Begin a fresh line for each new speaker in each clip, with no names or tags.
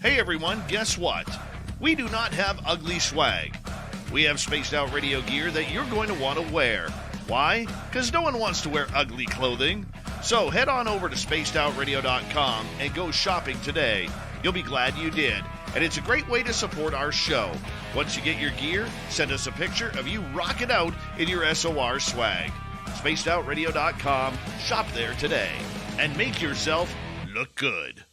Hey everyone, guess what? We do not have ugly swag. We have spaced out radio gear that you're going to want to wear. Why? Because no one wants to wear ugly clothing. So head on over to spacedoutradio.com and go shopping today. You'll be glad you did. And it's a great way to support our show. Once you get your gear, send us a picture of you rocking out in your SOR swag. spacedoutradio.com, shop there today, and make yourself look good.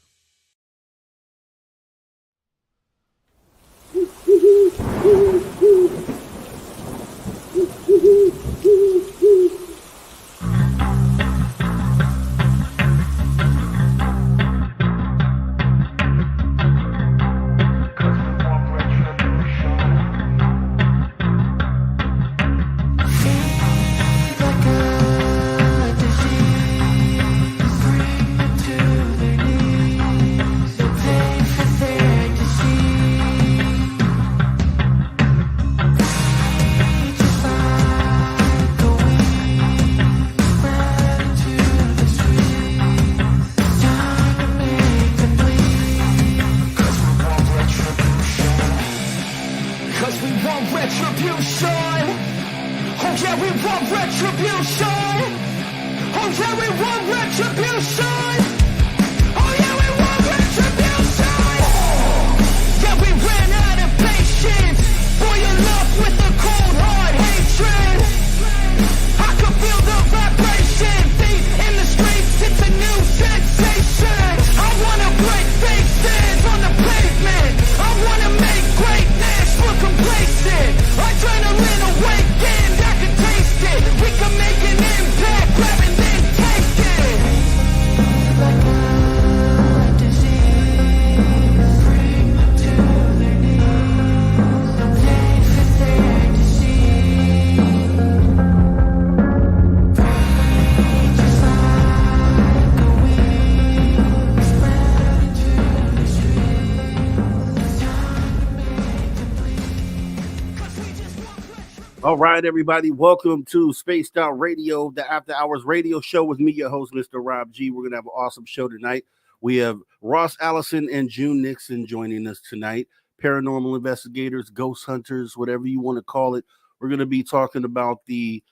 All right, everybody, welcome to Spaced Out Radio, the After Hours radio show with me, your host, Mr. Rob G. We're going to have an awesome show tonight. We have Ross Allison and June Nixon joining us tonight. Paranormal investigators, ghost hunters, whatever you want to call it. We're going to be talking about the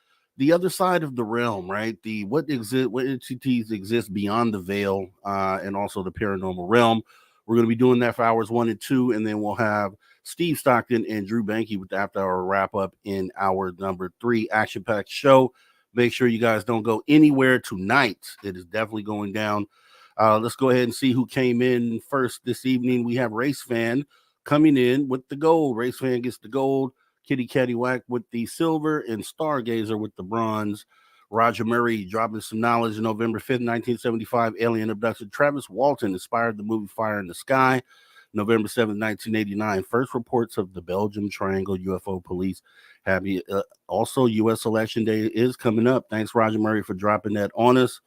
other side of the realm, right? What entities exist beyond the veil, and also the paranormal realm. We're going to be doing that for hours 1 and 2, and then we'll have Steve Stockton and Drew Banky with the after hour wrap up in hour number 3 action-packed show. Make sure you guys don't go anywhere tonight. It is definitely going down. Let's go ahead and see who came in first this evening. We have Race Fan coming in with the gold. Race Fan gets the gold. Kitty Caddywhack with the silver, and Stargazer with the bronze. Roger Murray dropping some knowledge. November 5th, 1975, alien abduction. Travis Walton inspired the movie Fire in the Sky. November 7th, 1989, first reports of the Belgium Triangle UFO police. Happy. Also, U.S. Election Day is coming up. Thanks, Roger Murray, for dropping that on us.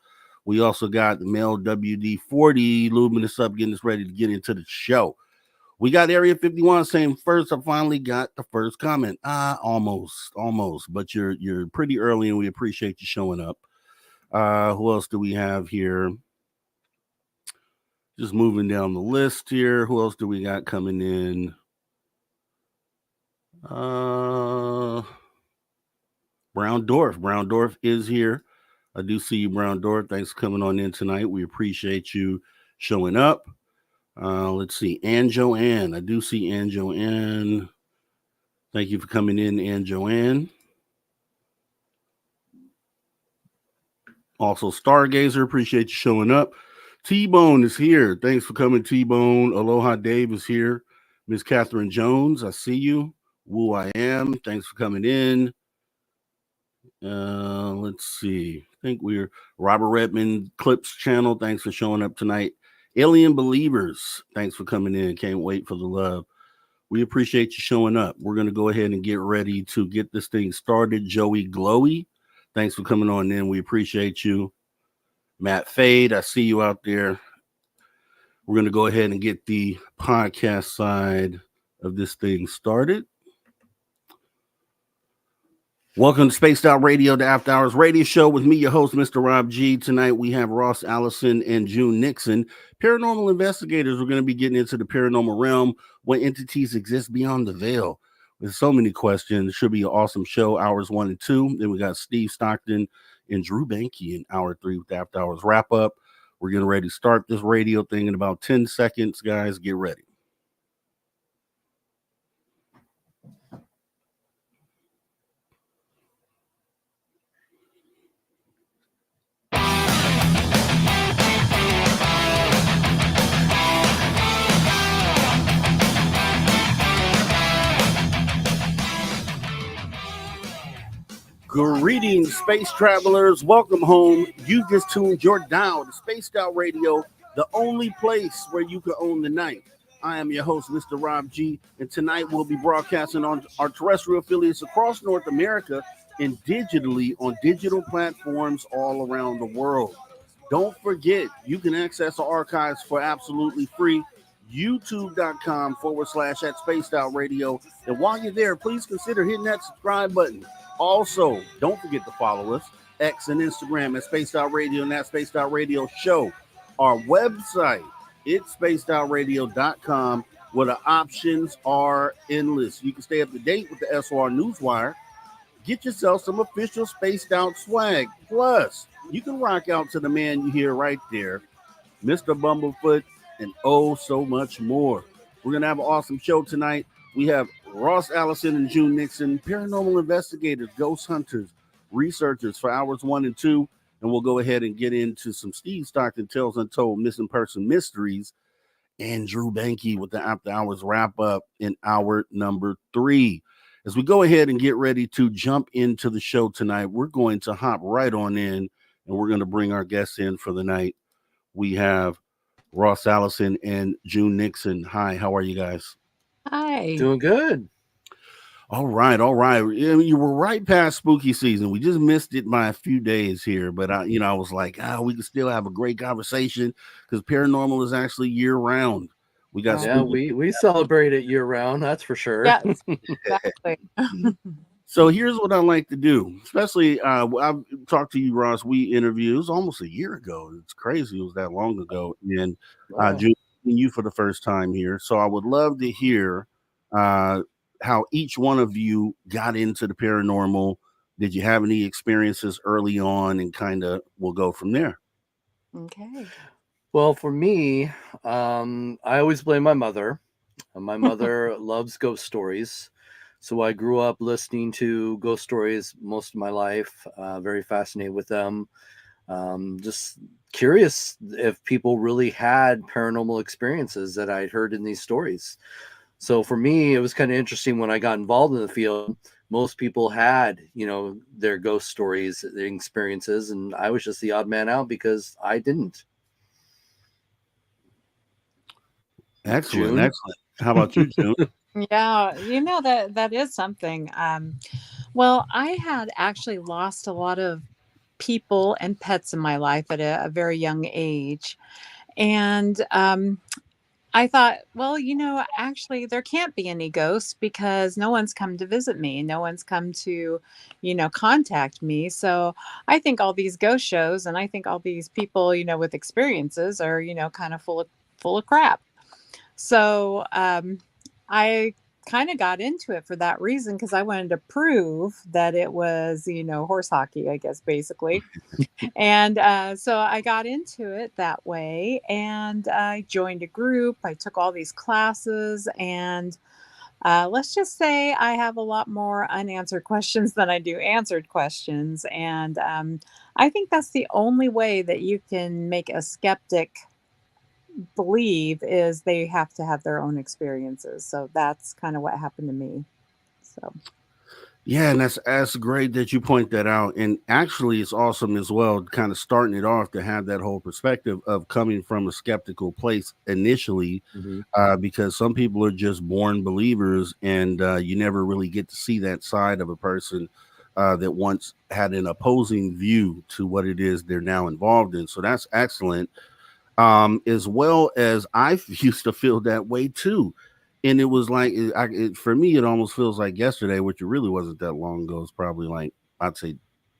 We also got the male WD-40 lubing us up, getting us ready to get into the show. We got Area 51 saying, first, I finally got the first comment. Almost, but you're pretty early, and we appreciate you showing up. Who else do we have here? Just moving down the list here. Who else do we got coming in? Brown Dwarf. Brown Dwarf is here. I do see you, Brown Dwarf. Thanks for coming on in tonight. We appreciate you showing up. Let's see. Ann Joanne. I do see Ann Joanne. Thank you for coming in, Ann Joanne. Also, Stargazer. Appreciate you showing up. T-Bone is here. Thanks for coming, T-Bone. Aloha Dave is here. Miss Catherine Jones, I see you. Woo I Am, thanks for coming in. Let's see. I think we're Robert Redmond Clips channel. Thanks for showing up tonight. Alien Believers, thanks for coming in. Can't wait for the love. We appreciate you showing up. We're going to go ahead and get ready to get this thing started. Joey Glowy, thanks for coming on in. We appreciate you. Matt Fade, I see you out there. We're going to go ahead and get the podcast side of this thing started. Welcome to Spaced Out Radio, the After Hours radio show with me, your host, Mr. Rob G. Tonight we have Ross Allison and June Nixon, paranormal investigators. We're going to be getting into the paranormal realm, what entities exist beyond the veil. There's so many questions. It should be an awesome show, hours 1 and 2. Then we got Steve Stockton and Drew Banky in hour 3 with the After Hours wrap up. We're getting ready to start this radio thing in about 10 seconds. Guys, get ready. Greetings, space travelers. Welcome home. You just tuned your dial to Spaced Out Radio, the only place where you can own the night. I am your host, Mr. Rob G, and tonight we'll be broadcasting on our terrestrial affiliates across North America and digitally on digital platforms all around the world. Don't forget, you can access our archives for absolutely free. YouTube.com/at Spaced Out Radio. And while you're there, please consider hitting that subscribe button. Also, don't forget to follow us, X and Instagram at Spaced Out Radio and that Spaced Out Radio Show. Our website, it's spacedoutradio.com, where the options are endless. You can stay up to date with the SOR Newswire. Get yourself some official Spaced Out swag. Plus, you can rock out to the man you hear right there, Mr. Bumblefoot, and oh, so much more. We're going to have an awesome show tonight. We have Ross Allison and June Nixon, paranormal investigators, ghost hunters, researchers for hours 1 and 2. And we'll go ahead and get into some Steve Stockton Tales Untold Missing Person Mysteries and Drew Banky with the After Hours wrap up in hour number 3. As we go ahead and get ready to jump into the show tonight, we're going to hop right on in and we're going to bring our guests in for the night. We have Ross Allison and June Nixon. Hi, how are you guys?
Hi.
Doing good.
All right. You were right past spooky season. We just missed it by a few days here, but I was like, we can still have a great conversation because paranormal is actually year round. We got
we celebrate it year round. That's for sure.
Yeah, exactly.
So here's what I like to do, especially I've talked to you, Ross. We interviewed, it was almost a year ago. It's crazy. It was that long ago. And June, you for the first time here. So I would love to hear how each one of you got into the paranormal. Did you have any experiences early on, and kind of we'll go from there.
Okay.
Well, for me, I always blame my mother. My mother loves ghost stories. So I grew up listening to ghost stories most of my life, very fascinated with them. Just curious if people really had paranormal experiences that I'd heard in these stories. So for me, it was kind of interesting when I got involved in the field. Most people had, their ghost stories, their experiences, and I was just the odd man out because I didn't.
Excellent. How about you, June?
Yeah, that is something. Well, I had actually lost a lot of people and pets in my life at a very young age. And I thought, well, actually there can't be any ghosts because no one's come to visit me. No one's come to, contact me. So I think all these ghost shows and I think all these people, with experiences are, kind of full of crap. So I kind of got into it for that reason because I wanted to prove that it was, horse hockey, I guess, basically. And so I got into it that way and I joined a group. I took all these classes and let's just say I have a lot more unanswered questions than I do answered questions. And I think that's the only way that you can make a skeptic believe is they have to have their own experiences. So that's kind of what happened to me. So
yeah, and that's great that you point that out. And actually it's awesome as well, kind of starting it off to have that whole perspective of coming from a skeptical place initially, because some people are just born believers and you never really get to see that side of a person that once had an opposing view to what it is they're now involved in. So that's excellent. As well as I used to feel that way too. And it was like for me, it almost feels like yesterday, which it really wasn't that long ago. It's probably like I'd say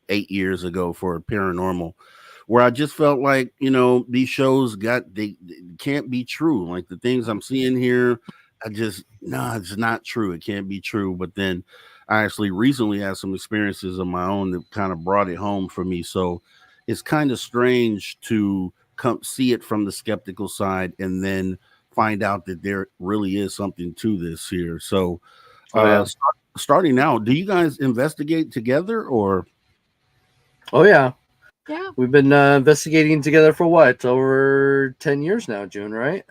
8 years ago for Paranormal, where I just felt like these shows they can't be true. Like the things I'm seeing here, I just no, it's not true. It can't be true. But then I actually recently had some experiences of my own that kind of brought it home for me. So it's kind of strange to come see it from the skeptical side and then find out that there really is something to this here. So,
Oh yeah.
starting now, do you guys investigate together or?
Oh yeah.
Yeah.
We've been investigating together for what, over 10 years now, June, right?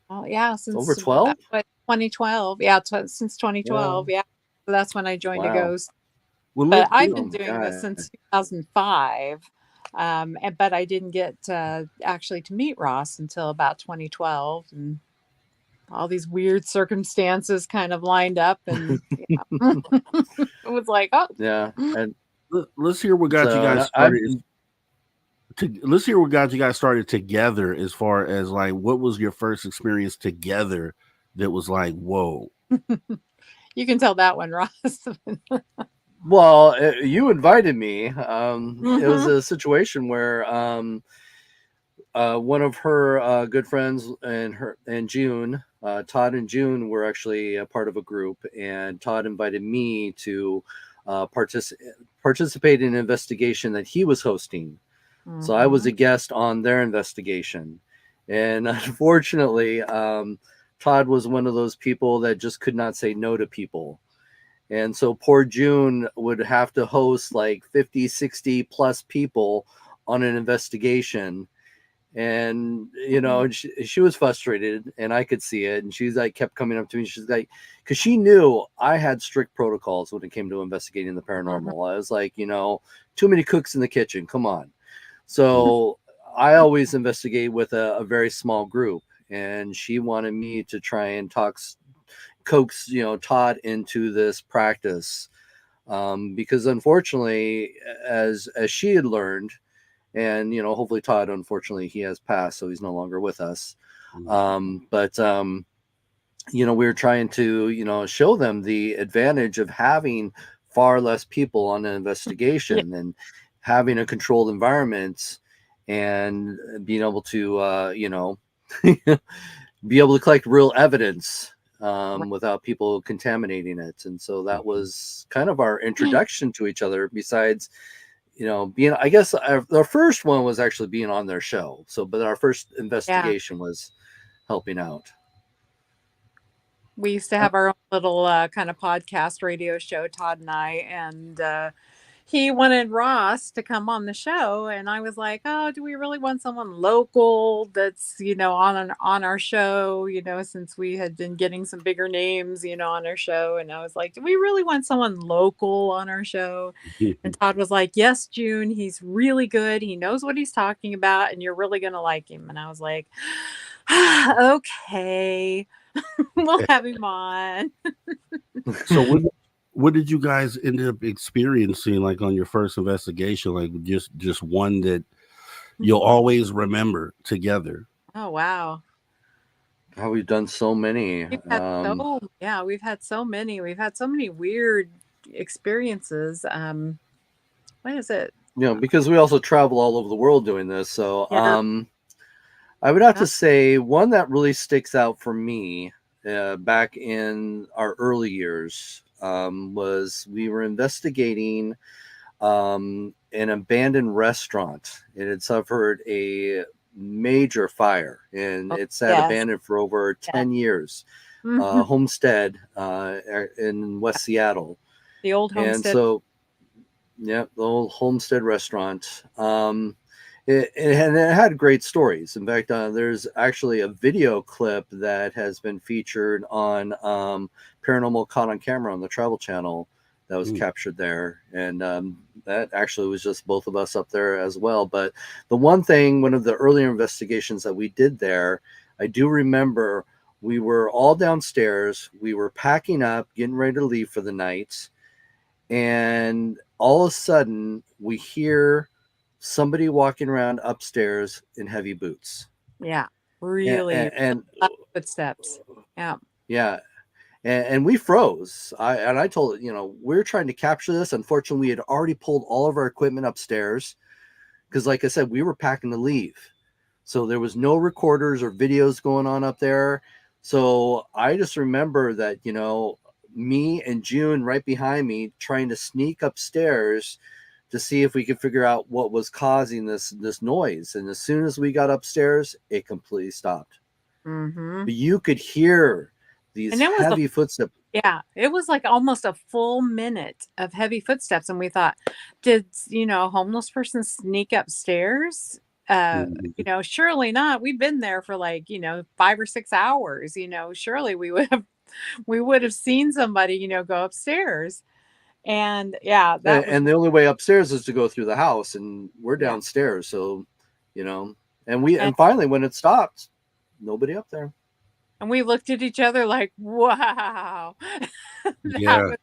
Oh yeah, since
Over 12?
2012. Yeah, since 2012. Yeah. So that's when I joined a
Wow.
ghost.
Well,
But I've
Oh
been
my
doing this
God.
since 2005. But I didn't get actually to meet Ross until about 2012, and all these weird circumstances kind of lined up, and it was like, oh,
Yeah. And
let's hear what got you
so
guys
I've
started. Let's hear what got you guys started together. As far as like, what was your first experience together that was like, whoa?
you can tell that one, Ross.
well, you invited me. It was
Mhm.
a situation where one of her good friends and June, Todd and June were actually a part of a group, and Todd invited me to participate in an investigation that he was hosting. So I was a
Mhm.
guest on their investigation, and unfortunately, Todd was one of those people that just could not say no to people. And so poor June would have to host like 50, 60 plus people on an investigation. And she was frustrated, and I could see it, and she's like kept coming up to me. She's like, because she knew I had strict protocols when it came to investigating the
Mhm.
paranormal. I was like, too many cooks in the kitchen, come on. So I always investigate with a very small group, and she wanted me to try and coax Todd into this practice, because unfortunately, as she had learned, and hopefully Todd, unfortunately, he has passed, so he's no longer with us. But we were trying to show them the advantage of having far less people on an
Yeah.
investigation and having a controlled environment, and being able to be able to collect real evidence, without people contaminating it. And so that was kind of our introduction to each other, besides being, I guess our first one was actually being on their show. So, but our first
Yeah.
investigation was helping out.
We used to have our own little kind of podcast radio show, Todd and I, and he wanted Ross to come on the show, and I was like, "Oh, do we really want someone local that's on our show? Since we had been getting some bigger names, on our show." And I was like, "Do we really want someone local on our show?" And Todd was like, "Yes, June. He's really good. He knows what he's talking about, and you're really gonna like him." And I was like, "Okay." We'll have him on.
So what did you guys end up experiencing like on your first investigation? Like just one that you'll always remember together.
Oh wow.
How we've done so many.
We've had so many. We've had so many weird experiences. What is it?
Because we also travel all over the world doing this. So
Yeah.
I would have
Yeah.
to say one that really sticks out for me, back in our early years, was we were investigating an abandoned restaurant. It had suffered a major fire, and
Oh,
it sat
yes.
abandoned for over
Yeah.
10 years.
Mhm.
Homestead, in West Seattle.
The old
And
homestead.
so, yeah, the old Homestead restaurant. It had great stories. In fact, there's actually a video clip that has been featured on Paranormal Caught on Camera on the Travel Channel that was
Mm.
captured there. And that actually was just both of us up there as well. But one of the earlier investigations that we did there, I do remember we were all downstairs. We were packing up, getting ready to leave for the night. And all of a sudden, we hear somebody walking around upstairs in heavy boots.
Yeah.
And,
Really,
and,
loud footsteps. Yeah.
yeah, and we froze. I told it, we're trying to capture this. Unfortunately, we had already pulled all of our equipment upstairs because, like I said, we were packing to leave. So there was no recorders or videos going on up there. So I just remember that, me and June right behind me trying to sneak upstairs to see if we could figure out what was causing this noise. And as soon as we got upstairs, it completely stopped.
Mm-hmm.
But you could hear these heavy footsteps.
Yeah, it was like almost a full minute of heavy footsteps. And we thought, did, a homeless person sneak upstairs? Surely not. We've been there for 5 or 6 hours. Surely we would have seen somebody, go upstairs. And yeah,
and the only way upstairs is to go through the house, and we're downstairs. So, and finally when it stopped, nobody up there.
And we looked at each other like, wow.
Yeah.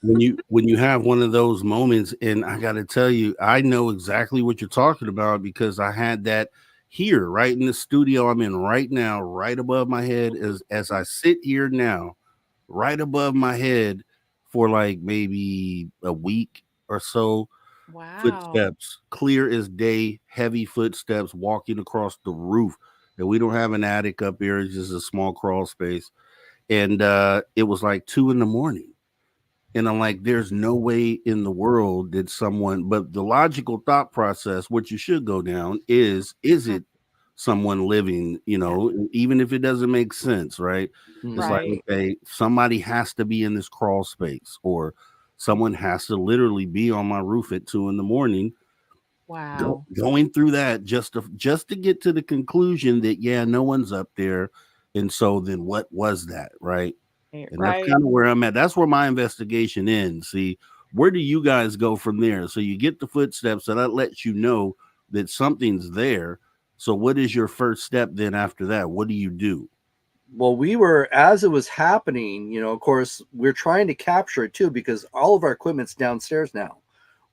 when you have one of those moments, and I got to tell you, I know exactly what you're talking about because I had that here right in the studio I'm in right now, right above my head as I sit here now, right above my head for like maybe a week or so.
Wow.
Footsteps, clear as day, heavy footsteps walking across the roof. And we don't have an attic up here, it's just a small crawl space. And it was like 2 a.m. And I'm like, there's no way in the world that someone, but the logical thought process, what you should go down is it someone living, even if it doesn't make sense, right? It's like, okay, somebody has to be in this crawl space, or someone has to literally be on my roof at 2 a.m.
Wow.
Going through that just to get to the conclusion that, no one's up there. And so then what was that, right? And that's kind of where I'm at. That's where my investigation ends. See, where do you guys go from there? So you get the footsteps, and that lets you know that something's there. So what is your first step then after that? What do you do?
Well, we were, as it was happening, of course, we're trying to capture it too, because all of our equipment's downstairs now.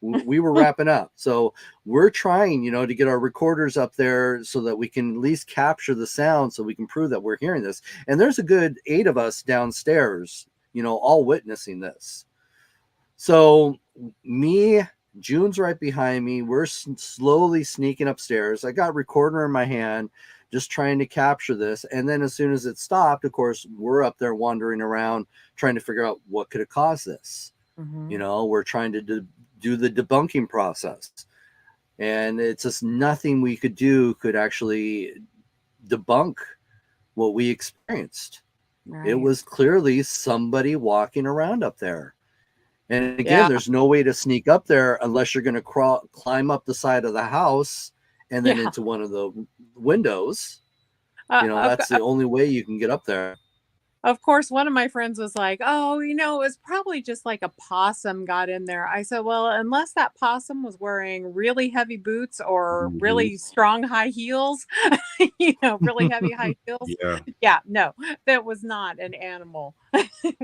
We were wrapping up. So we're trying, to get our recorders up there so that we can at least capture the sound so we can prove that we're hearing this. And there's a good 8 of us downstairs, all witnessing this. So June's right behind me. We're slowly sneaking upstairs. I got recorder in my hand, just trying to capture this. And then as soon as it stopped, of course, we're up there wandering around trying to figure out what could have caused this.
Mm-hmm.
We're trying to do the debunking process, and it's just nothing we could do could actually debunk what we experienced. Right. It was clearly somebody walking around up there. And again, there's no way to sneak up there unless you're going to climb up the side of the house and then into one of the windows. That's the only way you can get up there.
Of course, one of my friends was like, oh, it was probably just like a possum got in there. I said, well, unless that possum was wearing really heavy boots or really strong high heels, really heavy high heels. Yeah, no, that was not an animal.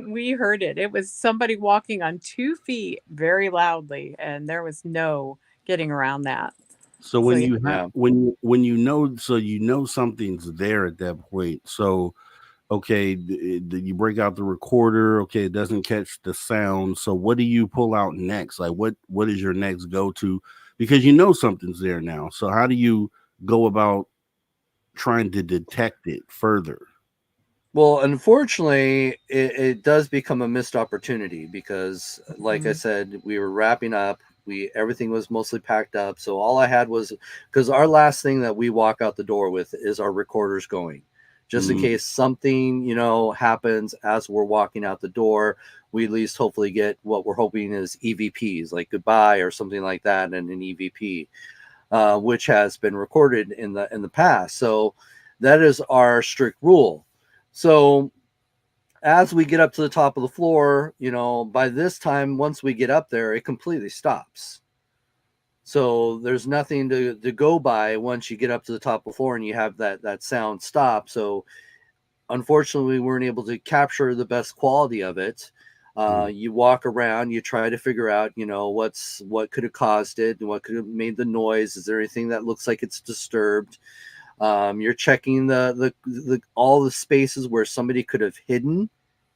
We heard it. It was somebody walking on 2 feet very loudly, and there was no getting around that.
So when you know something's there at that point. So okay, you break out the recorder. Okay, it doesn't catch the sound. So what do you pull out next? Like what is your next go-to? Because something's there now. So how do you go about trying to detect it further?
Well, unfortunately, it does become a missed opportunity because, like I said, we were wrapping up. Everything was mostly packed up. So all I had was, because our last thing that we walk out the door with is our recorders going. Just in case something, happens as we're walking out the door, we at least hopefully get what we're hoping is EVPs, like goodbye or something like that, and an EVP, which has been recorded in the past. So that is our strict rule. So as we get up to the top of the floor, by this time, once we get up there, it completely stops. So there's nothing to go by once you get up to the top of the floor and you have that sound stop. So unfortunately, we weren't able to capture the best quality of it. You walk around, you try to figure out, what could have caused it and what could have made the noise. Is there anything that looks like it's disturbed? You're checking the all the spaces where somebody could have hidden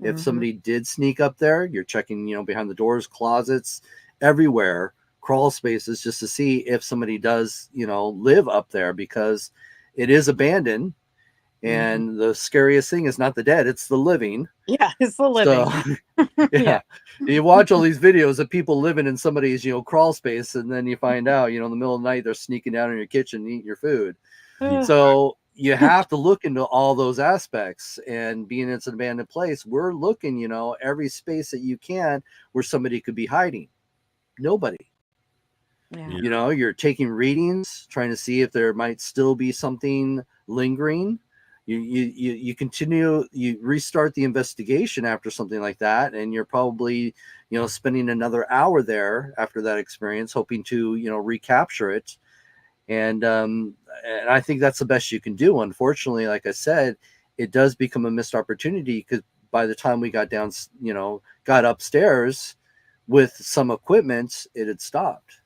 If somebody did sneak up there, you're checking, behind the doors, closets, everywhere, crawl spaces, just to see if somebody does, live up there, because it is abandoned. And the scariest thing is not the dead, it's the living.
Yeah, it's the living.
So, yeah. You watch all these videos of people living in somebody's, crawl space, and then you find out, in the middle of the night, they're sneaking down in your kitchen and eating your food. So you have to look into all those aspects, and being it's an abandoned place, we're looking, every space that you can where somebody could be hiding. Nobody.
Yeah.
You're taking readings, trying to see if there might still be something lingering. You continue, you restart the investigation after something like that, and you're probably, spending another hour there after that experience, hoping to, recapture it. And I think that's the best you can do. Unfortunately, like I said, it does become a missed opportunity, because by the time we got down, got upstairs with some equipment, it had stopped.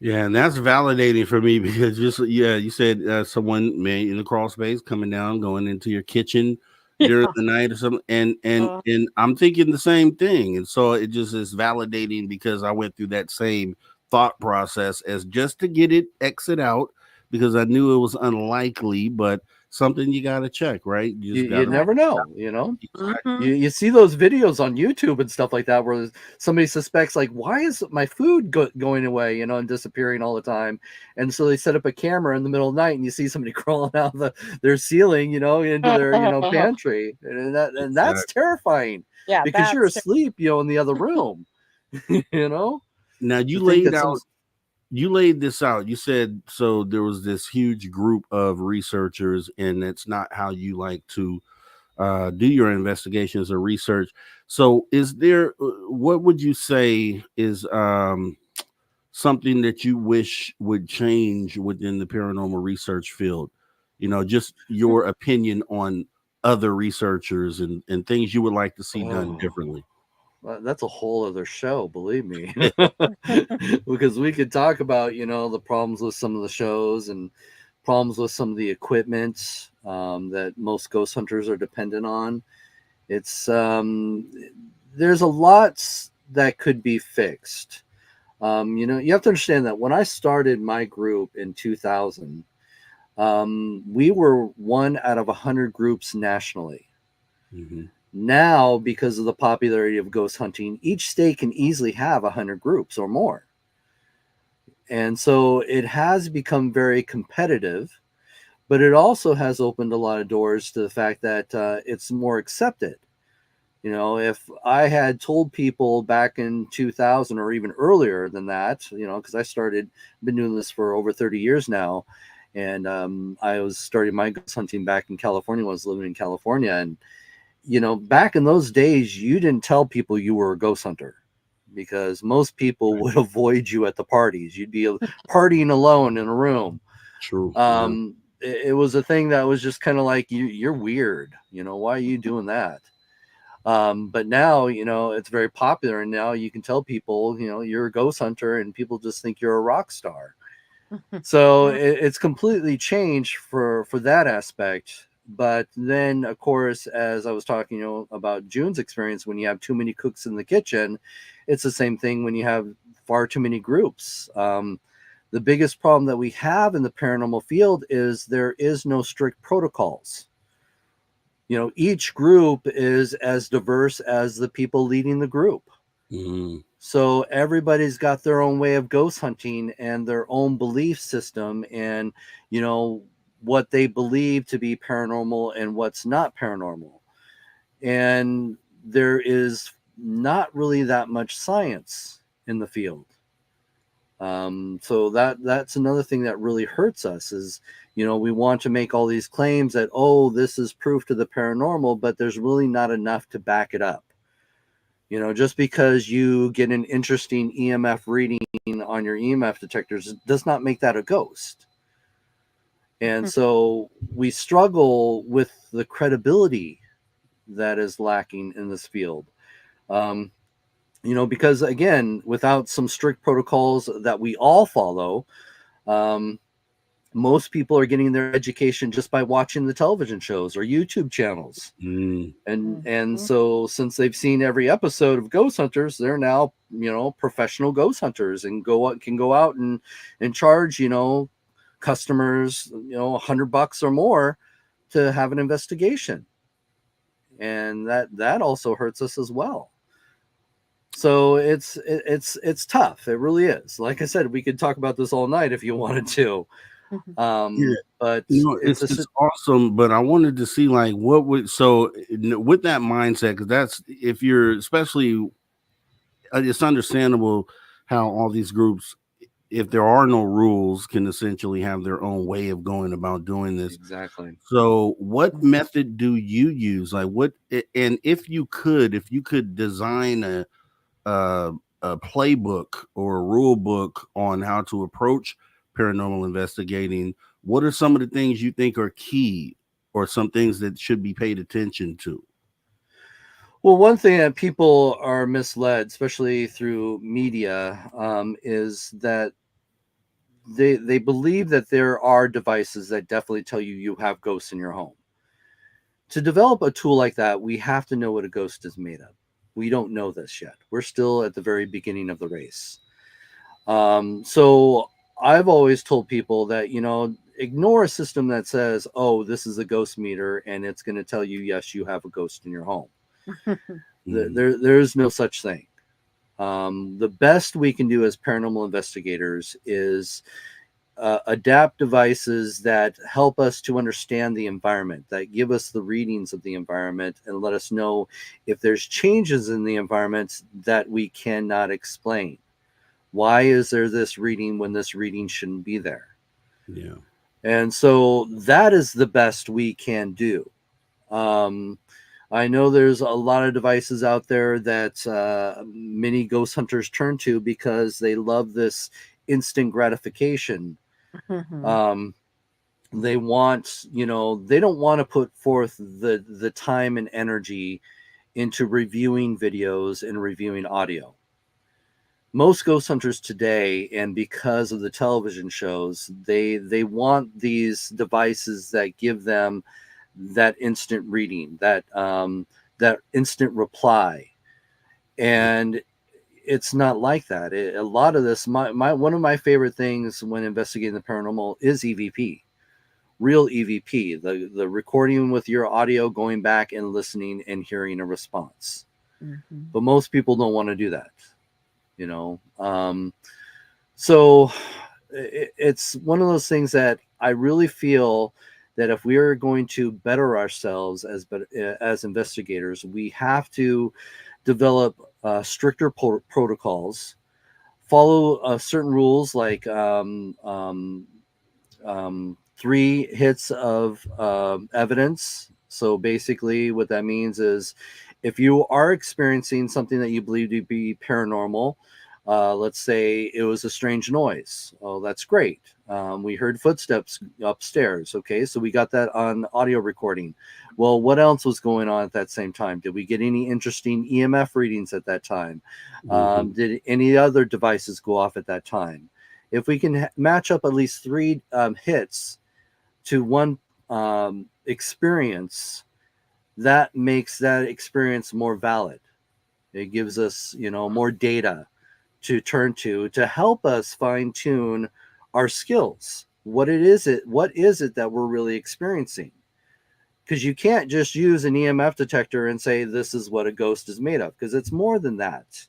Yeah, and that's validating for me, because you said someone may in the crawl space coming down, going into your kitchen during the night or something, and I'm thinking the same thing, and so it just is validating, because I went through that same thought process as just to get it exit out, because I knew it was unlikely, but something you got to check, right?
You never know, You see those videos on YouTube and stuff like that, where somebody suspects, like, why is my food going away, and disappearing all the time? And so they set up a camera in the middle of the night, and you see somebody crawling out their ceiling, into their, pantry. And that's terrifying.
Yeah,
because you're asleep, in the other room,
Now you laid this out. You said, so there was this huge group of researchers, and it's not how you like to do your investigations or research. So is there, what would you say is something that you wish would change within the paranormal research field? Just your opinion on other researchers and things you would like to see done differently.
That's a whole other show, believe me. Because we could talk about, the problems with some of the shows, and problems with some of the equipment that most ghost hunters are dependent on. It's there's a lot that could be fixed. You have to understand that when I started my group in 2000, we were 1 out of 100 groups nationally. Now, because of the popularity of ghost hunting, each state can easily have 100 groups or more. And so it has become very competitive, but it also has opened a lot of doors to the fact that it's more accepted. If I had told people back in 2000 or even earlier than that, because been doing this for over 30 years now. And I was starting my ghost hunting back in California when I was living in California. And back in those days, you didn't tell people you were a ghost hunter, because most people would avoid you at the parties. You'd be partying alone in a room.
True.
It was a thing that was just kind of like, you're weird. Why are you doing that? But now, it's very popular, and now you can tell people, you're a ghost hunter, and people just think you're a rock star. So it's completely changed for that aspect. But then, of course, as I was talking, about June's experience, when you have too many cooks in the kitchen, it's the same thing when you have far too many groups. The biggest problem that we have in the paranormal field is there is no strict protocols. Each group is as diverse as the people leading the group. So everybody's got their own way of ghost hunting and their own belief system, and, what they believe to be paranormal and what's not paranormal. And there is not really that much science in the field. So that's another thing that really hurts us is, we want to make all these claims that, this is proof to the paranormal, but there's really not enough to back it up. Just because you get an interesting EMF reading on your EMF detectors does not make that a ghost. And so we struggle with the credibility that is lacking in this field. Because again, without some strict protocols that we all follow, Most people are getting their education just by watching the television shows or YouTube channels. And so since they've seen every episode of Ghost Hunters, they're now, professional ghost hunters and can go out and charge, customers, $100 or more to have an investigation. And that also hurts us as well. So it's tough. It really is. Like I said, we could talk about this all night if you wanted to. But
it's awesome. But I wanted to see like what would, so with that mindset, because that's, if you're, especially, it's understandable how all these groups, if there are no rules, can essentially have their own way of going about doing this.
Exactly.
So what method do you use? Like what, and if you could design a playbook or a rule book on how to approach paranormal investigating, what are some of the things you think are key or some things that should be paid attention to?
Well, one thing that people are misled, especially through media, is that they believe that there are devices that definitely tell you have ghosts in your home. To develop a tool like that, we have to know what a ghost is made of. We don't know this yet. We're still at the very beginning of the race. So I've always told people that, ignore a system that says, oh, this is a ghost meter and it's going to tell you, yes, you have a ghost in your home. There's no such thing. The best we can do as paranormal investigators is adapt devices that help us to understand the environment, that give us the readings of the environment and let us know if there's changes in the environment that we cannot explain. Why is there this reading when this reading shouldn't be there?
Yeah.
And so that is the best we can do. I know there's a lot of devices out there that many ghost hunters turn to because they love this instant gratification. They want, they don't want to put forth the time and energy into reviewing videos and reviewing audio. Most ghost hunters today, and because of the television shows, they want these devices that give them that instant reading, that instant reply. And it's not like that. A lot of this, one of my favorite things when investigating the paranormal is EVP, real EVP, the recording with your audio, going back and listening and hearing a response. But most people don't want to do that, so it's one of those things that I really feel that if we are going to better ourselves as investigators, we have to develop stricter protocols, follow certain rules like 3 hits of evidence. So basically what that means is if you are experiencing something that you believe to be paranormal, let's say it was a strange noise. Oh, that's great. We heard footsteps upstairs. Okay, so we got that on audio recording. Well, what else was going on at that same time? Did we get any interesting EMF readings at that time? Did any other devices go off at that time? If we can match up at least 3 hits to one experience, that makes that experience more valid. It gives us, more data to turn to help us fine tune our skills. What is it that we're really experiencing? Because you can't just use an EMF detector and say this is what a ghost is made of, because it's more than that.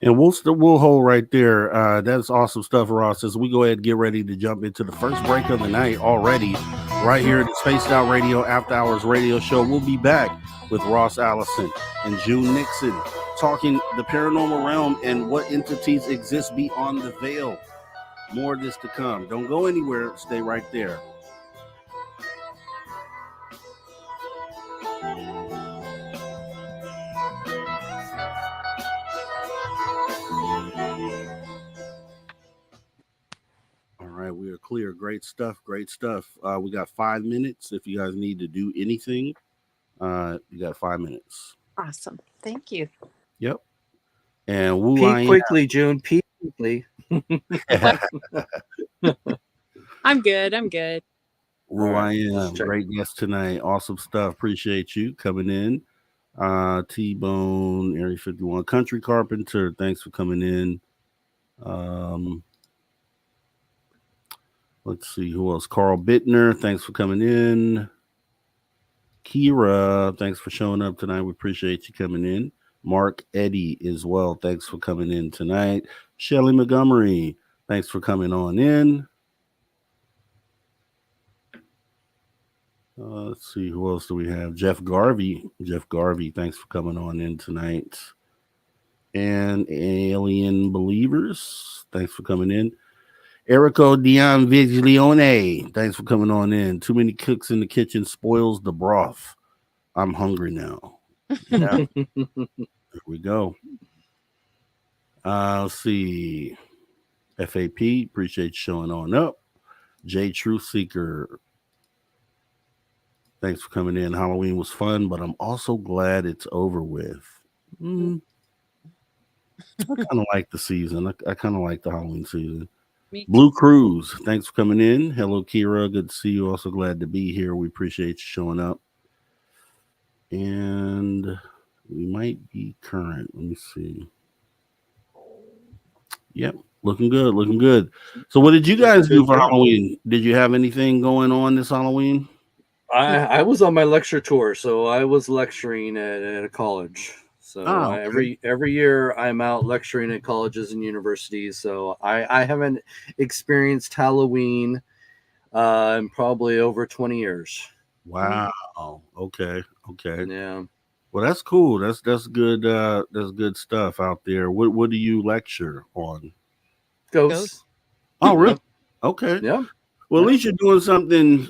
And we'll hold right there. That's awesome stuff, Ross. As we go ahead and get ready to jump into the first break of the night already, right here at the Spaced Out Radio After Hours Radio Show. We'll be back with Ross Allison and June Nixon talking the paranormal realm and what entities exist beyond the veil. More of this to come. Don't go anywhere. Stay right there. All right, we are clear. Great stuff. Great stuff. We got 5 minutes. If you guys need to do anything, you got 5 minutes.
Awesome. Thank you.
Yep. And
Peek quickly, June. Peek quickly.
I'm good. I'm good.
Well,
All right,
I
let's
am.
check.
Great guest tonight. Awesome stuff. Appreciate you coming in. T-Bone, Area 51. Country Carpenter, thanks for coming in. Let's see who else. Carl Bittner, thanks for coming in. Kira, thanks for showing up tonight. We appreciate you coming in. Mark Eddy as well, thanks for coming in tonight. Shelly Montgomery, thanks for coming on in. Let's see, who else do we have? Jeff Garvey. Jeff Garvey, thanks for coming on in tonight. And Alien Believers, thanks for coming in. Erico Dion Viglione, thanks for coming on in. Too many cooks in the kitchen spoils the broth. I'm hungry now. Yeah, there we go. Let's see. FAP, appreciate you showing on up. J Truth Seeker, thanks for coming in. Halloween was fun, but I'm also glad it's over with. I kind of like the season. I kind of like the Halloween season. Blue Cruise, thanks for coming in. Hello, Kira. Good to see you. Also glad to be here. We appreciate you showing up. And we might be current. Let me see. Yep, looking good. Looking good. So, what did you guys do for Halloween? Did you have anything going on this Halloween?
I was on my lecture tour, so I was lecturing at a college. So
okay.
every year I'm out lecturing at colleges and universities. So I haven't experienced Halloween in probably over 20 years.
Wow. Okay.
Yeah.
Well, that's cool. That's good. That's good stuff out there. What do you lecture on?
Ghosts.
Oh, really?
Yep.
Okay.
Yeah.
Well, at least you're doing something,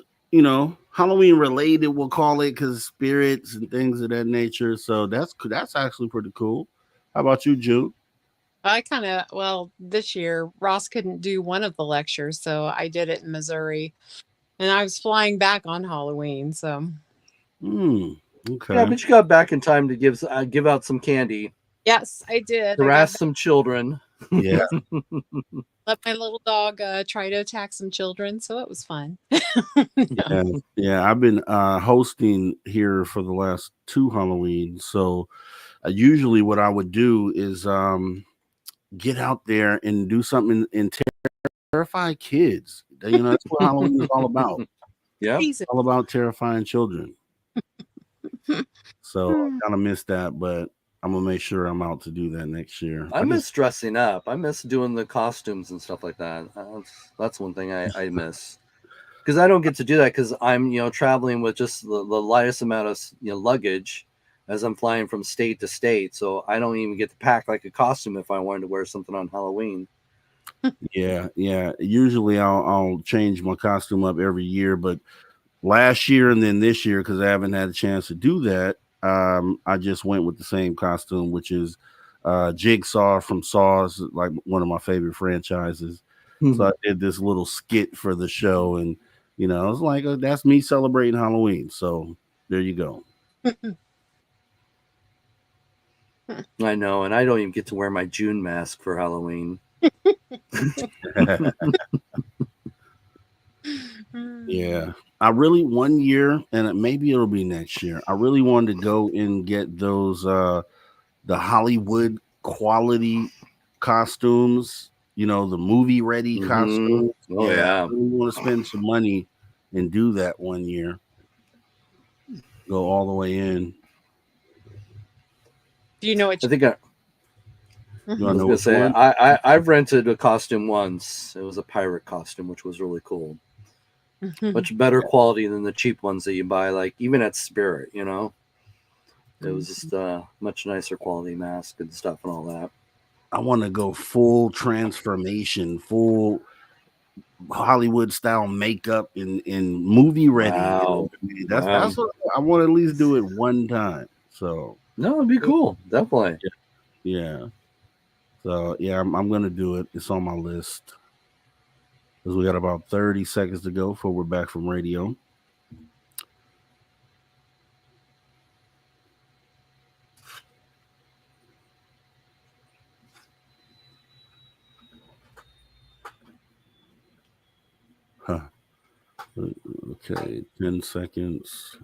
Halloween related. We'll call it, because spirits and things of that nature. So that's actually pretty cool. How about you, June?
This year Ross couldn't do one of the lectures, so I did it in Missouri, and I was flying back on Halloween. So,
Okay.
Yeah, but you got back in time to give out some candy.
yes, I did.
Harass some children.
Yeah.
Let my little dog try to attack some children, so it was fun.
Yeah. I've been hosting here for the last 2 Halloween. So usually what I would do is get out there and do something and terrify kids. That's what Halloween is all about.
Yeah.
It's all about terrifying children. So I kind of missed that, but I'm gonna make sure I'm out to do that next year.
I miss dressing up. I miss doing the costumes and stuff like that. That's one thing I miss, because I don't get to do that because I'm traveling with just the lightest amount of luggage as I'm flying from state to state. So I don't even get to pack like a costume if I wanted to wear something on Halloween.
Yeah. Usually I'll change my costume up every year, but last year and then this year, because I haven't had a chance to do that, I just went with the same costume, which is Jigsaw from Saw's, like one of my favorite franchises. So I did this little skit for the show, and I was like, that's me celebrating Halloween. So there you go.
I know, and I don't even get to wear my June mask for Halloween.
Yeah. I really, one year, and maybe it'll be next year, I really wanted to go and get those the Hollywood quality costumes, the movie ready costumes.
Oh, yeah.
I really want to spend some money and do that one year. Go all the way in.
Do you know what?
I think I
You
was
know
gonna say I've rented a costume once. It was a pirate costume, which was really cool. Much better quality than the cheap ones that you buy, like even at Spirit. It was just much nicer quality mask and stuff and all that.
I want to go full transformation, full Hollywood style makeup in movie ready.
Wow.
That's what I want to at least do it one time. So
no, it'd be cool, definitely.
Yeah. So yeah, I'm gonna do it. It's on my list. Because we got about 30 seconds to go before we're back from radio. Huh. Okay, 10 seconds.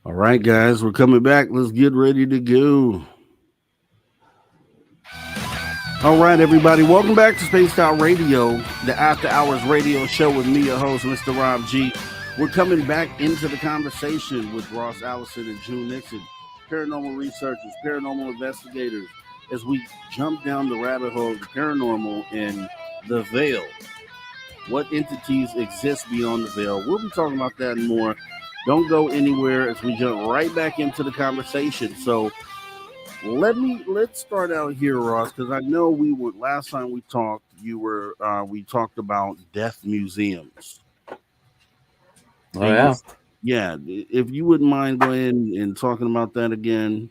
All right, guys, we're coming back. Let's get ready to go. All right, everybody, welcome back to Spaced Out Radio, the After Hours radio show with me, your host, Mr. Rob G. We're coming back into the conversation with Ross Allison and June Nixon, paranormal researchers, paranormal investigators, as we jump down the rabbit hole of the paranormal and the veil. What entities exist beyond the veil? We'll be talking about that and more. Don't go anywhere as we jump right back into the conversation. So let's start out here, Ross, because I know we were last time we talked. We talked about death museums.
Oh yeah,
yeah. If you wouldn't mind going and talking about that again,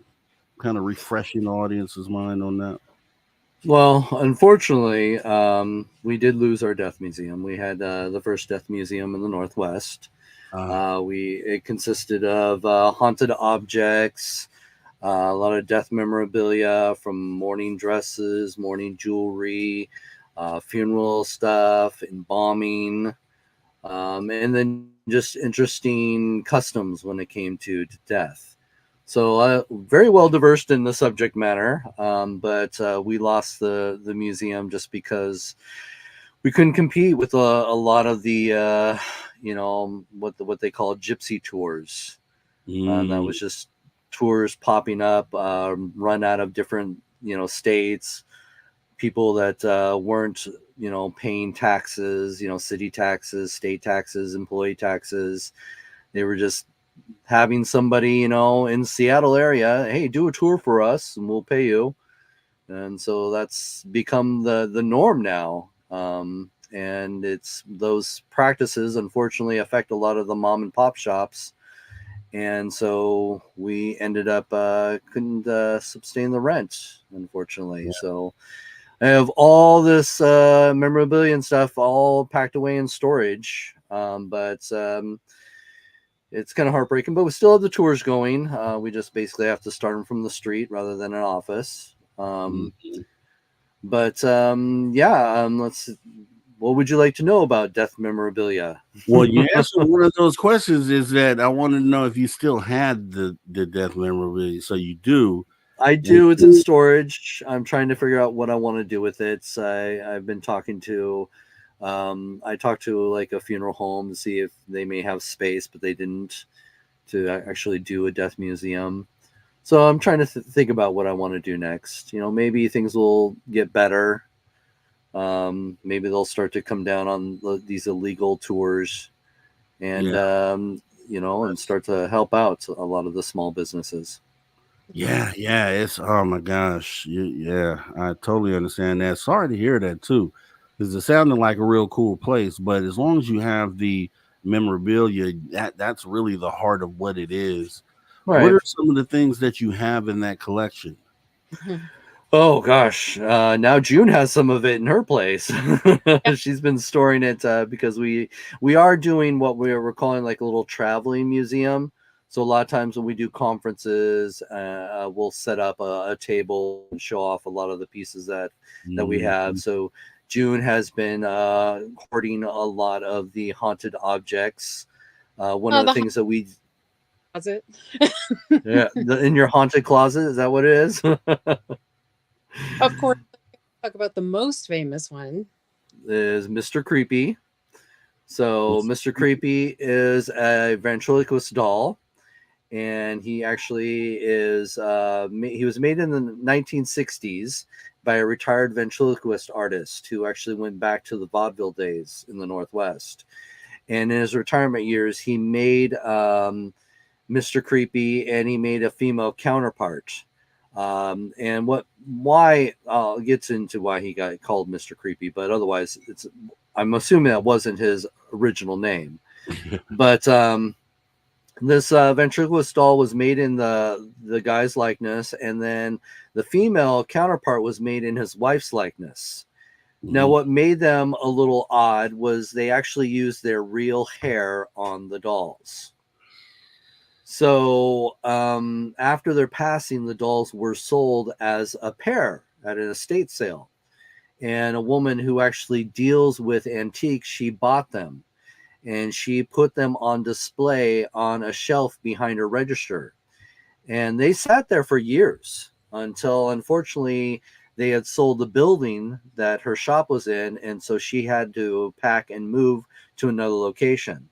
kind of refreshing the audience's mind on that.
well, unfortunately, we did lose our death museum. We had the first death museum in the Northwest. It consisted of haunted objects, a lot of death memorabilia, from mourning dresses, mourning jewelry, funeral stuff, embalming, and then just interesting customs when it came to death. So very well diverse in the subject matter, but we lost the museum just because we couldn't compete with a lot of the what they call gypsy tours. That was just tours popping up, run out of different states, people that weren't paying taxes, city taxes, state taxes, employee taxes. They were just having somebody in Seattle area, hey, do a tour for us and we'll pay you. And so that's become the norm now. And it's those practices unfortunately affect a lot of the mom and pop shops. And so we ended up couldn't sustain the rent, unfortunately. Yeah. So I have all this memorabilia and stuff all packed away in storage. But it's kind of heartbreaking, but we still have the tours going. We just basically have to start them from the street rather than an office. But let's. What would you like to know about death memorabilia?
Well, you answered one of those questions. Is that I wanted to know if you still had the death memorabilia. So you do.
I do. It's in storage. I'm trying to figure out what I want to do with it. I've been talking to. I talked to like a funeral home to see if they may have space, but they didn't, to actually do a death museum. So I'm trying to think about what I want to do next. Maybe things will get better. Maybe they'll start to come down on these illegal tours, and and start to help out a lot of the small businesses.
Yeah, it's oh my gosh, I totally understand that. Sorry to hear that too, because it sounded like a real cool place. But as long as you have the memorabilia, that's really the heart of what it is. Right. What are some of the things that you have in that collection?
Oh gosh, now June has some of it in her place. She's been storing it because we are doing what we're calling like a little traveling museum. So a lot of times when we do conferences, we'll set up a table and show off a lot of the pieces that we have. So June has been hoarding a lot of the haunted objects. One of the things that we
closet.
in your haunted closet, is that what it is?
Of course, talk about the most famous one
is Mr. Creepy. So Mr. Creepy is a ventriloquist doll, and he actually is he was made in the 1960s by a retired ventriloquist artist who actually went back to the vaudeville days in the Northwest. And in his retirement years, he made Mr. Creepy, and he made a female counterpart. And why I'll get into why he got called Mr. Creepy, but otherwise I'm assuming that wasn't his original name. But this ventriloquist doll was made in the guy's likeness, and then the female counterpart was made in his wife's likeness. Now, what made them a little odd was they actually used their real hair on the dolls. So after their passing, the dolls were sold as a pair at an estate sale. and a woman who actually deals with antiques, she bought them and she put them on display on a shelf behind her register. And they sat there for years until, unfortunately, they had sold the building that her shop was in, and so she had to pack and move to another location.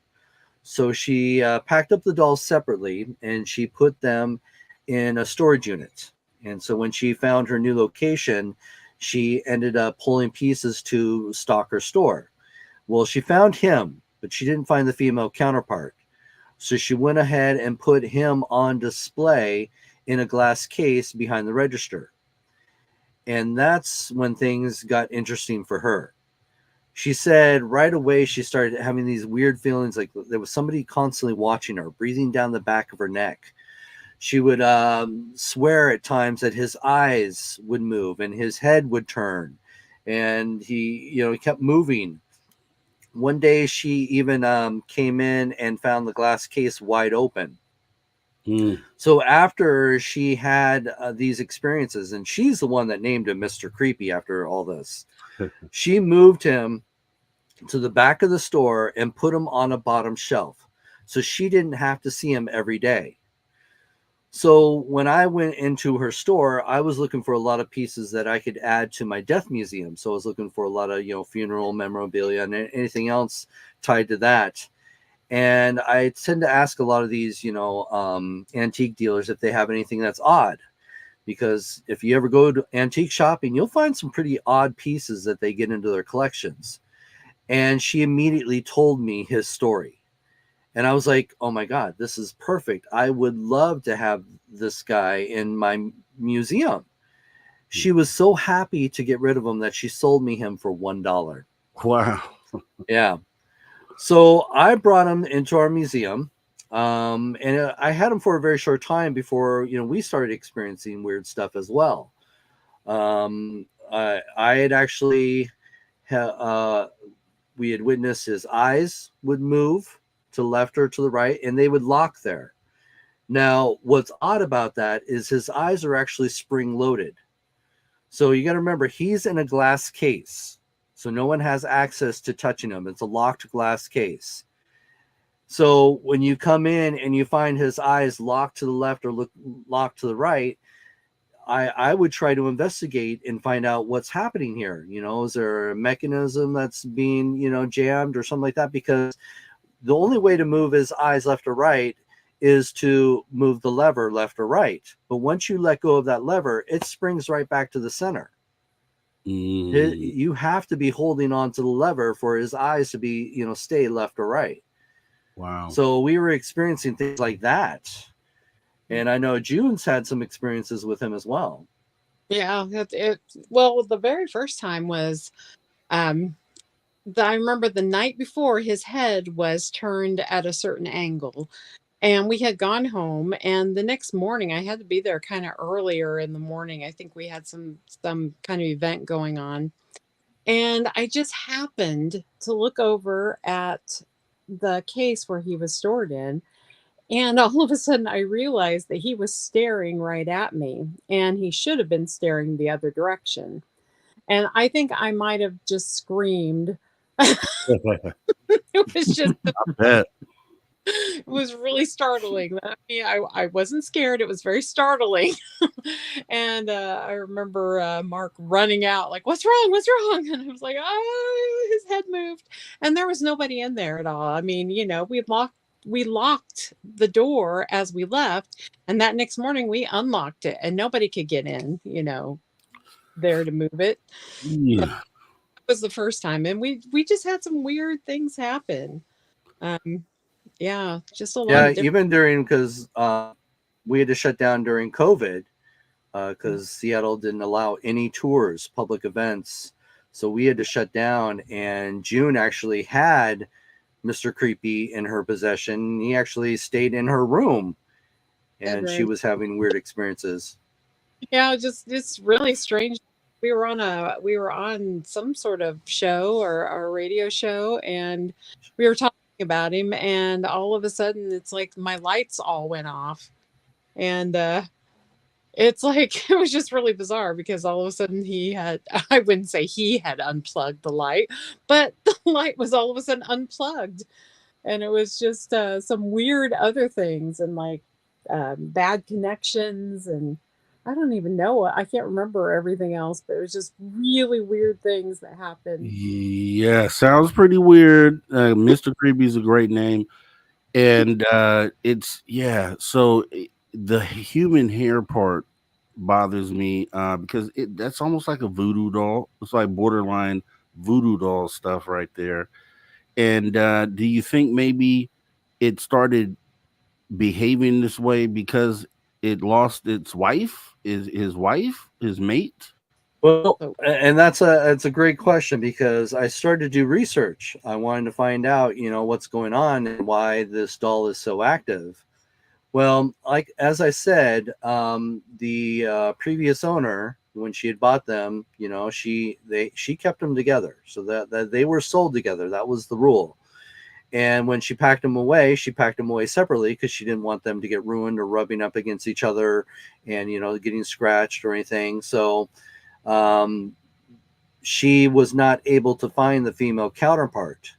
So she packed up the dolls separately, and she put them in a storage unit. And so when she found her new location, she ended up pulling pieces to stock her store. Well, she found him, but she didn't find the female counterpart. So she went ahead and put him on display in a glass case behind the register. And that's when things got interesting for her. She said right away she started having these weird feelings, like there was somebody constantly watching her, breathing down the back of her neck. She would swear at times that his eyes would move and his head would turn, and he kept moving. One day she even came in and found the glass case wide open. So after she had these experiences, and she's the one that named him Mr. Creepy after all this, she moved him to the back of the store and put him on a bottom shelf so she didn't have to see him every day. So when I went into her store, I was looking for a lot of pieces that I could add to my death museum. So I was looking for a lot of, funeral memorabilia and anything else tied to that. And I tend to ask a lot of these, antique dealers if they have anything that's odd, because if you ever go to antique shopping, you'll find some pretty odd pieces that they get into their collections. And she immediately told me his story. And I was like, oh my God, this is perfect. I would love to have this guy in my museum. She was so happy to get rid of him that she sold me him for $1.
Wow.
Yeah. So I brought him into our museum. And I had him for a very short time before, we started experiencing weird stuff as well. I had actually, we had witnessed his eyes would move to the left or to the right, and they would lock there. Now, what's odd about that is his eyes are actually spring loaded. So you got to remember, he's in a glass case. So no one has access to touching him. It's a locked glass case. So when you come in and you find his eyes locked to the left or locked to the right, I would try to investigate and find out what's happening here. Is there a mechanism that's being, jammed or something like that? Because the only way to move his eyes left or right is to move the lever left or right. But once you let go of that lever, it springs right back to the center. You have to be holding on to the lever for his eyes to be, stay left or right.
Wow.
So we were experiencing things like that. And I know June's had some experiences with him as well.
Yeah. Well, the very first time was, I remember the night before, his head was turned at a certain angle. And we had gone home, and the next morning I had to be there kind of earlier in the morning. I think we had some kind of event going on. And I just happened to look over at the case where he was stored in. And all of a sudden I realized that he was staring right at me, and he should have been staring the other direction. And I think I might have just screamed. It was just it was really startling. I wasn't scared. It was very startling. And I remember Mark running out like, what's wrong? What's wrong? And I was like, oh, his head moved. And there was nobody in there at all. I mean, we locked the door as we left. And that next morning we unlocked it and nobody could get in, there to move it.
Yeah.
That was the first time. And we just had some weird things happen. Yeah, just a lot of different.
Even during, because we had to shut down during COVID because Seattle didn't allow any tours, public events. So we had to shut down, and June actually had Mr. Creepy in her possession. He actually stayed in her room, and she was having weird experiences.
Yeah, it's really strange. We were on some sort of show or a radio show, and we were talking about him, and all of a sudden it's like my lights all went off, and it's like it was just really bizarre because all of a sudden he had, I wouldn't say he had unplugged the light, but the light was all of a sudden unplugged. And it was just some weird other things and like bad connections. And I don't even know. I can't remember everything else, but it was just really weird things that happened.
Yeah, sounds pretty weird. Mr. Creepy is a great name. And it's, yeah, so the human hair part bothers me because that's almost like a voodoo doll. It's like borderline voodoo doll stuff right there. And do you think maybe it started behaving this way because it lost its wife, is his wife, his mate?
Well,
So
and that's a great question because I started to do research. I wanted to find out, what's going on and why this doll is so active. Well, like as I said, the previous owner, when she had bought them, she kept them together so that they were sold together. That was the rule. And when she packed them away separately because she didn't want them to get ruined or rubbing up against each other and getting scratched or anything. So she was not able to find the female counterpart.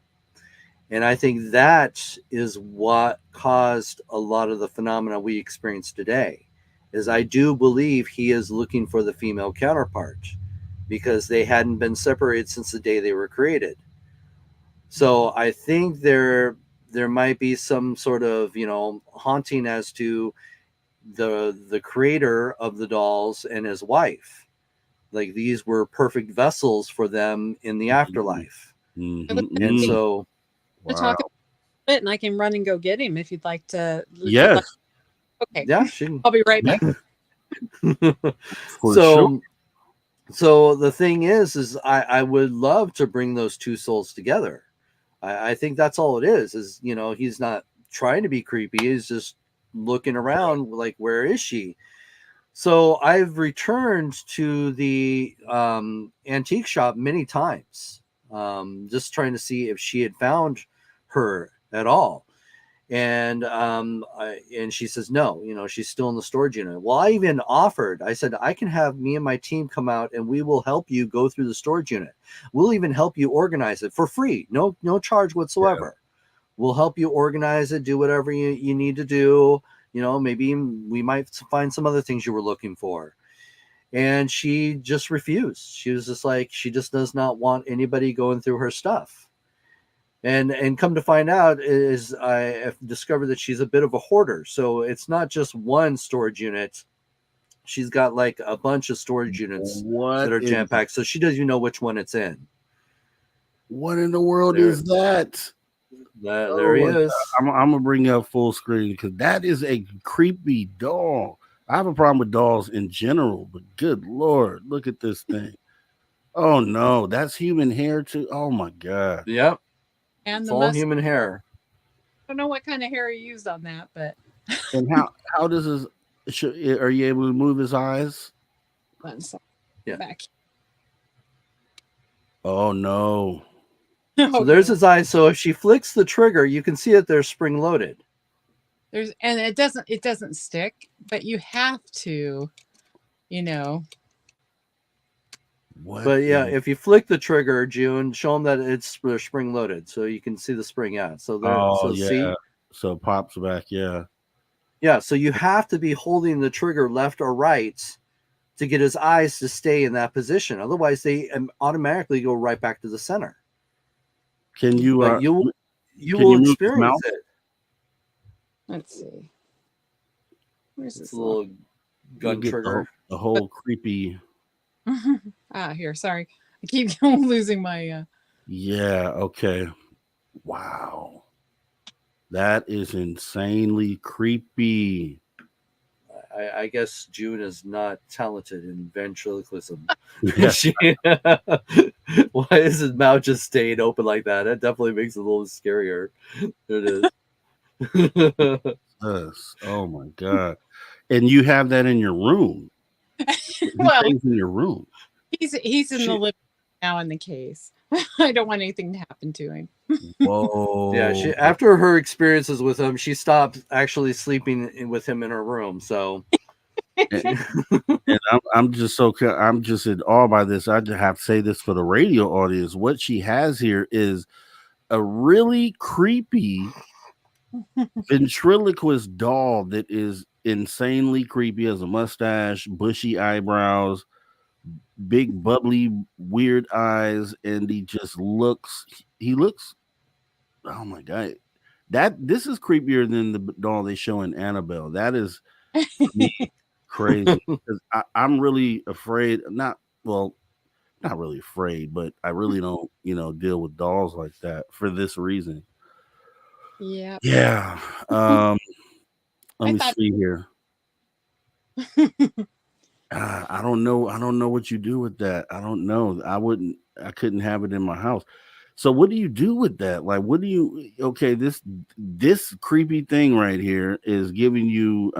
And I think that is what caused a lot of the phenomena we experience today. Is I do believe he is looking for the female counterpart because they hadn't been separated since the day they were created. So I think there might be some sort of haunting as to the creator of the dolls and his wife. Like these were perfect vessels for them in the afterlife. And so
to talk about it, and I can run and go get him if you'd like to.
Yes.
Okay.
Yeah,
I'll be right back.
So the thing is I would love to bring those two souls together. I think that's all it is he's not trying to be creepy. He's just looking around like, where is she? So I've returned to the antique shop many times, just trying to see if she had found her at all. And she says no, she's still in the storage unit. Well, I even offered, I said, I can have me and my team come out and we will help you go through the storage unit. We'll even help you organize it for free. No charge whatsoever. We'll help you organize it, do whatever you need to do. Maybe we might find some other things you were looking for. And she just refused. She was just like, she just does not want anybody going through her stuff. And come to find out is I have discovered that she's a bit of a hoarder. So it's not just one storage unit. She's got like a bunch of storage units that are jam-packed. So she doesn't even know which one it's in.
What in the world is that?
There he is.
I'm gonna bring up full screen because that is a creepy doll. I have a problem with dolls in general, but good Lord, look at this thing. Oh no, that's human hair too. Oh my God.
Yep.
And
it's
the
all human hair.
I don't know what kind of hair he used on that, but.
And how does his? Are you able to move his eyes?
Yeah.
Back.
Oh no.
So there's his eyes. So if she flicks the trigger, you can see that they're spring loaded.
And it doesn't stick, but you have to,
What?
But yeah, if you flick the trigger, June, show them that it's spring loaded, so you can see the spring out. So there. See?
So it pops back.
Yeah. So you have to be holding the trigger left or right to get his eyes to stay in that position. Otherwise, they automatically go right back to the center.
Can you?
You will experience it.
Let's see. Where's this
little gun trigger?
The whole creepy.
Here. Sorry, I keep losing my.
Yeah. Okay. Wow. That is insanely creepy.
I guess June is not talented in ventriloquism. Why is his mouth just staying open like that? That definitely makes it a little scarier. There it is.
Yes. Oh my God. And you have that in your room.
Well,
in your room.
He's in the living room now in the case. I don't want anything to happen to him.
Whoa.
Yeah, after her experiences with him, she stopped actually sleeping with him in her room. So
And I'm just I'm just in awe by this. I just have to say this for the radio audience. What she has here is a really creepy ventriloquist doll that is insanely creepy. Has a mustache, bushy eyebrows, big bubbly weird eyes, and he looks, oh my god, this is creepier than the doll they show in Annabelle. That is for me crazy, because I'm really afraid, not really afraid, but I really don't, deal with dolls like that for this reason.
Yeah.
Yeah. Let
I
me
thought
see here. I don't know. I don't know what you do with that. I don't know. I couldn't have it in my house. So what do you do with that? Like, what do you? Okay, this creepy thing right here is giving you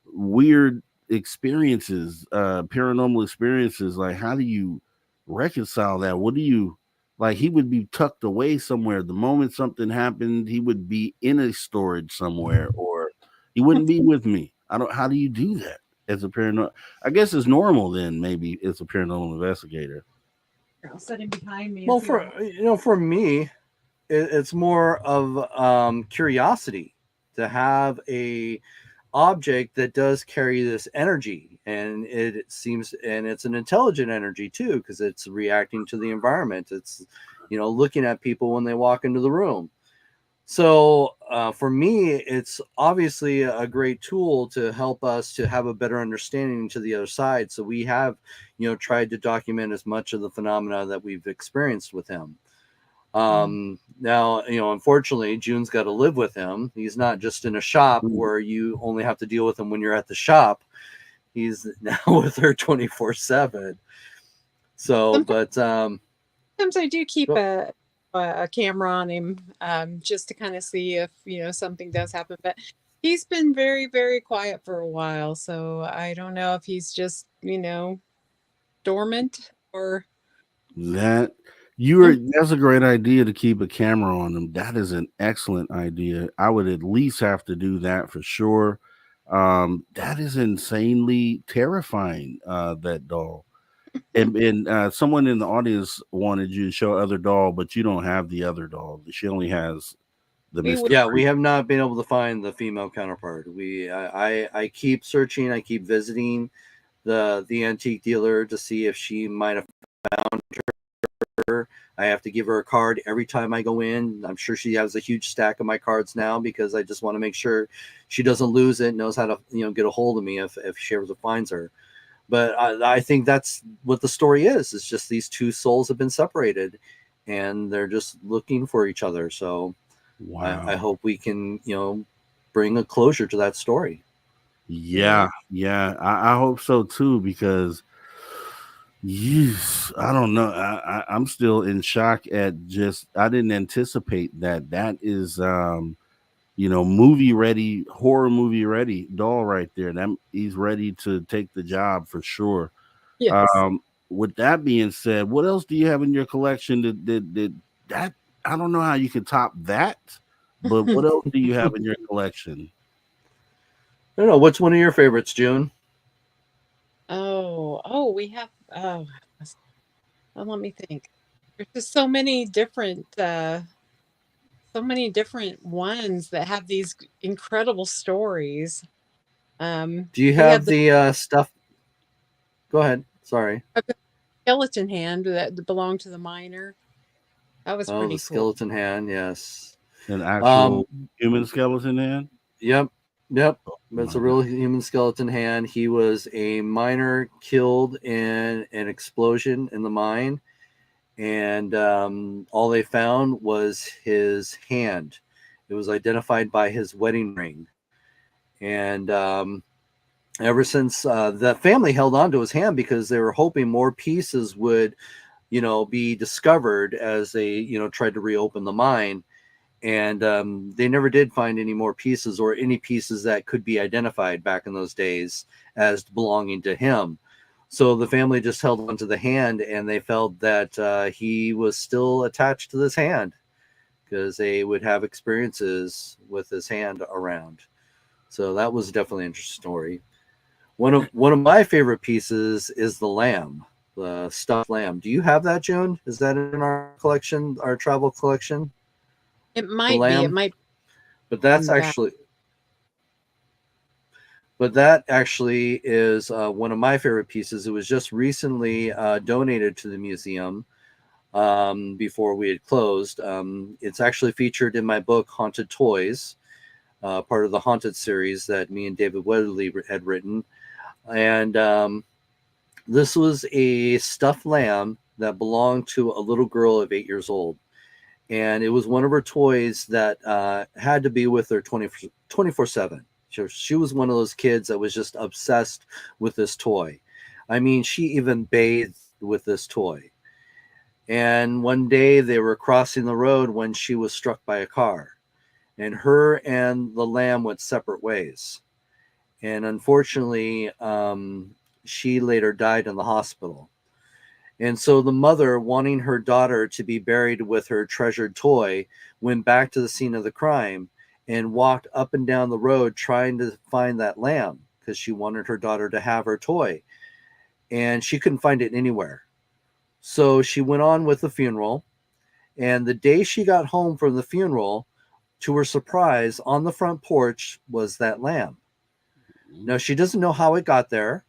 weird experiences, paranormal experiences. Like, how do you reconcile that? What do you like? He would be tucked away somewhere. The moment something happened, he would be in a storage somewhere, or he wouldn't be with me. I don't. How do you do that as a paranormal? I guess it's normal then. Maybe it's a paranormal investigator.
Girl sitting behind me.
Well, for me, it's more of curiosity to have a object that does carry this energy, and it seems, and it's an intelligent energy too, because it's reacting to the environment. It's looking at people when they walk into the room. So for me, it's obviously a great tool to help us to have a better understanding to the other side. So we have tried to document as much of the phenomena that we've experienced with him. Now, unfortunately, June's got to live with him. He's not just in a shop where you only have to deal with him when you're at the shop. He's now with her 24/7. So,
sometimes I do keep a camera on him, just to kind of see if something does happen. But he's been very, very quiet for a while, so I don't know if he's just dormant or
That's a great idea to keep a camera on them. That is an excellent idea. I would at least have to do that for sure. That is insanely terrifying. That doll. And someone in the audience wanted you to show other doll, but you don't have the other doll. She only has the
we would.
Mr.
yeah, we have not been able to find the female counterpart. I keep searching. I keep visiting the antique dealer to see if she might have found her. I have to give her a card every time I go in. I'm sure she has a huge stack of my cards now, because I just want to make sure she doesn't lose it, knows how to get a hold of me if she ever finds her. But I think that's what the story is. It's just these two souls have been separated, and they're just looking for each other. So
Wow.
I hope we can bring a closure to that story.
Yeah. I hope so too, because yes, I don't know. I'm still in shock at just I didn't anticipate that. That is movie ready, horror movie ready doll right there. That he's ready to take the job for sure.
Yes.
With that being said, what else do you have in your collection that I don't know how you can top that, but what else do you have in your collection?
I don't know. What's one of your favorites, June?
We have. Well, let me think. There's just so many different ones that have these incredible stories.
Do you
We
have
have the
the stuff? Go ahead. Sorry.
skeleton hand that belonged to the miner. That was
Oh,
pretty
the
cool.
skeleton hand. Yes.
An actual human skeleton hand?
Yep.
Oh,
That's
my
a real human skeleton hand. He was a miner killed in an explosion in the mine, and all they found was his hand. It was identified by his wedding ring, and ever since the family held on to his hand because they were hoping more pieces would, be discovered as they, tried to reopen the mine. And they never did find any more pieces or any pieces that could be identified back in those days as belonging to him. So the family just held on to the hand, and they felt that he was still attached to this hand because they would have experiences with his hand around. So that was definitely an interesting story. One of my favorite pieces is the lamb, the stuffed lamb. Do you have that, June? Is that in our collection, our travel collection?
It
The
might be. It
lamb?
might
But
be
that's
in the back.
actually, but that actually is one of my favorite pieces. It was just recently donated to the museum before we had closed. It's actually featured in my book, Haunted Toys, part of the Haunted series that me and David Weatherly had written. And this was a stuffed lamb that belonged to a little girl of 8 years old. And it was one of her toys that had to be with her 24/7. She was one of those kids that was just obsessed with this toy. I mean, she even bathed with this toy. And one day they were crossing the road when she was struck by a car. And her and the lamb went separate ways. And unfortunately, she later died in the hospital. And so the mother, wanting her daughter to be buried with her treasured toy, went back to the scene of the crime and walked up and down the road trying to find that lamb because she wanted her daughter to have her toy. And she couldn't find it anywhere. So she went on with the funeral. And the day she got home from the funeral, to her surprise, on the front porch was that lamb. Now, she doesn't know how it got there.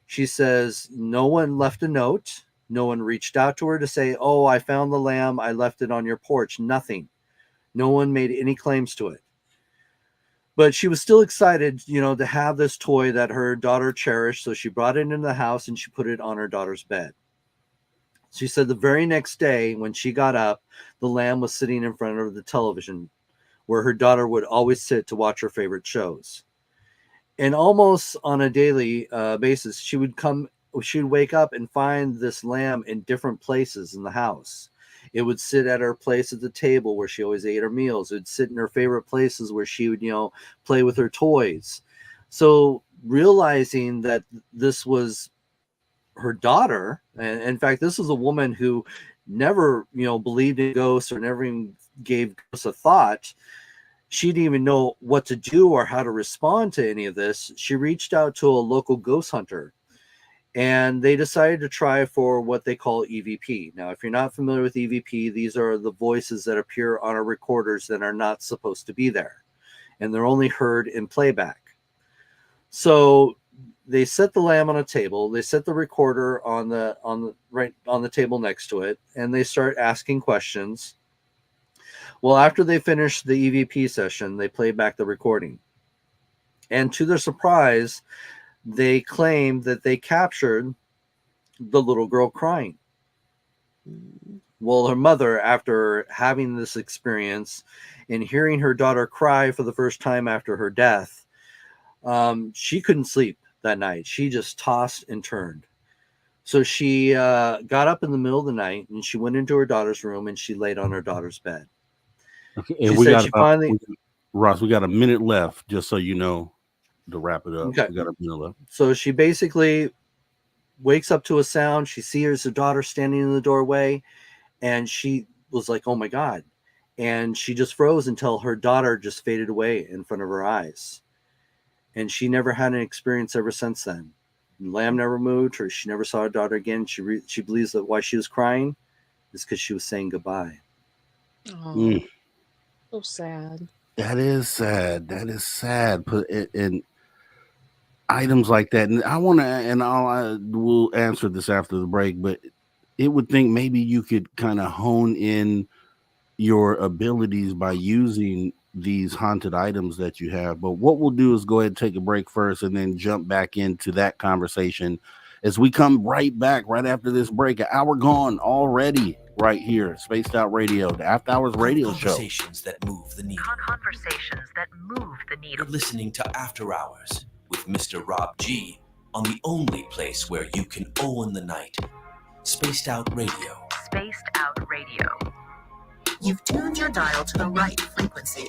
She says no one left a note. No one reached out to her to say, oh, I found the lamb. I left it on your porch. Nothing. No one made any claims to it. But she was still excited, to have this toy that her daughter cherished. So she brought it into the house and she put it on her daughter's bed. She said the very next day when she got up, the lamb was sitting in front of the television where her daughter would always sit to watch her favorite shows. And almost on a daily basis, she would wake up and find this lamb in different places in the house. It would sit at her place at the table where she always ate her meals. It would sit in her favorite places where she would, play with her toys. So realizing that this was her daughter, and in fact, this was a woman who never, believed in ghosts or never even gave ghosts a thought. She didn't even know what to do or how to respond to any of this. She reached out to a local ghost hunter. And they decided to try for what they call EVP. Now, if you're not familiar with EVP, these are the voices that appear on our recorders that are not supposed to be there. And they're only heard in playback. So they set the lamb on a table. They set the recorder on the table next to it. And they start asking questions. Well, after they finished the EVP session, they played back the recording. And to their surprise, they claimed that they captured the little girl crying. Well, her mother, after having this experience and hearing her daughter cry for the first time after her death, she couldn't sleep that night. She just tossed and turned. So she got up in the middle of the night and she went into her daughter's room and she laid on her daughter's bed.
Okay, and
Ross,
we got a minute left, just so you know. To wrap it up,
okay.
We got a minute left.
So she basically wakes up to a sound. She sees her daughter standing in the doorway, and she was like, "Oh my God!" And she just froze until her daughter just faded away in front of her eyes. And she never had an experience ever since then. The lamb never moved, or she never saw her daughter again. She believes that why she was crying is because she was saying goodbye.
Oh, so sad.
That is sad. That is sad. Put it in items like that, and I want to, and I will answer this after the break, but it would think maybe you could kind of hone in your abilities by using these haunted items that you have. But what we'll do is go ahead and take a break first and then jump back into that conversation as we come right back right after this break. An hour gone already right here, Spaced Out Radio, the After Hours radio show.
Conversations that move the needle.
Conversations that move the needle.
You're listening to After Hours with Mr. Rob G on the only place where you can own the night. Spaced Out Radio.
Spaced Out Radio. You've tuned your dial to the right frequency.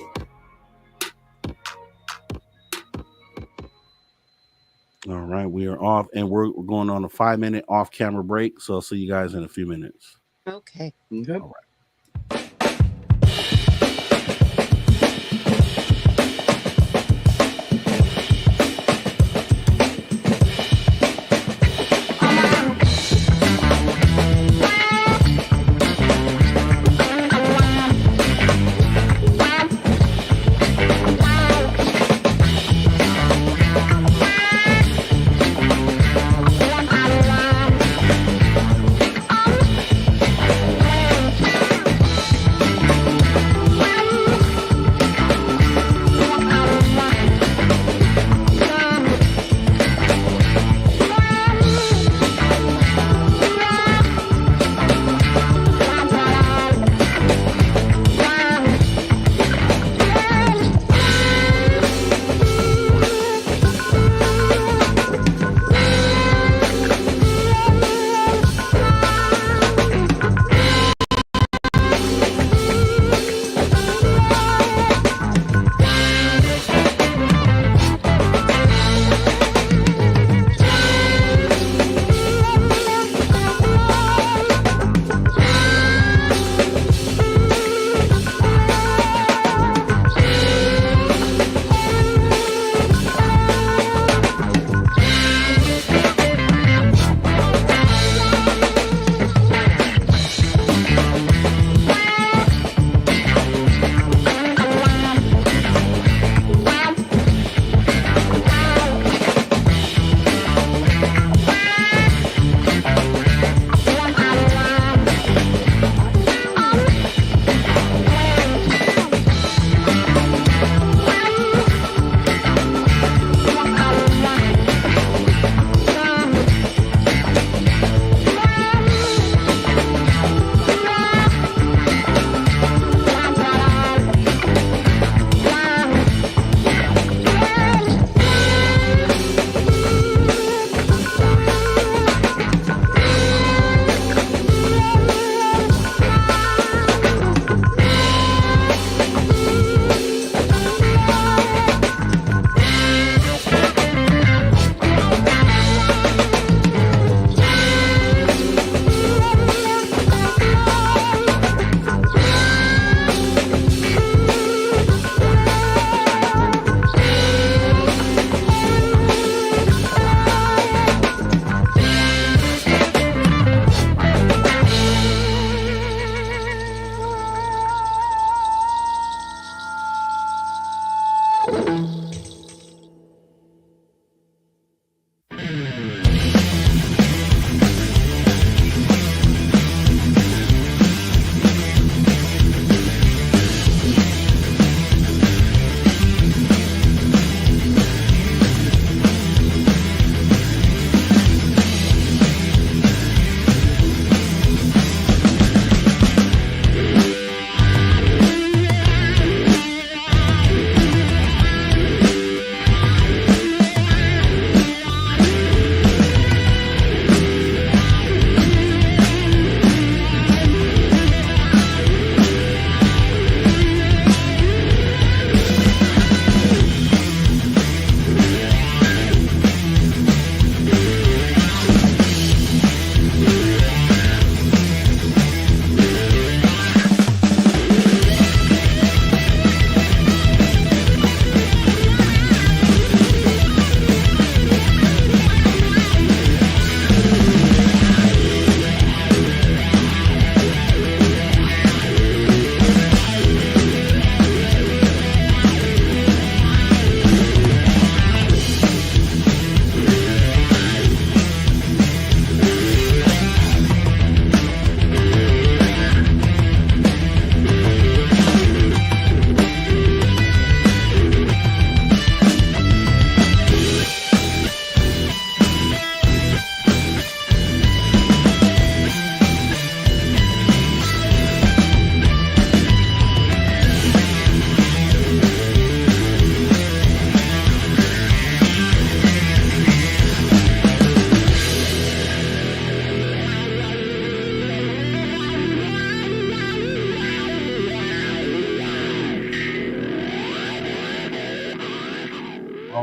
All right, we are off, and we're going on a 5-minute off-camera break, so I'll see you guys in a few minutes.
Okay.
Okay.
All right.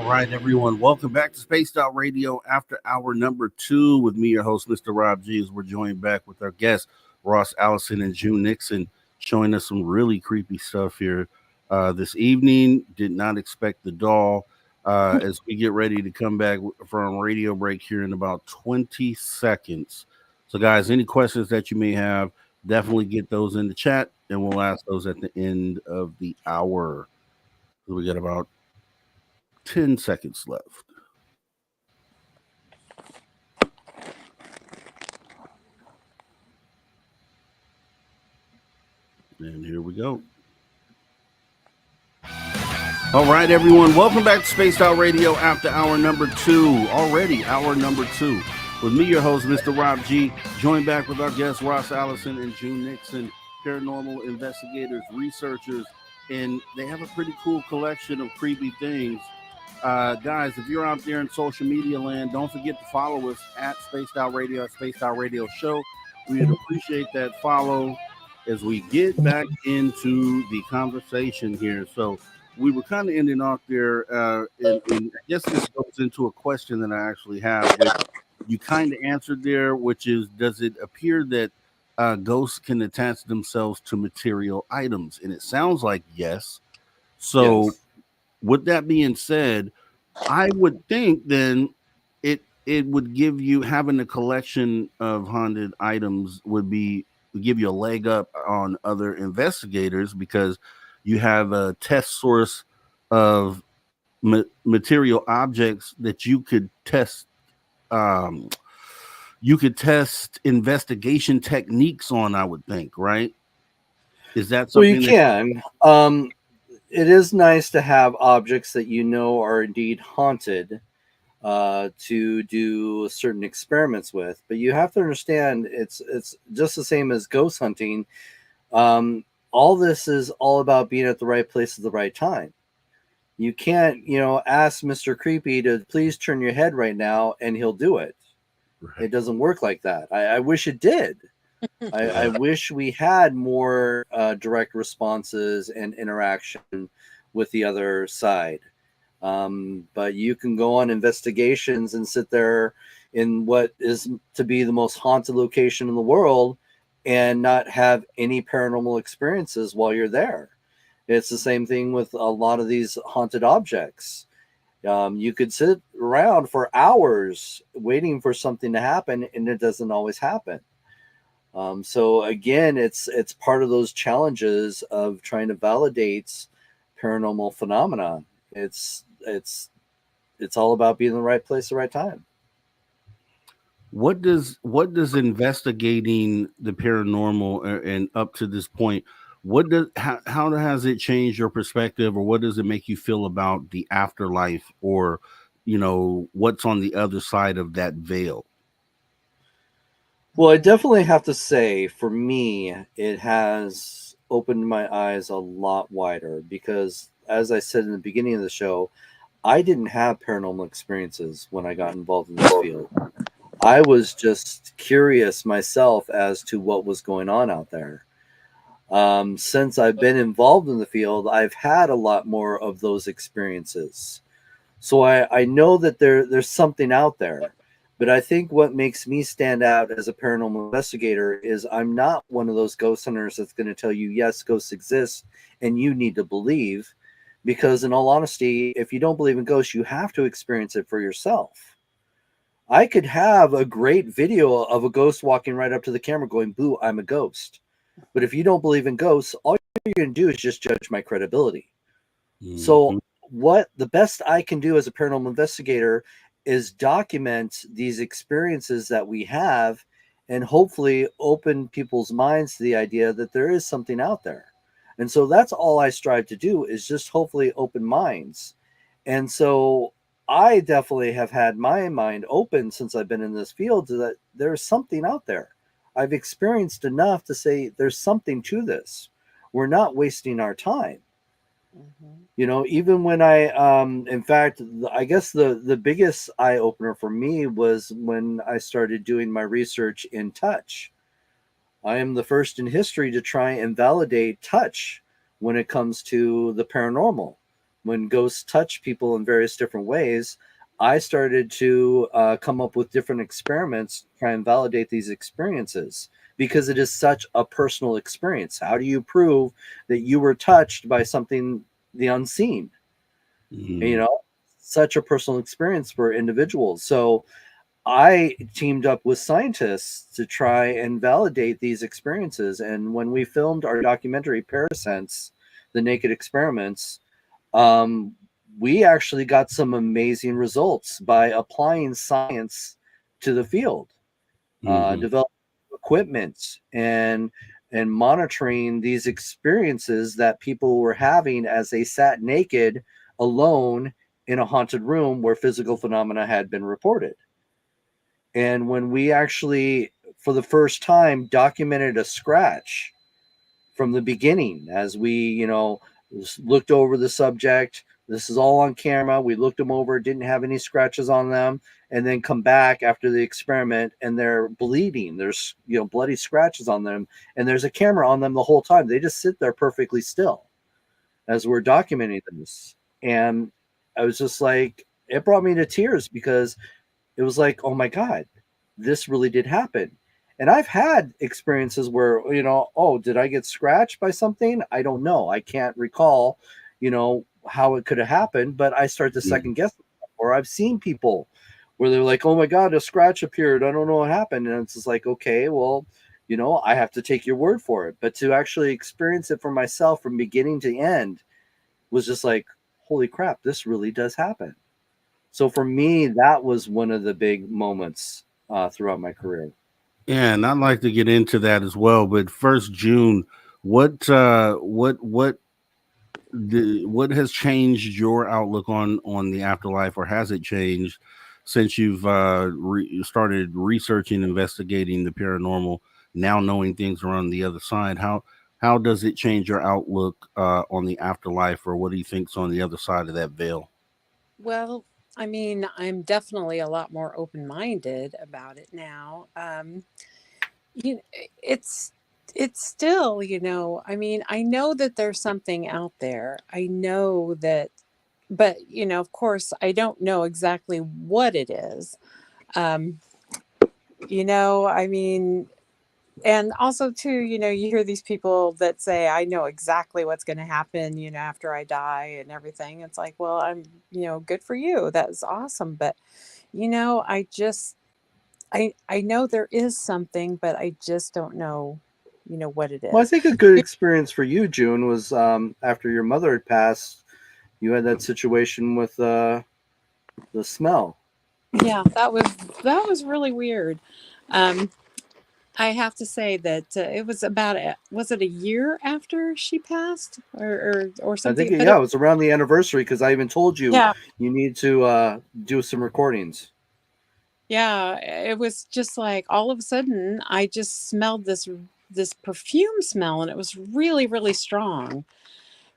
All right, everyone. Welcome back to Spaced Out Radio after hour number 2 with me, your host, Mr. Rob G, as we're joined back with our guests, Ross Allison and June Nixon, showing us some really creepy stuff here this evening. Did not expect the doll. As we get ready to come back from radio break here in about 20 seconds. So, guys, any questions that you may have, definitely get those in the chat, and we'll ask those at the end of the hour. So we got about 10 seconds left. And here we go. All right, everyone. Welcome back to Spaced Out Radio after hour number 2. Already hour number 2. With me, your host, Mr. Rob G. Joined back with our guests, Ross Allison and June Nixon, paranormal investigators, researchers, and they have a pretty cool collection of creepy things. Guys, if you're out there in social media land, don't forget to follow us at Spaced Out Radio, at Spaced Out Radio Show. We'd appreciate that follow as we get back into the conversation here. So we were kind of ending off there, and I guess this goes into a question that I actually have, which you kind of answered there, which is, does it appear that ghosts can attach themselves to material items? And it sounds like yes. So yes. With that being said, I would think then it would give you, having a collection of haunted items would give you a leg up on other investigators, because you have a test source of material objects that you could test. You could test investigation techniques on, I would think, right? Is that something?
Well, you can. It is nice to have objects that you know are indeed haunted to do certain experiments with, but you have to understand it's just the same as ghost hunting. All this is all about being at the right place at the right time. You can't, ask Mr. Creepy to please turn your head right now and he'll do it. Right. It doesn't work like that. I wish it did. I wish we had more direct responses and interaction with the other side. But you can go on investigations and sit there in what is to be the most haunted location in the world and not have any paranormal experiences while you're there. It's the same thing with a lot of these haunted objects. You could sit around for hours waiting for something to happen, and it doesn't always happen. So again, it's part of those challenges of trying to validate paranormal phenomena. It's all about being in the right place at the right time.
What does investigating the paranormal and up to this point, how has it changed your perspective, or what does it make you feel about the afterlife, or what's on the other side of that veil?
Well, I definitely have to say, for me, it has opened my eyes a lot wider, because as I said in the beginning of the show, I didn't have paranormal experiences when I got involved in this field. I was just curious myself as to what was going on out there. Since I've been involved in the field, I've had a lot more of those experiences. So I know that there's something out there. But I think what makes me stand out as a paranormal investigator is I'm not one of those ghost hunters that's going to tell you, yes, ghosts exist and you need to believe. Because in all honesty, if you don't believe in ghosts, you have to experience it for yourself. I could have a great video of a ghost walking right up to the camera going, boo, I'm a ghost. But if you don't believe in ghosts, all you're going to do is just judge my credibility. Mm-hmm. So what the best I can do as a paranormal investigator is document these experiences that we have and hopefully open people's minds to the idea that there is something out there. And so that's all I strive to do, is just hopefully open minds. And so I definitely have had my mind open since I've been in this field, to that there's something out there. I've experienced enough to say there's something to this. We're not wasting our time. Mm-hmm. Even when in fact, I guess the biggest eye opener for me was when I started doing my research in touch. I am the first in history to try and validate touch when it comes to the paranormal. when ghosts touch people in various different ways, I started to come up with different experiments to try and validate these experiences, because it is such a personal experience. How do you prove that you were touched by something, the unseen? You know, such a personal experience for individuals. So I teamed up with scientists to try and validate these experiences. And when we filmed our documentary Parasense, The Naked Experiments, um, we actually got some amazing results by applying science to the field, developing equipment and monitoring these experiences that people were having as they sat naked alone in a haunted room where physical phenomena had been reported. And when we actually, for the first time, documented a scratch from the beginning, as we, looked over the subject, this is all on camera. We looked them over, didn't have any scratches on them, and then come back after the experiment and they're bleeding. There's, bloody scratches on them, and there's a camera on them the whole time. They just sit there perfectly still as we're documenting this. And I was just like, it brought me to tears, because it was like, oh my God, this really did happen. And I've had experiences where, oh, did I get scratched by something? I don't know. I can't recall, how it could have happened, but I start to second guess. Or I've seen people where they're like, oh my God, a scratch appeared. I don't know what happened. And it's just like, okay, well, I have to take your word for it. But to actually experience it for myself from beginning to end was just like, holy crap, this really does happen. So for me, that was one of the big moments throughout my career.
Yeah, and I'd like to get into that as well. But first, June, what what has changed your outlook on the afterlife, or has it changed since you've started researching, investigating the paranormal, now knowing things are on the other side? How does it change your outlook on the afterlife, or what do you think's on the other side of that veil?
Well, I mean, I'm definitely a lot more open-minded about it now. You, it's it's still, I mean, I know that there's something out there. I know that, but of course, I don't know exactly what it is. Um, I mean, and also too, you hear these people that say, I know exactly what's going to happen, after I die and everything. It's like, well, I'm, good for you. That's awesome. But, I just, I know there is something, but I just don't know, what it
Well, I
is.
think a good experience for you, June, was after your mother had passed, you had that situation with the smell.
Yeah, that was really weird. Um, I have to say that it was was it a year after she passed, or
I think,
something? But
yeah, it was around the anniversary, because I even told you
yeah,
you need to do some recordings.
yeah, it was just like all of a sudden I just smelled this perfume smell, and it was really, really strong.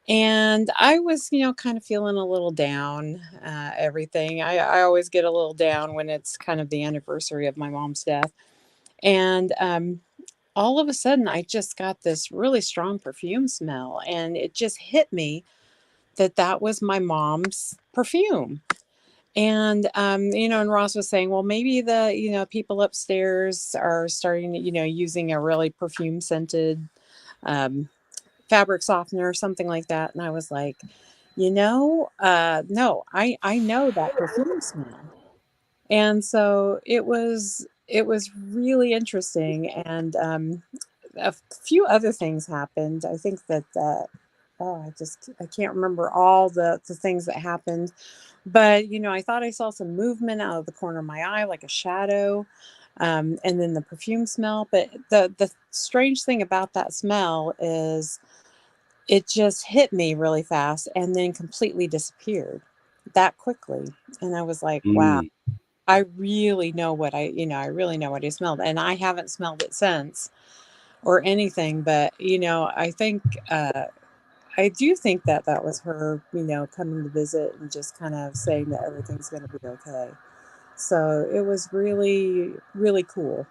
And I was, kind of feeling a little down, everything. I always get a little down when it's kind of the anniversary of my mom's death. And all of a sudden, I just got this really strong perfume smell. And it just hit me that that was my mom's perfume. And, and Ross was saying, well, maybe the, people upstairs are starting, using a really perfume scented um, fabric softener or something like that. And I was like, no, I know that perfume smell. And so it was really interesting. And a few other things happened. I think that oh, I can't remember all the things that happened, but I thought I saw some movement out of the corner of my eye, like a shadow. And then the perfume smell. But the strange thing about that smell is it just hit me really fast and then completely disappeared that quickly. And I was like, wow,
Mm.
I really know I really know what I smelled. And I haven't smelled it since or anything. But, I think, I do think that that was her, coming to visit and just kind of saying that everything's going to be okay. So it was really, really cool,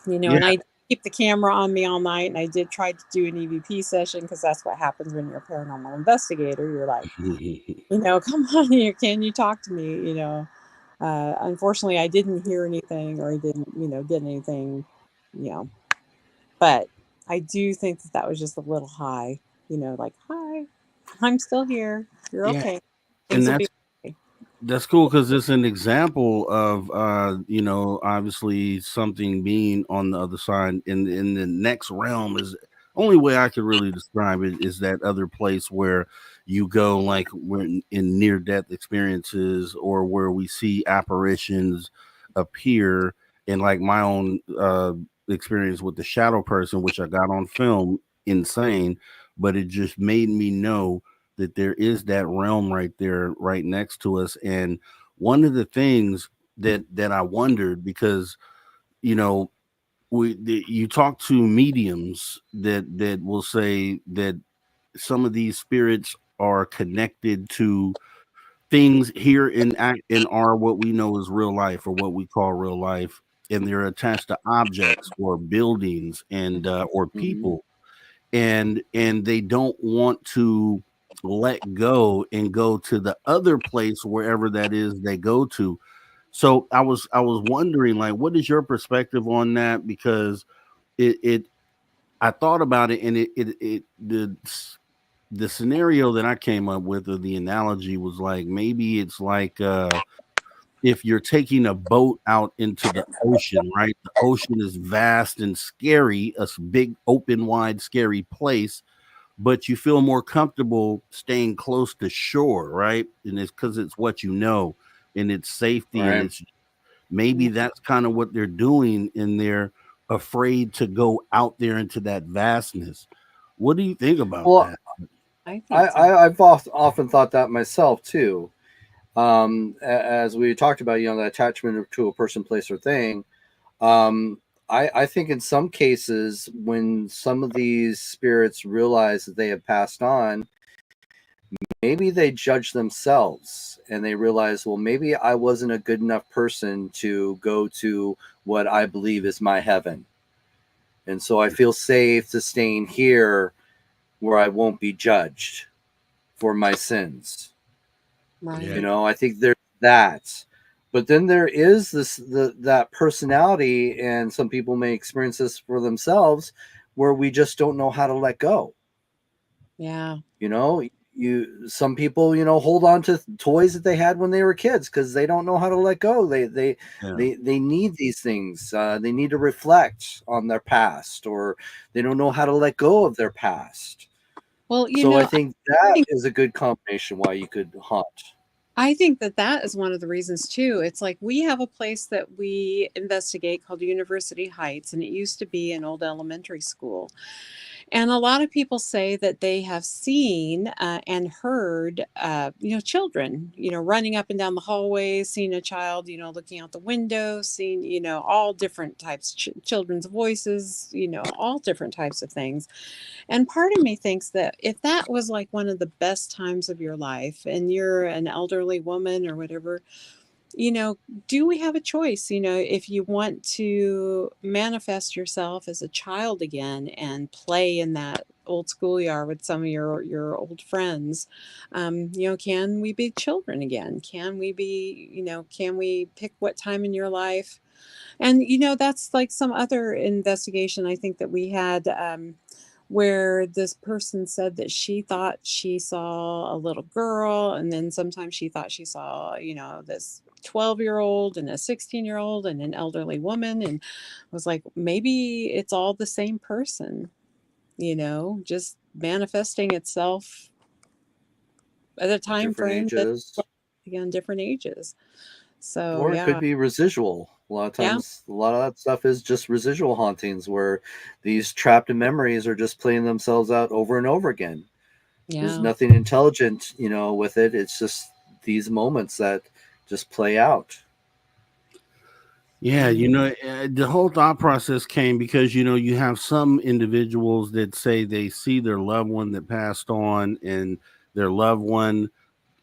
and
Yeah.
keep the camera on me all night, and I did try to do an EVP session because that's what happens when you're a paranormal investigator. You're like, come on here, can you talk to me? Unfortunately, I didn't hear anything, or I didn't, get anything, but I do think that was just a little high, like, hi, I'm still here. You're
Yeah,
okay.
and
Things will be okay.
that's cool because it's an example of obviously something being on the other side. In the next realm is only way I could really describe it is that other place where you go, like when in near death experiences, or where we see apparitions appear. And like my own experience with the shadow person, which I got on film, insane, but it just made me know that there is that realm right there, right next to us. And one of the things that I wondered, because you talk to mediums that will say that some of these spirits are connected to things here in our what we know as real life, or what we call real life, and they're attached to objects or buildings and or people, and they don't want to let go and go to the other place, wherever that is they go to. So I was wondering, like, what is your perspective on that? Because it I thought about it, and the scenario that I came up with, or the analogy, was like, maybe it's like if you're taking a boat out into the ocean, right? The ocean is vast and scary, big, open, wide, scary place, but you feel more comfortable staying close to shore, right? And it's because it's what you know, and it's safety, and
Right.
it's maybe that's kind of what they're doing, and they're afraid to go out there into that vastness. What do you think about
Well,
that?
I think so.
I've often thought that myself too. As we talked about, the attachment to a person, place, or thing. I think in some cases, when some of these spirits realize that they have passed on, maybe they judge themselves and they realize, well, maybe I wasn't a good enough person to go to what I believe is my heaven. And so I feel safe to staying here where I won't be judged for my sins.
Right.
Yeah.
I think there's that. But then there is that personality, and some people may experience this for themselves, where we just don't know how to let go.
Yeah.
Some people hold on to toys that they had when they were kids because they don't know how to let go. They need these things. They need to reflect on their past, or they don't know how to let go of their past.
Well,
So I think that
think-
is a good combination why you could haunt.
I think that is one of the reasons too. It's like we have a place that we investigate called University Heights, and it used to be an old elementary school. And a lot of people say that they have seen and heard, children, running up and down the hallways, seeing a child, looking out the window, seeing, all different types, children's voices, all different types of things. And part of me thinks that if that was like one of the best times of your life, and you're an elderly woman or whatever, do we have a choice? If you want to manifest yourself as a child again and play in that old schoolyard with some of your old friends, can we be children again? Can we be, can we pick what time in your life? And, that's like some other investigation I think that we had, where this person said that she thought she saw a little girl, and then sometimes she thought she saw, this 12-year-old and a 16-year-old and an elderly woman, and was like, maybe it's all the same person, just manifesting itself at a time
Different
frame that,
ages.
again, different ages. So
Or it could
yeah.
be residual. A lot of times, a lot of that stuff is just residual hauntings, where these trapped memories are just playing themselves out over and over again. There's
Yeah.
nothing intelligent, with it. It's just these moments that just play out.
Yeah, the whole thought process came because you have some individuals that say they see their loved one that passed on, and their loved one,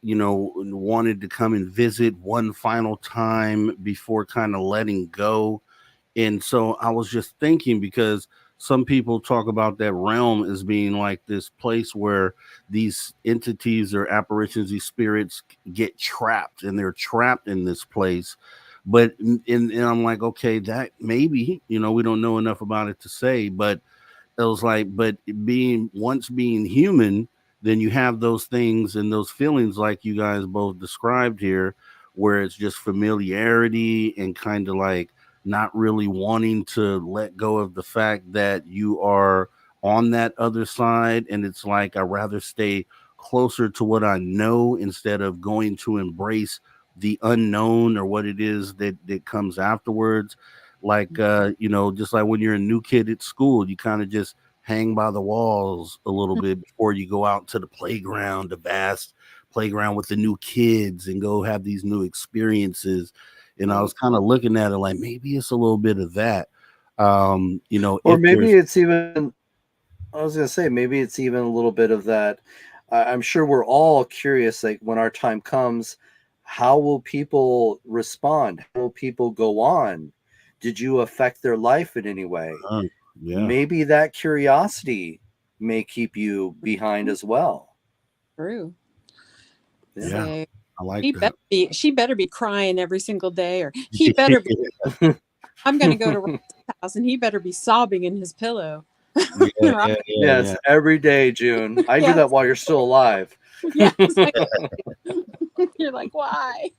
wanted to come and visit one final time before kind of letting go. And so I was just thinking, because some people talk about that realm as being like this place where these entities or apparitions, these spirits get trapped, and they're trapped in this place. But and I'm like, okay, that maybe, we don't know enough about it to say, but it was like, but being human, then you have those things and those feelings like you guys both described here, where it's just familiarity and kind of like not really wanting to let go of the fact that you are on that other side. And it's like, I'd rather stay closer to what I know instead of going to embrace the unknown or what it is that comes afterwards. Like just like when you're a new kid at school, you kind of just hang by the walls a little bit before you go out to the playground, the vast playground with the new kids, and go have these new experiences. And I was kind of looking at it like, maybe it's a little bit of that.
Or maybe it's even, I was going to say, maybe it's even a little bit of that. I'm sure we're all curious, like when our time comes, how will people respond? How will people go on? Did you affect their life in any way?
Yeah.
Maybe that curiosity may keep you behind as well.
True.
Yeah.
So
I like that.
She better be crying every single day, or he better be. I'm going to go to Rob's house, and he better be sobbing in his pillow.
Yes, every day, June. I do that while you're still alive.
Yes. You're like, why?